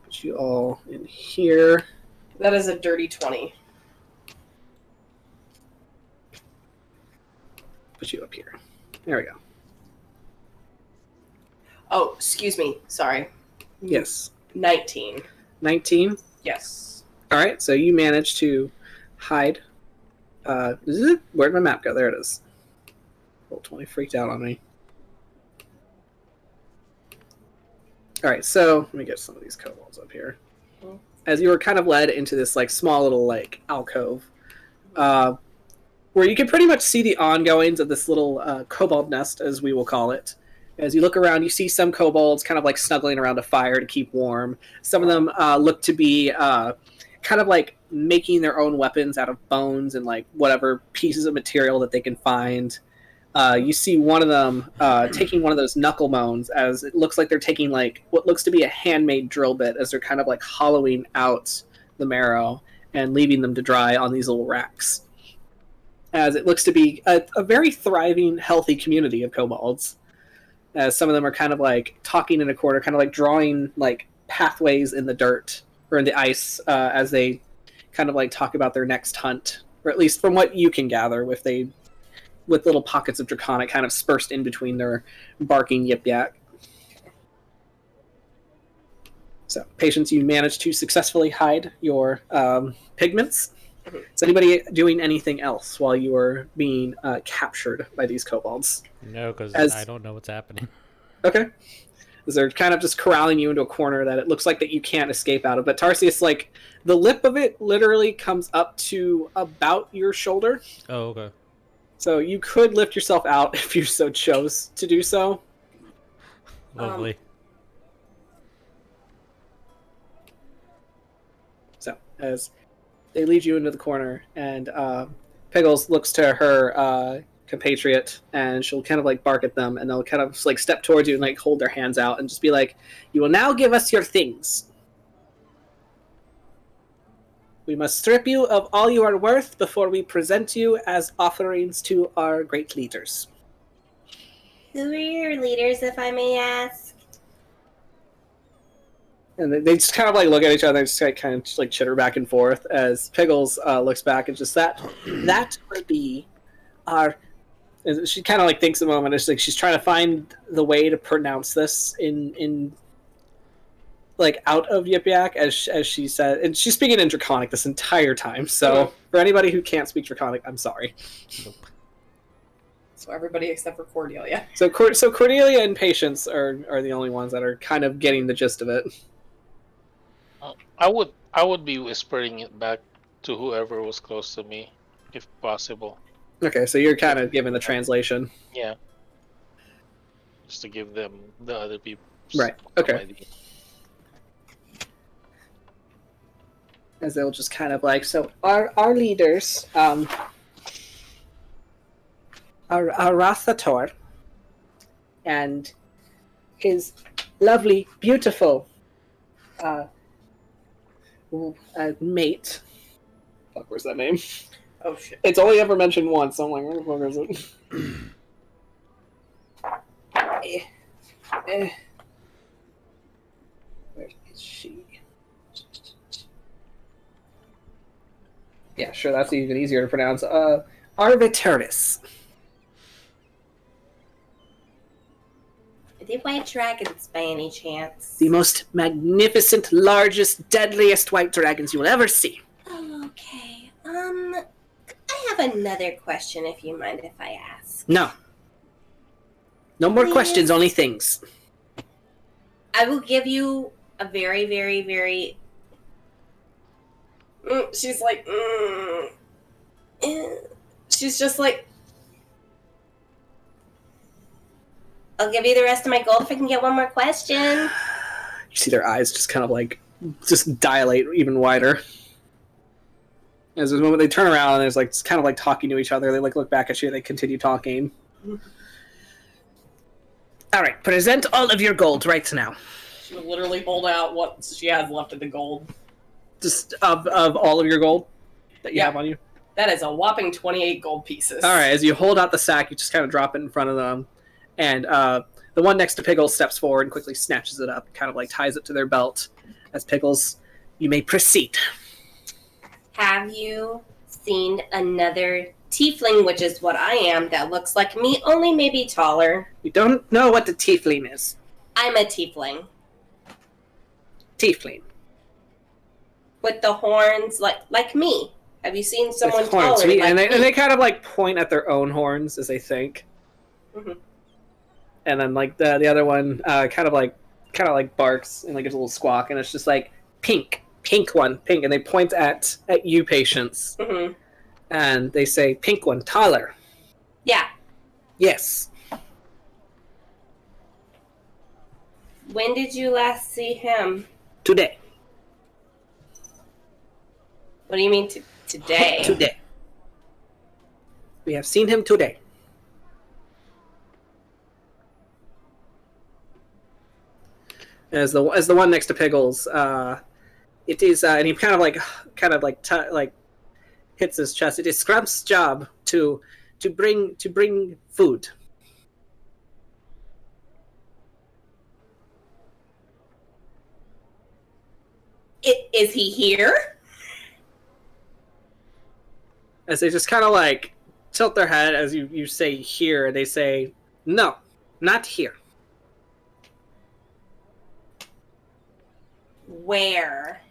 Put you all in here. That is a dirty 20. Put you up here. There we go. Oh, excuse me. Sorry. Yes. 19. 19? Yes. Alright, so you managed to hide. Where'd my map go? There it is. Roll 20 freaked out on me. Alright, so let me get some of these kobolds up here. As you were kind of led into this like small little like alcove, where you can pretty much see the ongoings of this little kobold nest, as we will call it. As you look around, you see some kobolds kind of like snuggling around a fire to keep warm. Some of them look to be kind of like making their own weapons out of bones and like whatever pieces of material that they can find. You see one of them taking one of those knuckle bones, as it looks like they're taking like what looks to be a handmade drill bit, as they're kind of like hollowing out the marrow and leaving them to dry on these little racks. as it looks to be a very thriving, healthy community of kobolds. As some of them are kind of like talking in a corner, kind of like drawing like pathways in the dirt or in the ice as they kind of like talk about their next hunt, or at least from what you can gather, with little pockets of draconic kind of spersed in between their barking yip-yak. So, patience, you managed to successfully hide your pigments. Is anybody doing anything else while you are being captured by these kobolds? No, because I don't know what's happening. Okay. As they're kind of just corralling you into a corner that it looks like that you can't escape out of. But Tarsius, like, the lip of it literally comes up to about your shoulder. Oh, okay. So you could lift yourself out if you so chose to do so. Lovely. So, as they lead you into the corner, and Piggles looks to her compatriot, and she'll kind of like bark at them, and they'll kind of like step towards you and like hold their hands out and just be like, "You will now give us your things. We must strip you of all you are worth before we present you as offerings to our great leaders." Who are your leaders, if I may ask? And they just kind of like look at each other and just like kind of just like chitter back and forth as Piggles looks back and just that will be our. And she kind of like thinks a moment. It's like she's trying to find the way to pronounce this in like out of Yip-Yak as she said, and she's speaking in Draconic this entire time. So for anybody who can't speak Draconic, I'm sorry. Nope. So everybody except for Cordelia. So Cordelia and Patience are the only ones that are kind of getting the gist of it. I would be whispering it back to whoever was close to me, if possible. Okay, so you're kind of giving the translation. Yeah. Just to give them the other people. Right. Okay. Idea. As they'll just kind of like, so our leaders, our Rathator and his lovely, beautiful mate. Fuck, where's that name? Oh shit. It's only ever mentioned once, so I'm like, where the fuck is it? Where is she? Yeah, sure, that's even easier to pronounce. Arvitaris. Are they white dragons by any chance? The most magnificent, largest, deadliest white dragons you will ever see. Oh, okay. I have another question, if you mind if I ask. No. No more Please? questions, only things. I will give you a very, very, very... She's like, she's just like, I'll give you the rest of my gold if I can get one more question. You see their eyes just kind of like, just dilate even wider. As there's a moment they turn around and there's like, it's kind of like talking to each other. They like look back at you and they continue talking. All right, present all of your gold right now. she will literally hold out what she has left of the gold. Just of all of your gold that you have on you? That is a whopping 28 gold pieces. All right, as you hold out the sack, you just kind of drop it in front of them. And the one next to Pickles steps forward and quickly snatches it up, kind of like ties it to their belt. As Pickles, you may proceed. Have you seen another tiefling, which is what I am, that looks like me, only maybe taller? You don't know what the tiefling is. I'm a tiefling. Tiefling. With the horns, like me. Have you seen someone With horns. taller? And they kind of like point at their own horns as they think. Mm-hmm. And then like the other one kind of like barks and like gives a little squawk, and it's just like pink one, pink, and they point at you, Patience, Mm-hmm. and they say, "Pink one, taller." Yeah. Yes. When did you last see him? Today. What do you mean today? Today. We have seen him today. As the one next to Pickles, it is, and he kind of hits his chest. It is Scrump's job to bring food. Is he here? As they just kind of like tilt their head as you say here, they say, no, not here. Where?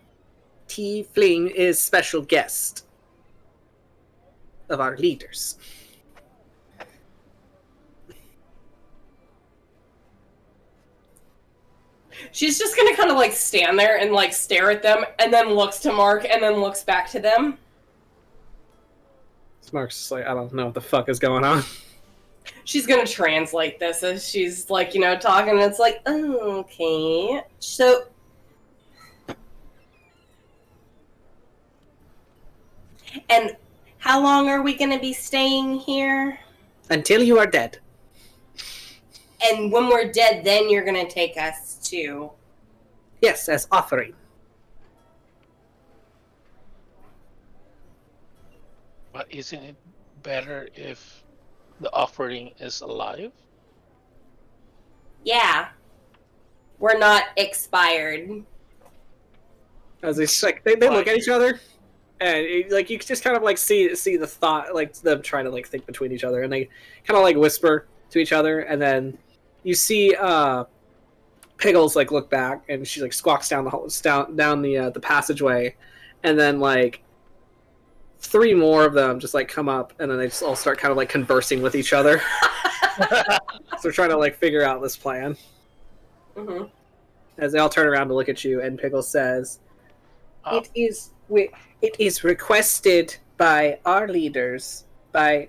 Tiefling is special guest of our leaders. She's just gonna kind of like stand there and like stare at them, and then looks to Mark, and then looks back to them. Mark's just like, I don't know what the fuck is going on. She's gonna translate this as she's like, talking, and it's like, oh, okay. So, and how long are we gonna be staying here? Until you are dead. And when we're dead, then you're gonna take us to... Yes, as offering. But isn't it better if the offering is alive? Yeah. We're not expired. As they look at each other, and you just kind of like see the thought, like them trying to like think between each other, and they kind of like whisper to each other, and then you see Piggles like look back, and she like squawks down the passageway, and then like 3 more of them just like come up, and then they just all start kind of like conversing with each other. So they're trying to like figure out this plan. Mm-hmm. As they all turn around to look at you, and Pickles says, "It is requested by our leaders, by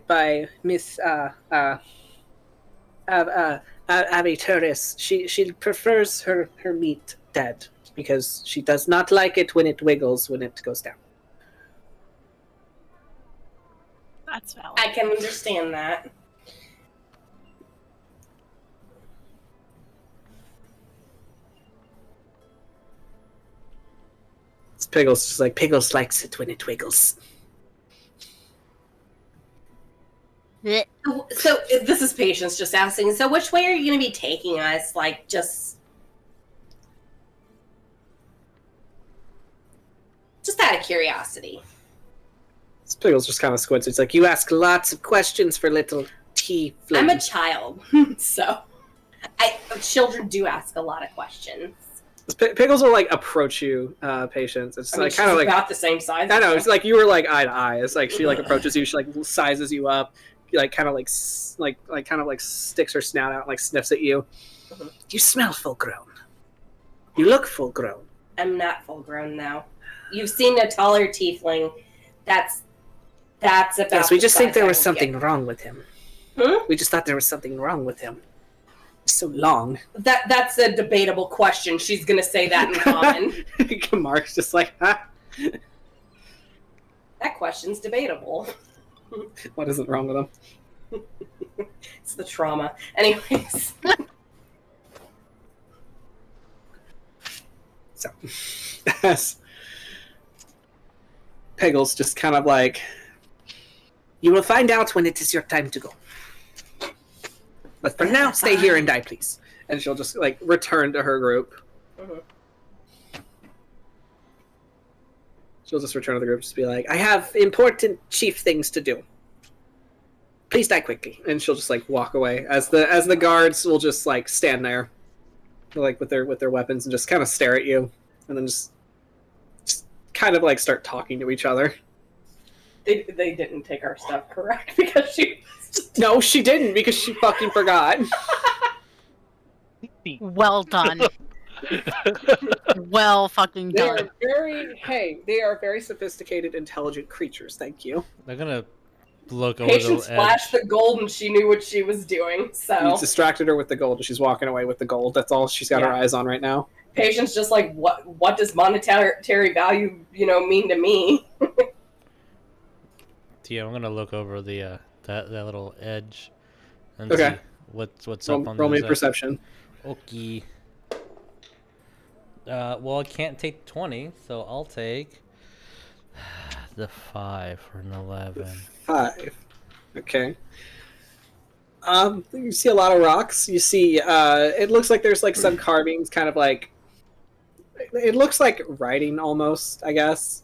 Miss Tarsius. She prefers her meat dead because she does not like it when it wiggles when it goes down." That's valid. I can understand that. Piggles just like, Piggles likes it when it wiggles. So this is Patience just asking, so which way are you going to be taking us? Like, just out of curiosity. Piggles just kind of squints. It's like, you ask lots of questions for little tiefling. I'm a child, so children do ask a lot of questions. Pickles will like approach you, Patience. It's like kind of like about the same size. I know. It's like you were like eye to eye. It's like she like approaches you. She like sizes you up. Like kind of like sticks her snout out and like sniffs at you. Mm-hmm. You smell full grown. You look full grown. I'm not full grown now. You've seen a taller tiefling. That's about. Yes, we just think there was something wrong with him. Hmm? We just thought there was something wrong with him. So long. That's a debatable question. She's gonna say that in common. Mark's just like, ha. That question's debatable. What isn't wrong with him? It's the trauma. Anyways. So, yes. Piggles just kind of like, you will find out when it is your time to go. But for now, stay here and die, please. And she'll just like return to her group. Mm-hmm. She'll just return to the group, just be like, I have important chief things to do. Please die quickly. And she'll just like walk away as the guards will just like stand there, like with their weapons and just kind of stare at you, and then just kind of like start talking to each other. They didn't take our stuff correct because she. No, she didn't because she fucking forgot. Well done. Well fucking They done. are very sophisticated, intelligent creatures. Thank you. They're gonna look over Patience the flashed edge. the gold and she knew what she was doing, so. You distracted her with the gold and she's walking away with the gold. That's all she's got her eyes on right now. Patience just like, what does monetary value, mean to me? Yeah, I'm gonna look over the that little edge and Okay. see what's up on Roll me the a perception. Okay. Well, I can't take 20, so I'll take the 5 for an 11. 5. Okay. You see a lot of rocks. You see, it looks like there's like some carvings, kind of like. It looks like writing almost, I guess.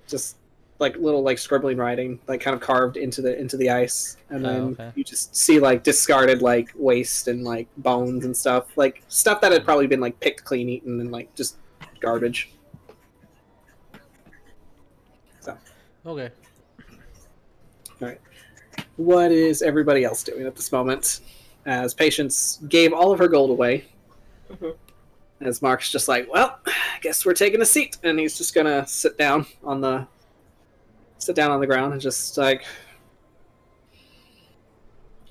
Just like little like scribbling writing, like kind of carved into the ice, and then you just see like discarded like waste and like bones and stuff, like stuff that had probably been like picked clean, eaten, and like just garbage. So. Okay. All right. What is everybody else doing at this moment? As Patience gave all of her gold away. Mhm. As Mark's just like, well, I guess we're taking a seat, and he's just gonna sit down on the ground and just like,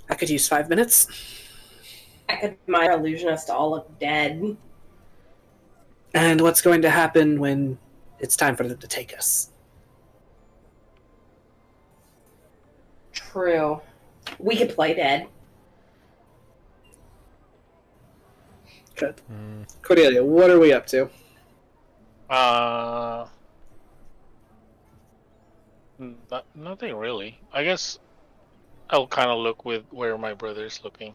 I could use 5 minutes. I could my illusionist all look dead. And what's going to happen when it's time for them to take us? True. We could play dead. Good. Cordelia, what are we up to? Nothing really. I guess I'll kind of look with where my brother's looking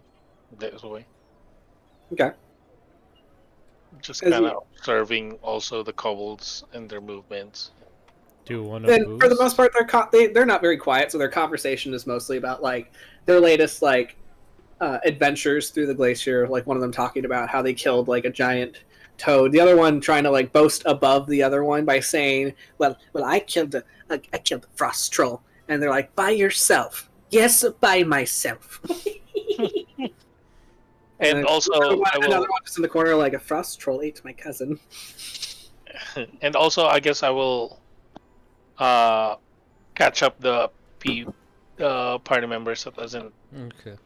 this way. Okay. Just kind of observing also the kobolds and their movements. Do you want to boost? For the most part, they're not very quiet, so their conversation is mostly about like their latest like adventures through the glacier. Like one of them talking about how they killed like a giant toad. The other one trying to like boast above the other one by saying, "Well, I killed a frost troll," and they're like, "By yourself?" "Yes, by myself." And also, another one just in the corner, like, "A frost troll ate my cousin." And also, I guess I will catch up the party members that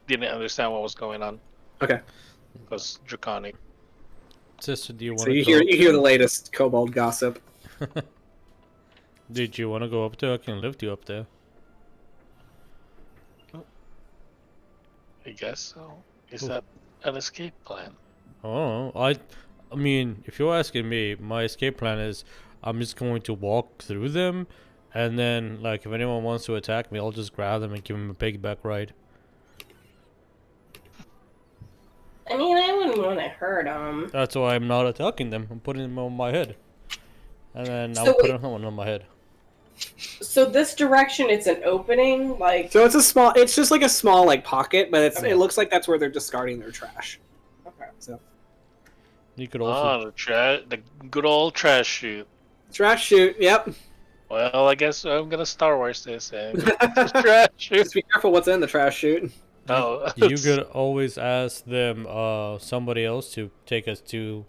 didn't understand what was going on. Okay. Because draconic. Sister, do you want So you hear the latest kobold gossip. Did you want to go up there? I can lift you up there. I guess so. Is that an escape plan? Oh, I mean, if you're asking me, my escape plan is I'm just going to walk through them, and then, like, if anyone wants to attack me, I'll just grab them and give them a piggyback ride. I mean, I wouldn't want to hurt them. That's why I'm not attacking them. I'm putting them on my head. And then I'll put another one on my head. So this direction, it's an opening, like. So it's just like a small like pocket, but it looks like that's where they're discarding their trash. Okay. So. You could also. The good old trash chute. Trash chute. Yep. Well, I guess I'm gonna Star Wars this and trash chute. Just be careful what's in the trash chute. Oh. You could always ask them, somebody else to take us to,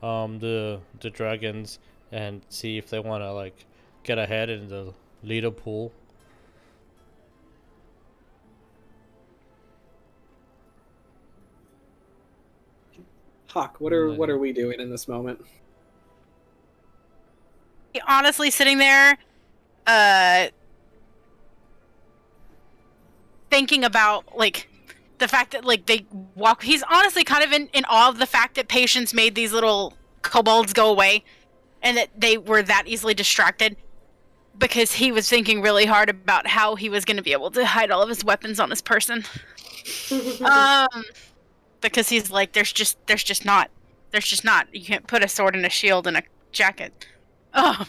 the dragons and see if they want to like get ahead in the leader pool. Hawk, what are we doing in this moment? Honestly, sitting there, thinking about like the fact that like they walk. He's honestly kind of in awe of the fact that Patience made these little kobolds go away, and that they were that easily distracted. Because he was thinking really hard about how he was going to be able to hide all of his weapons on his person. Because he's like, there's just not. You can't put a sword and a shield and a jacket. Oh.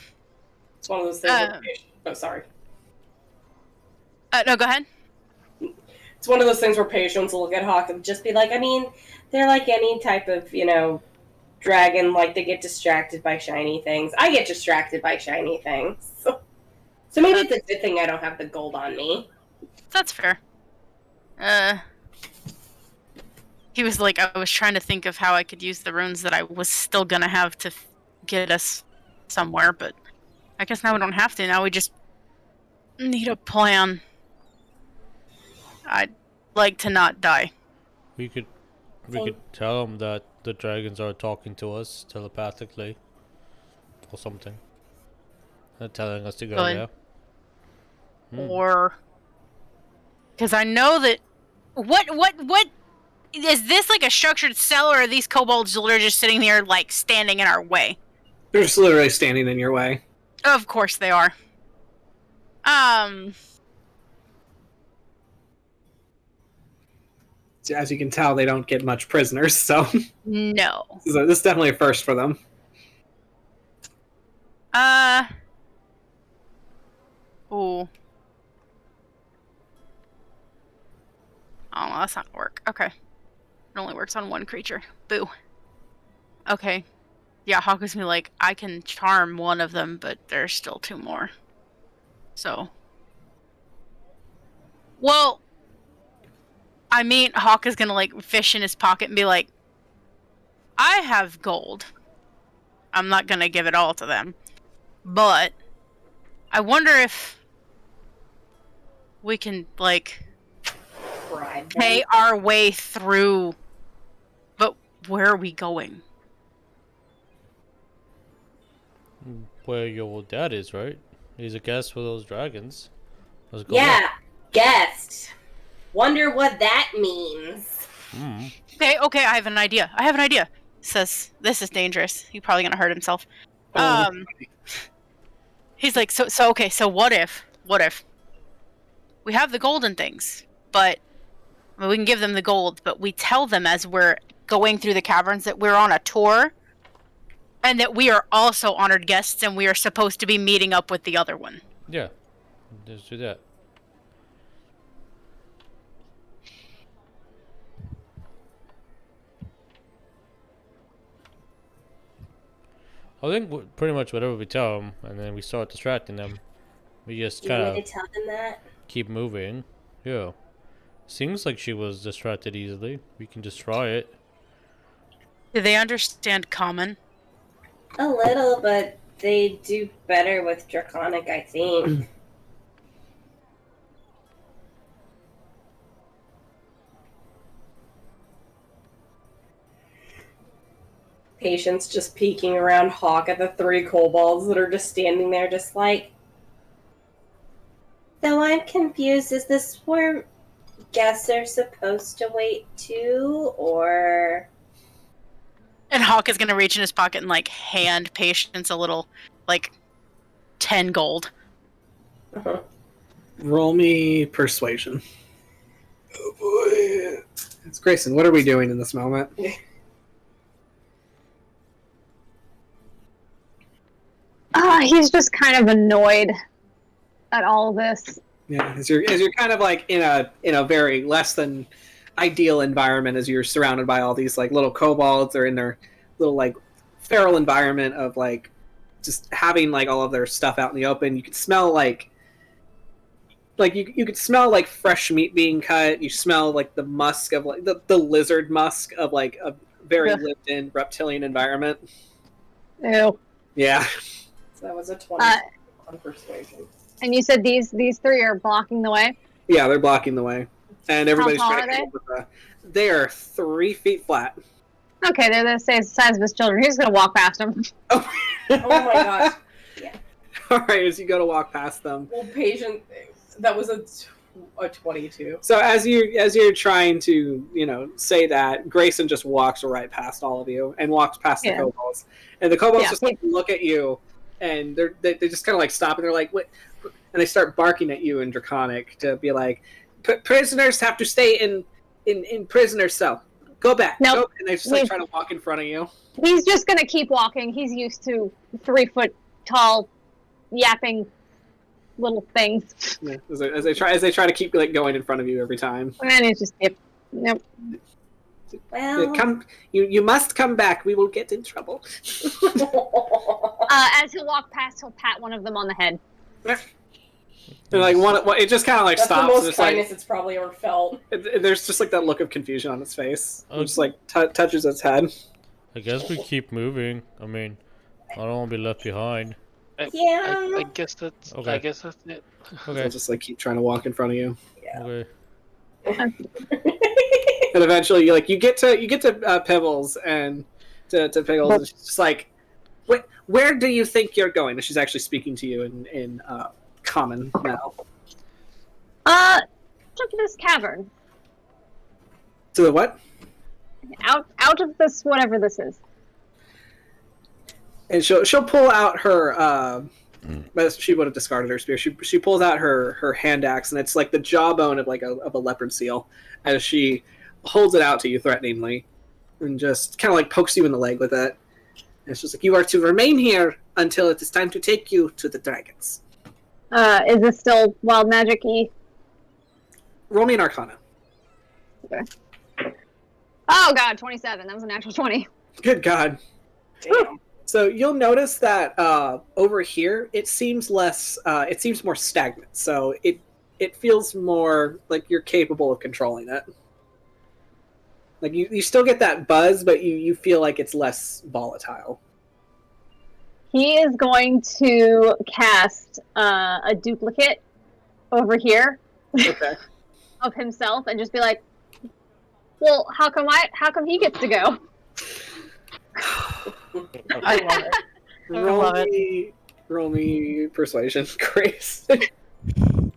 It's one of those things. Oh, sorry. No, go ahead. It's one of those things where Patience will look at Hawk and just be like, I mean, they're like any type of, dragon. Like they get distracted by shiny things. I get distracted by shiny things. So maybe it's a good thing I don't have the gold on me. That's fair. He was like, I was trying to think of how I could use the runes that I was still gonna have to get us somewhere, but I guess now we don't have to. Now we just need a plan. I'd like to not die. We could tell them that the dragons are talking to us telepathically or something. They're telling us to go there. Or because I know that what is this like a structured cell, or are these kobolds literally just sitting there like standing in our way? They're just literally standing in your way. Of course they are. As you can tell, they don't get much prisoners, so No. this is definitely a first for them. Ooh. Oh, well, that's not gonna work. Okay. It only works on one creature. Boo. Okay. Yeah, Hawkins me like, I can charm one of them, but there's still 2 more. So. Well, I mean, Hawk is gonna, like, fish in his pocket and be like, I have gold. I'm not gonna give it all to them. But, I wonder if we can, like, pay our way through. But where are we going? Where your dad is, right? He's a guest for those dragons. Let's go. Yeah, guest. Wonder what that means. Okay, I have an idea. Says, this is dangerous. He's probably gonna hurt himself. He's like, so okay, so what if we have the golden things, but I mean, we can give them the gold, but we tell them as we're going through the caverns that we're on a tour, and that we are also honored guests, and we are supposed to be meeting up with the other one. Yeah, let's do that. I think pretty much whatever we tell them, and then we start distracting them. We just Do you kind want me of to tell them that? keep moving. Yeah. Seems like she was distracted easily. We can just try it. Do they understand common? A little, but they do better with Draconic, I think. Patience just peeking around Hawk at the 3 kobolds that are just standing there, just like. Though I'm confused, is this where guests are supposed to wait too, or. And Hawk is gonna reach in his pocket and like hand Patience a little, like, 10 gold. Uh-huh. Roll me persuasion. Oh boy. It's Greyson. What are we doing in this moment? He's just kind of annoyed at all this. Yeah, as you're kind of like in a very less than ideal environment, as you're surrounded by all these like little kobolds. They're in their little like feral environment of like just having like all of their stuff out in the open. You could smell like you could smell like fresh meat being cut. You smell like the musk of like the lizard musk of like a very lived in reptilian environment. Ew. Yeah. So that was a 20 on persuasion. And you said these 3 are blocking the way? Yeah, they're blocking the way. And everybody's How tall trying to are come up with they are 3 feet flat. Okay, they're the size of his children. He's gonna walk past them. Oh, Oh my gosh. all right, as you go to walk past them. Well, patient. That was a 22. So as you're trying to, say that, Greyson just walks right past all of you and walks past the kobolds. And the kobolds just like look at you and they just kind of like stop and they're like, what? And they start barking at you in Draconic to be like, prisoners have to stay in prisoner cell. Go back. Nope. Go. And they just like trying to walk in front of you. He's just gonna keep walking. He's used to 3 foot tall, yapping little things. Yeah, as they try to keep like going in front of you every time. And he's just nope. Well, You must come back. We will get in trouble. As he'll walk past, he'll pat one of them on the head. And like it just kind of like That's stops. the most It's kindness like, it's probably ever felt. there's just like that look of confusion on its face. It just like touches its head. I guess we keep moving. I mean, I don't want to be left behind. yeah. I guess that's. Okay. I guess that's it. They'll Okay. just like keep trying to walk in front of you, Okay. and eventually you get to Pebbles and to Pickles. And she's just like, where do you think you're going? And she's actually speaking to you in common now. Look at this cavern. To the what? Out of this, whatever this is. And she'll pull out her. She would have discarded her spear. She pulls out her hand axe, and it's like the jawbone of a leopard seal, as she holds it out to you threateningly, and just kind of like pokes you in the leg with it. And it's just like, you are to remain here until it is time to take you to the dragons. Is this still wild magic-y? Roll me an Arcana. Okay. Oh god, 27. That was an actual 20. Good God. Damn. So you'll notice that over here it seems less. It seems more stagnant. So it feels more like you're capable of controlling it. Like you still get that buzz, but you feel like it's less volatile. He is going to cast a duplicate over here Okay. of himself and just be like, well, how come he gets to go? I love it. Roll me persuasion, Grace.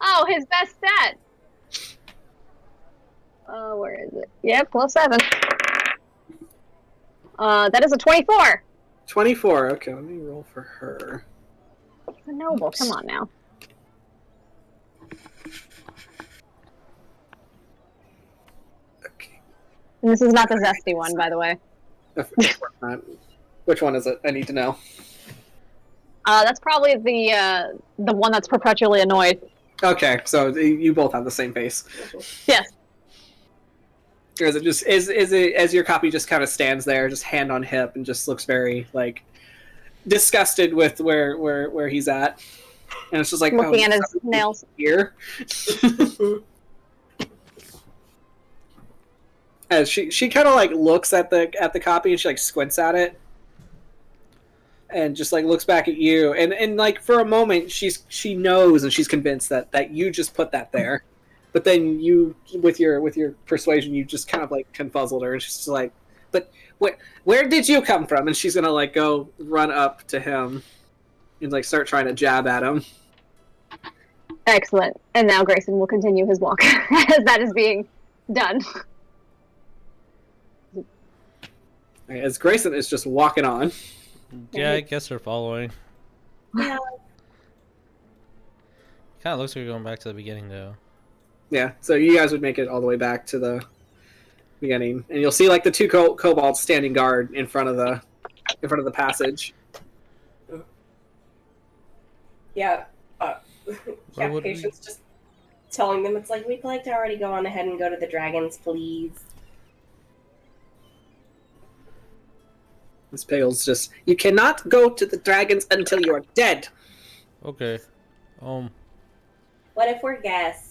Oh, his best stat. Where is it? Yeah, +7. That is a 24. 24. Okay, let me roll for her. He's a noble. Come on now. Okay. And this is not the zesty one, by the way. Of course not. Which one is it? I need to know. That's probably the one that's perpetually annoyed. Okay, so you both have the same face. Yes. Is it just is it as your copy just kind of stands there, just hand on hip, and just looks very like disgusted with where he's at, and it's just like Looking at his nails. here. As she kind of like looks at the copy and she like squints at it, and just like looks back at you, and like for a moment she knows and she's convinced that you just put that there. But then you, with your persuasion, you just kind of like confuzzled her, and she's just like, "But where did you come from?" And she's gonna like go run up to him and like start trying to jab at him. Excellent. And now Greyson will continue his walk as that is being done. As Greyson is just walking on. Yeah, I guess we're following. Yeah. Kind of looks like we're going back to the beginning, though. Yeah, so you guys would make it all the way back to the beginning, and you'll see like the two kobolds standing guard in front of the passage. Yeah. Where would Patience just telling them it's like, we'd like to already go on ahead and go to the dragons, please. Miss Pale's just, you cannot go to the dragons until you are dead. Okay. What if we're guests?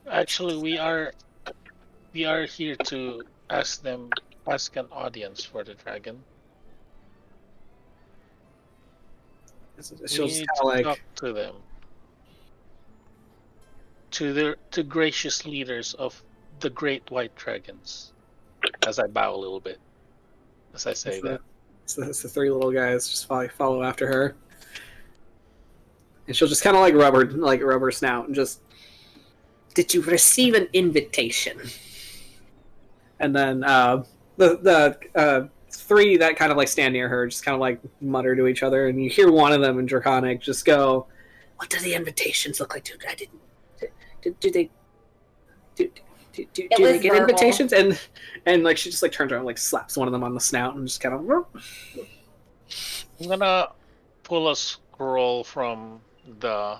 Actually, we are here to ask an audience for the dragon. She'll We just need kind to of like, talk to them, to gracious leaders of the great white dragons. As I bow a little bit, as I say that. it's the three little guys just follow after her, and she'll just kind of like rub her snout and just, did you receive an invitation? And then the three that kind of like stand near her just kind of like mutter to each other, and you hear one of them in Draconic just go, "What do the invitations look like, dude? I didn't. Do they? Do they get verbal. invitations?" And like she just like turns around, and, like slaps one of them on the snout, and just kind of. I'm gonna pull a scroll from the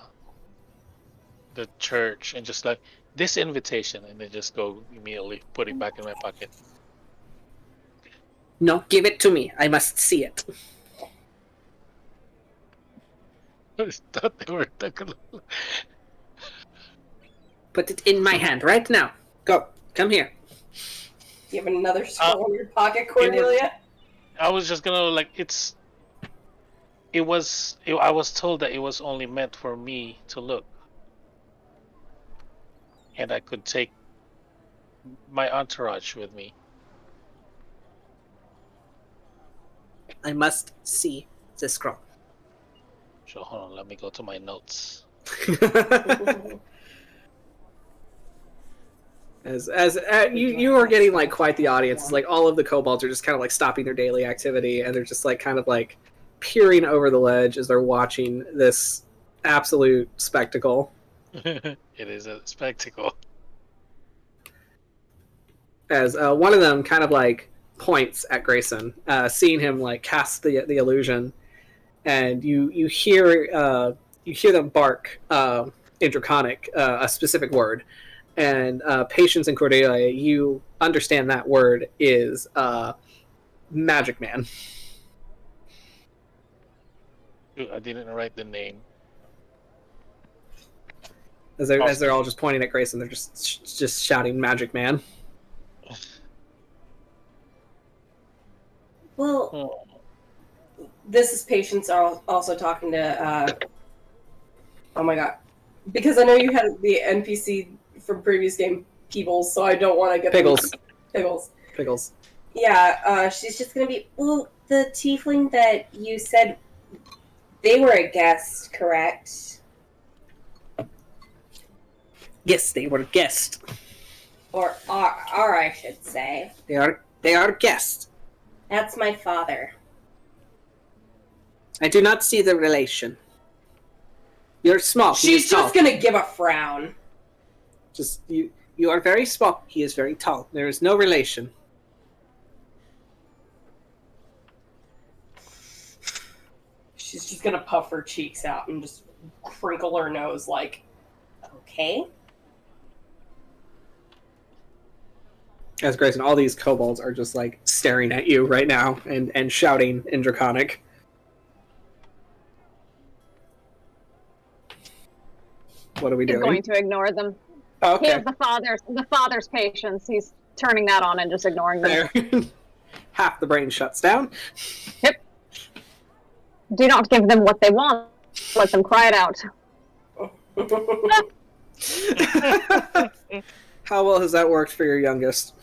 church and just like, this invitation, and then just go immediately put it back in my pocket. No, give it to me. I must see it. I thought they were talking. Put it in my hand right now. Go. Come here. Do you have another scroll in your pocket, Cordelia? I was just gonna like, I was told that it was only meant for me to look. And I could take my entourage with me. I must see the scroll. So hold on, let me go to my notes. As you are getting like quite the audience. It's like all of the kobolds are just kind of like stopping their daily activity, and they're just like kind of like peering over the ledge as they're watching this absolute spectacle. It is a spectacle. as one of them kind of like points at Greyson, seeing him like cast the illusion, and you hear them bark in Draconic a specific word, and Patience and Cordelia, you understand that word is Magic Man. I didn't write the name. As they're all just pointing at Greyson, they're just shouting Magic Man. Well, this is Patience also talking to. Oh my god, because I know you had the NPC from previous game, Peebles, so I don't want to get Piggles. Piggles. Yeah, she's just gonna be. Well, the tiefling that you said they were a guest, correct? Yes, they were guests. Or are I should say. They are guests. That's my father. I do not see the relation. You're small. She's just gonna give a frown. Just you are very small. He is very tall. There is no relation. She's just gonna puff her cheeks out and just crinkle her nose like, okay. As Greyson, all these kobolds are just like staring at you right now and shouting in Draconic. What are we doing? He's going to ignore them. Oh, okay. He has the father's patience. He's turning that on and just ignoring them. There. Half the brain shuts down. Yep. Do not give them what they want. Let them cry it out. How well has that worked for your youngest?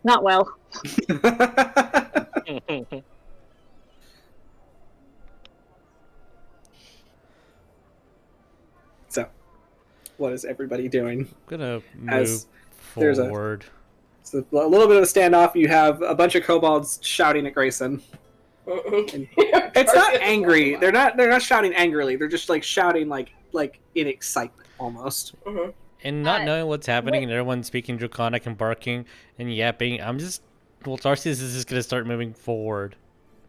Not well. So, what is everybody doing? I'm gonna move As there's forward. It's a little bit of a standoff. You have a bunch of kobolds shouting at Greyson. It's not angry. They're not shouting angrily. They're just like shouting like in excitement almost. Mm-hmm. And not knowing what's happening and everyone speaking Draconic and barking and yapping, Tarsius is just gonna start moving forward.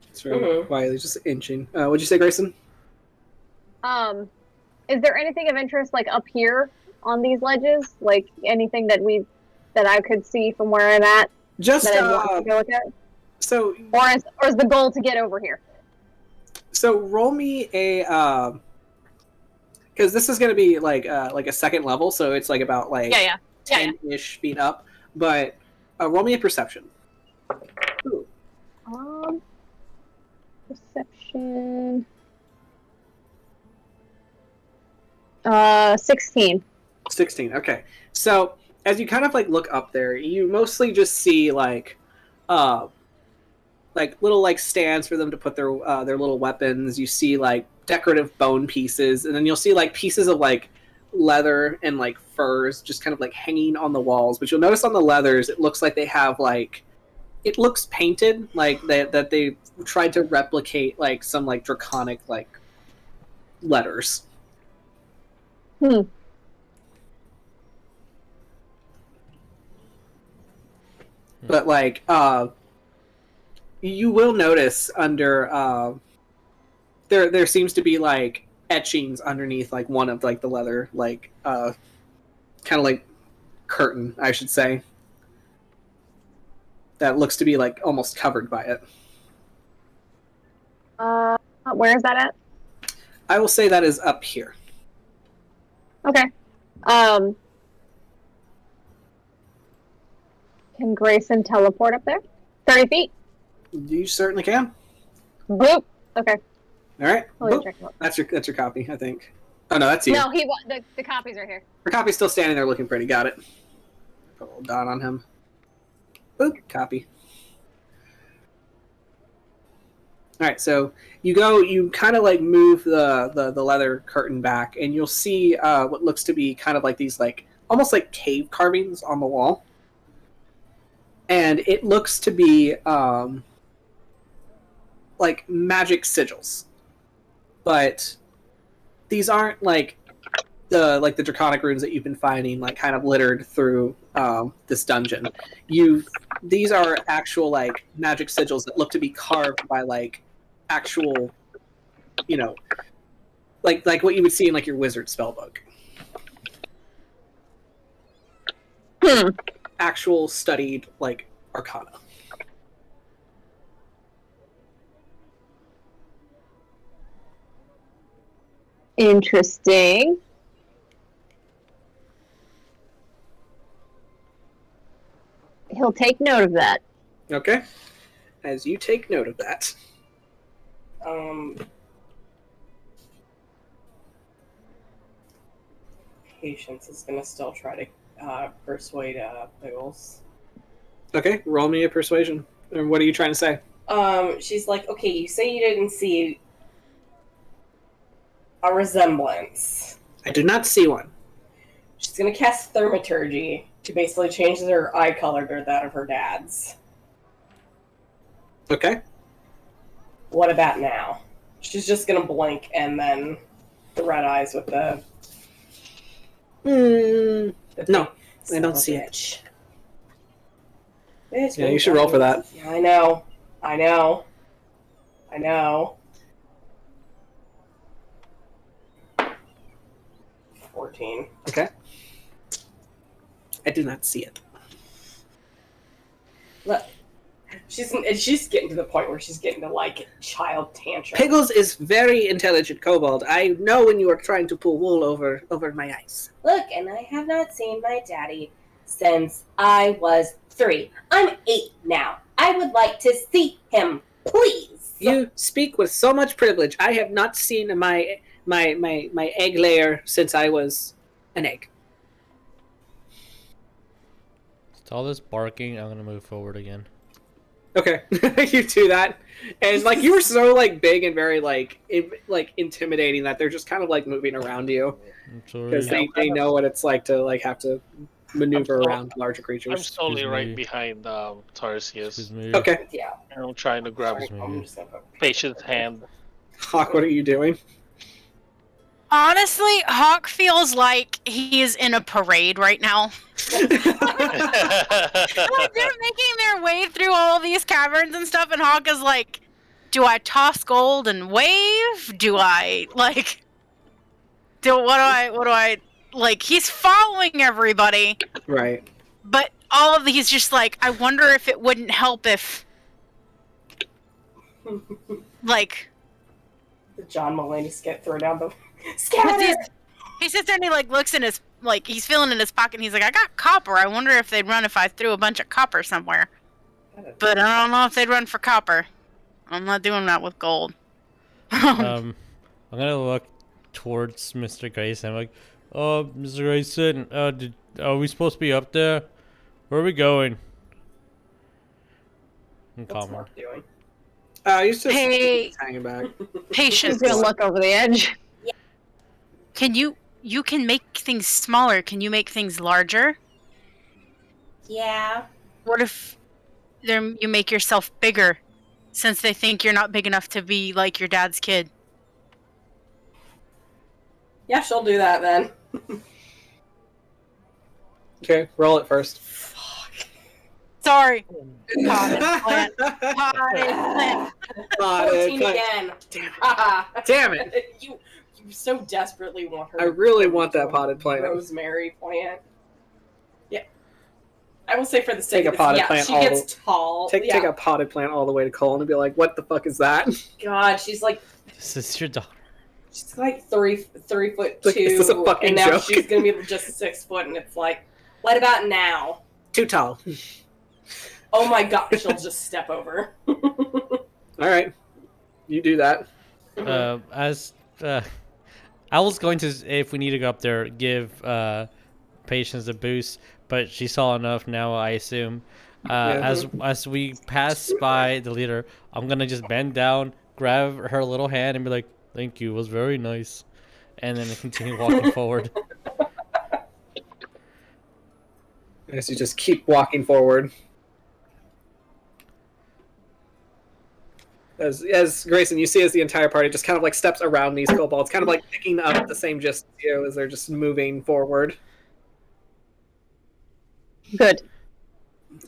It's very quietly, just inching. What'd you say, Greyson? Is there anything of interest like up here on these ledges? Like anything that I could see from where I'm at? Just that I want to go look at? So, or is the goal to get over here? So roll me a because this is going to be like a second level, so it's like about like 10-ish feet up. But roll me a perception. Ooh. Perception. 16. 16. Okay. So as you kind of like look up there, you mostly just see like little like stands for them to put their little weapons. You see like decorative bone pieces, and then you'll see like pieces of like leather and like furs just kind of like hanging on the walls. But you'll notice on the leathers, it looks like they have like it looks painted, like that they tried to replicate like some like Draconic like letters. But like you will notice under there seems to be like etchings underneath like one of like the leather like kind of like curtain, I should say, that looks to be like almost covered by it. Where is that at? I will say that is up here. Okay. Can Greyson teleport up there? 30 feet? You certainly can. Boop. Okay. All right. Boop. Check him out. That's your copy, I think. Oh no, that's you. No, the copy's right here. Your copy's still standing there looking pretty. Got it. Put a little dot on him. Boop. Copy. All right, so you kind of like move the leather curtain back, and you'll see what looks to be kind of like these like almost like cave carvings on the wall, and it looks to be like magic sigils, but these aren't like the draconic runes that you've been finding, like kind of littered through this dungeon. These are actual like magic sigils that look to be carved by like actual, like what you would see in like your wizard spellbook. Actual studied like arcana. Interesting. He'll take note of that. Okay. As you take note of that. Patience is gonna still try to persuade Biggles. Okay, roll me a persuasion. Or what are you trying to say? She's like, okay, you say you didn't see a resemblance. I do not see one. She's gonna cast Thaumaturgy to basically change her eye color to that of her dad's. Okay. What about now? She's just gonna blink and then the red eyes with the no, I don't see it. Yeah, you should roll for that. Yeah, I know. 14. Okay. I do not see it. Look, she's getting to the point where she's getting to like child tantrum. Piggles is very intelligent kobold. I know when you are trying to pull wool over my eyes. Look, and I have not seen my daddy since I was 3. I'm 8 now. I would like to see him, please. You speak with so much privilege. I have not seen my egg layer since I was an egg. With all this barking, I'm gonna move forward again. Okay, you do that, and like you were so like big and very like intimidating that they're just kind of like moving around you because they know what it's like to like have to maneuver around larger creatures. I'm slowly right behind Tarsius. Okay. Yeah. And I'm trying to grab Patient's hand. Hawk, what are you doing? Honestly, Hawk feels like he is in a parade right now. Like they're making their way through all these caverns and stuff, and Hawk is like, do I toss gold and wave? Do I like what do I like, he's following everybody. Right. But all of these just like, I wonder if it wouldn't help if like the John Mulaney skit throw down the scatter. He sits there and he like looks in his like he's feeling in his pocket and he's like, I got copper. I wonder if they'd run if I threw a bunch of copper somewhere. But I don't know if they'd run for copper. I'm not doing that with gold. I'm gonna look towards Mr. Greyson. I'm like, oh, Mr. Greyson, are we supposed to be up there? Where are we going? What's Mark doing? He's just hanging back. Patience. He's gonna look over the edge. Can you can make things smaller? Can you make things larger? Yeah. What if you make yourself bigger, since they think you're not big enough to be like your dad's kid? Yeah, she'll do that then. Okay, roll it first. Sorry. Potted plant. Potted plant. 14 again. Damn it. You so desperately want her. I really want that potted plant. Rosemary plant. Yeah. I will say for the sake Take a of potted this, plant she gets tall. Take a potted plant all the way to Colin and be like, what the fuck is that? God, she's like... This is your daughter. She's like 3'2", like, is this a fucking and now joke? she's gonna be just 6 foot, and it's like, what about now? Too tall. Oh my god, she'll just step over. Alright. You do that. I was going to, if we need to go up there, give Patience a boost, but she saw enough now, I assume. As we pass by the leader, I'm gonna just bend down, grab her little hand, and be like, "Thank you, it was very nice," and then continue walking forward. As you just keep walking forward. As Greyson, you see as the entire party just kind of like steps around these kobolds, kind of like picking up the same gist as you as they're just moving forward. Good.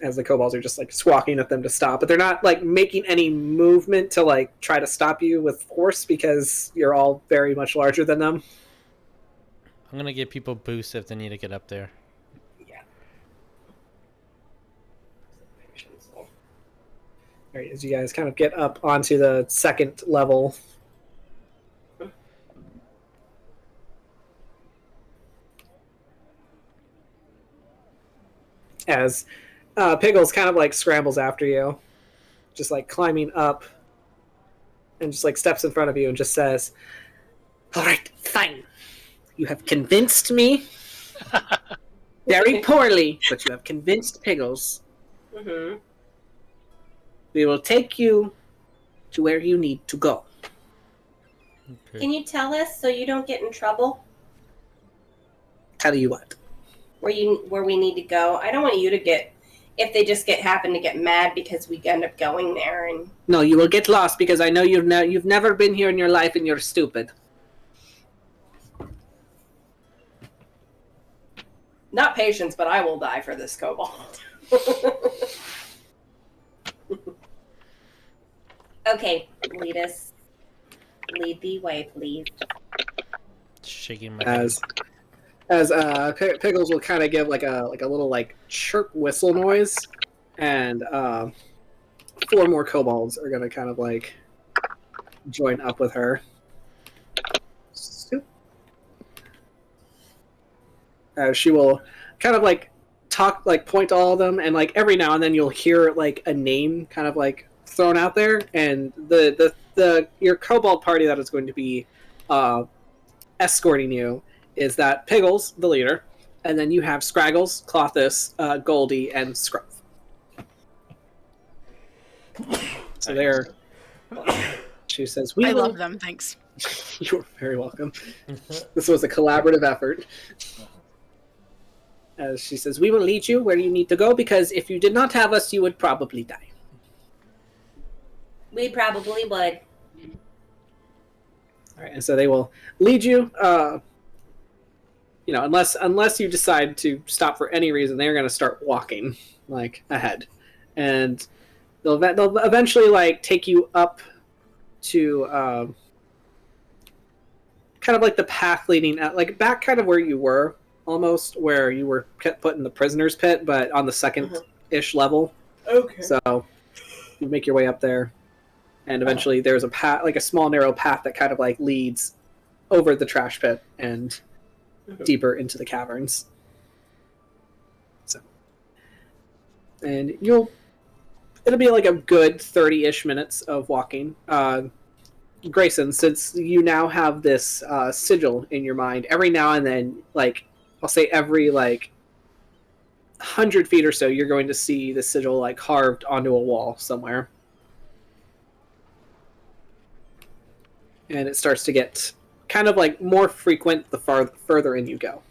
As the kobolds are just like squawking at them to stop, but they're not like making any movement to like try to stop you with force because you're all very much larger than them. I'm gonna give people boosts if they need to get up there. All right, as you guys kind of get up onto the second level. As Piggles kind of like scrambles after you, just like climbing up and just like steps in front of you and just says, "All right, fine. You have convinced me very poorly, but you have convinced Piggles. Mm-hmm. We will take you to where you need to go." Okay. Can you tell us so you don't get in trouble? Tell you what. Where we need to go? I don't want you to get, if they just happen to get mad because we end up going there and... No, you will get lost because I know you've never been here in your life and you're stupid. Not patience, but I will die for this kobold. Okay, lead the way, please. Shaking my head. As Pickles will kind of give like a little like chirp whistle noise, and 4 more kobolds are gonna kind of like join up with her. She will kind of like point to all of them, and like every now and then you'll hear like a name kind of like thrown out there, and your kobold party that is going to be escorting you is that Piggles, the leader, and then you have Scraggles, Clothis, Goldie, and Scruff. So there, she says, I love them, thanks. You're very welcome. This was a collaborative effort. As she says, we will lead you where you need to go, because if you did not have us, you would probably die. We probably would. All right, and so they will lead you. Unless you decide to stop for any reason, they're going to start walking like ahead, and they'll eventually like take you up to kind of like the path leading out, like back kind of where you were, almost where you were put in the prisoner's pit, but on the second-ish level. Okay. So you make your way up there, and eventually there's a path, like a small narrow path that kind of like leads over the trash pit and deeper into the caverns. So, and it'll be like a good 30-ish minutes of walking. Greyson, since you now have this sigil in your mind, every now and then, like I'll say every like 100 feet or so, you're going to see the sigil like carved onto a wall somewhere, and it starts to get kind of like more frequent the further in you go.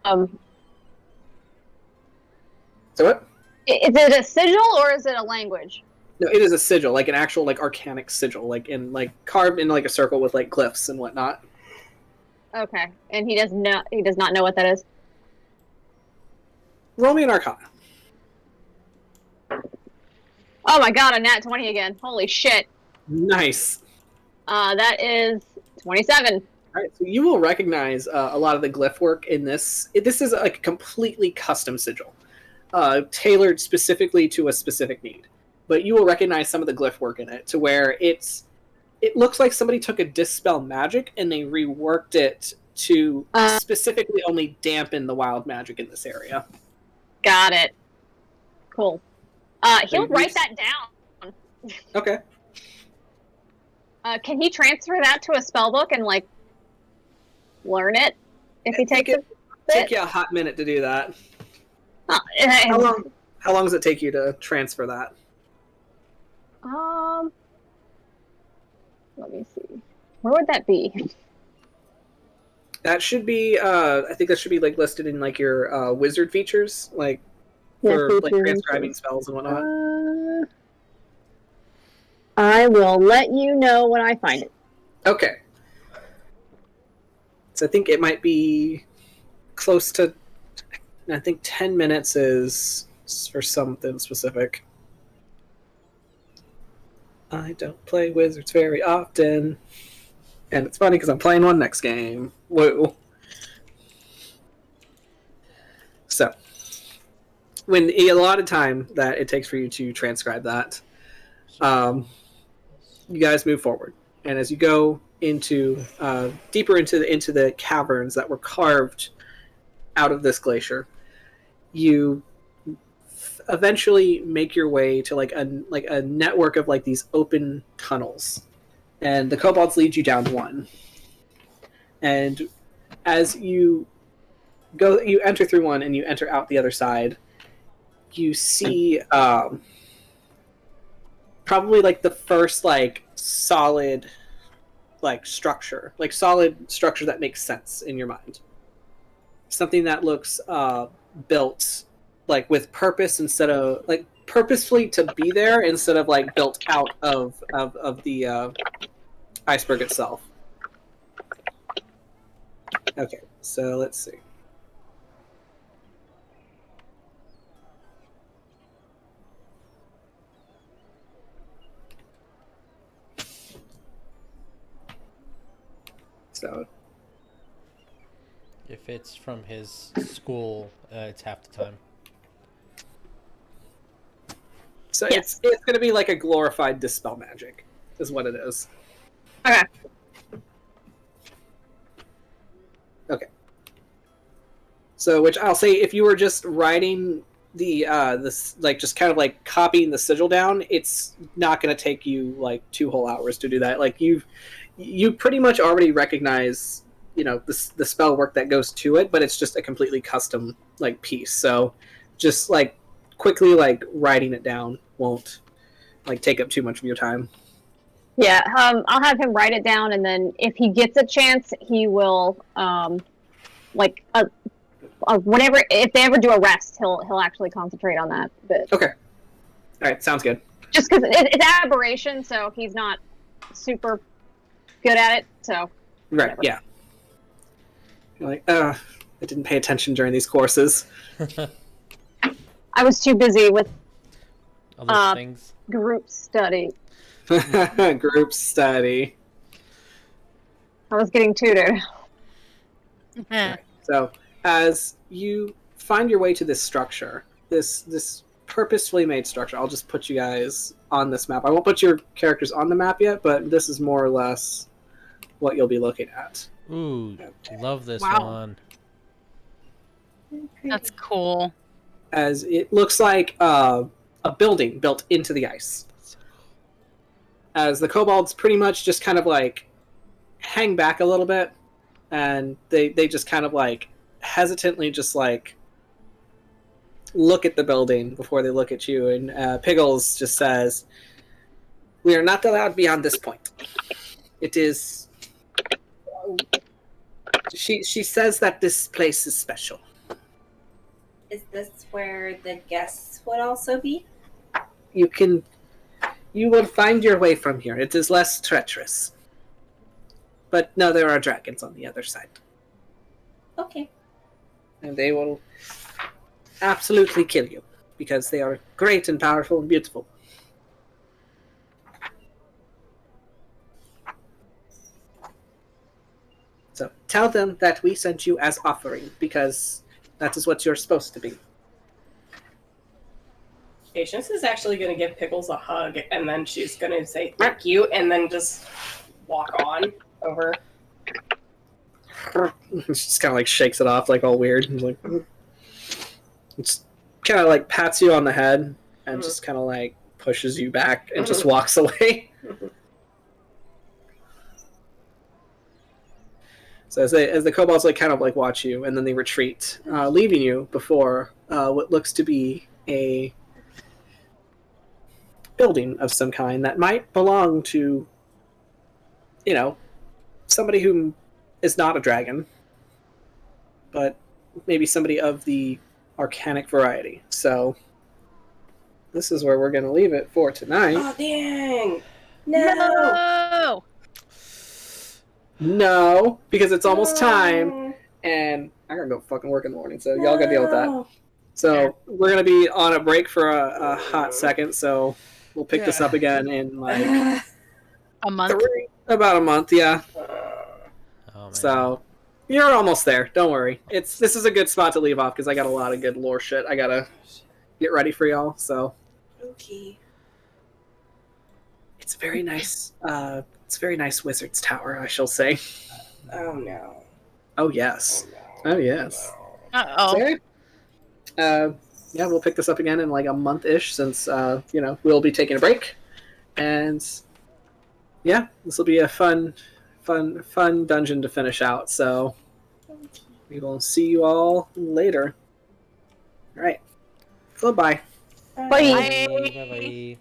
So what? Is it a sigil or is it a language? No, it is a sigil, like an actual like arcanic sigil, like in like carved in like a circle with like glyphs and whatnot. Okay, and he does not know what that is. Roll me an Arcana. Oh my god, a nat 20 again. Holy shit. Nice. That is 27. All right, so you will recognize a lot of the glyph work in this. This is like a completely custom sigil, tailored specifically to a specific need. But you will recognize some of the glyph work in it to where it looks like somebody took a Dispel Magic and they reworked it to specifically only dampen the wild magic in this area. Got it. Cool. He'll write that down. Okay. Can he transfer that to a spellbook and like learn it if he takes it? Take you a hot minute to do that. How long does it take you to transfer that? Let me see. Where would that be? That should be. I think that should be like listed in like your wizard features, like for like transcribing spells and whatnot. I will let you know when I find it. Okay. So I think it might be close to... I think 10 minutes is for something specific. I don't play wizards very often. And it's funny because I'm playing one next game. Woo. So, when a lot of time that it takes for you to transcribe that, you guys move forward. And as you go into deeper into the caverns that were carved out of this glacier, you eventually make your way to like a network of like these open tunnels, and the kobolds lead you down one. And as you go, you enter through one and you enter out the other side. You see probably like the first like solid structure that makes sense in your mind. Something that looks built like with purpose instead of like purposefully to be there instead of like built out of the iceberg itself. Okay, so let's see. So If it's from his school, it's half the time. So Yes. it's going to be like a glorified dispel magic, is what it is. Okay. Okay. So, which I'll say, if you were just writing this, like just kind of like copying the sigil down, it's not going to take you like 2 whole hours to do that. Like you pretty much already recognize, you know, the spell work that goes to it, but it's just a completely custom like piece. So, just like quickly like writing it down won't like take up too much of your time. Yeah, I'll have him write it down, and then if he gets a chance, he will, whenever, if they ever do a rest, he'll actually concentrate on that. But Okay. All right, sounds good. just because it's aberration, so he's not super good at it. So Right, whatever. yeah. You're like, I didn't pay attention during these courses. I was too busy with Other things. group study. Group study. I was getting tutored. So, as you find your way to this structure, this purposefully made structure, I'll just put you guys on this map. I won't put your characters on the map yet, but this is more or less what you'll be looking at. Ooh, love this Wow. one. That's cool. As it looks like a building built into the ice. As the kobolds pretty much just kind of like hang back a little bit, and they just kind of like hesitantly just like look at the building before they look at you. And Piggles just says, "We are not allowed beyond this point. It is." She says that this place is special. Is this where the guests would also be? You will find your way from here. It is less treacherous. But no, there are dragons on the other side. Okay. And they will absolutely kill you, because they are great and powerful and beautiful. So tell them that we sent you as offering, because that is what you're supposed to be. Patience is actually going to give Pickles a hug, and then she's going to say thank you, and then just walk on over. She just kind of like shakes it off, like all weird. And like, just kind of like pats you on the head and just kind of like pushes you back and just walks away. So as the kobolds like kind of like watch you, and then they retreat, leaving you before what looks to be a building of some kind that might belong to, you know, somebody who is not a dragon, but maybe somebody of the arcanic variety. So this is where we're going to leave it for tonight. Oh, dang! No. No, because it's almost time, and I gotta go fucking work in the morning, so y'all gotta deal with that. So we're gonna be on a break for a hot second, so we'll pick this up again in like A month. about a month, yeah. Oh, man. So you're almost there. Don't worry. This is a good spot to leave off because I got a lot of good lore shit I gotta get ready for y'all. So Okay. it's very nice. It's a very nice wizard's tower, I shall say. Oh no. Oh yes. Oh yes. Uh-oh. Okay. Yeah, we'll pick this up again in like a month-ish since we'll be taking a break, and yeah, this will be a fun dungeon to finish out. So we will see you all later. All right. Goodbye. Bye. Bye. Bye.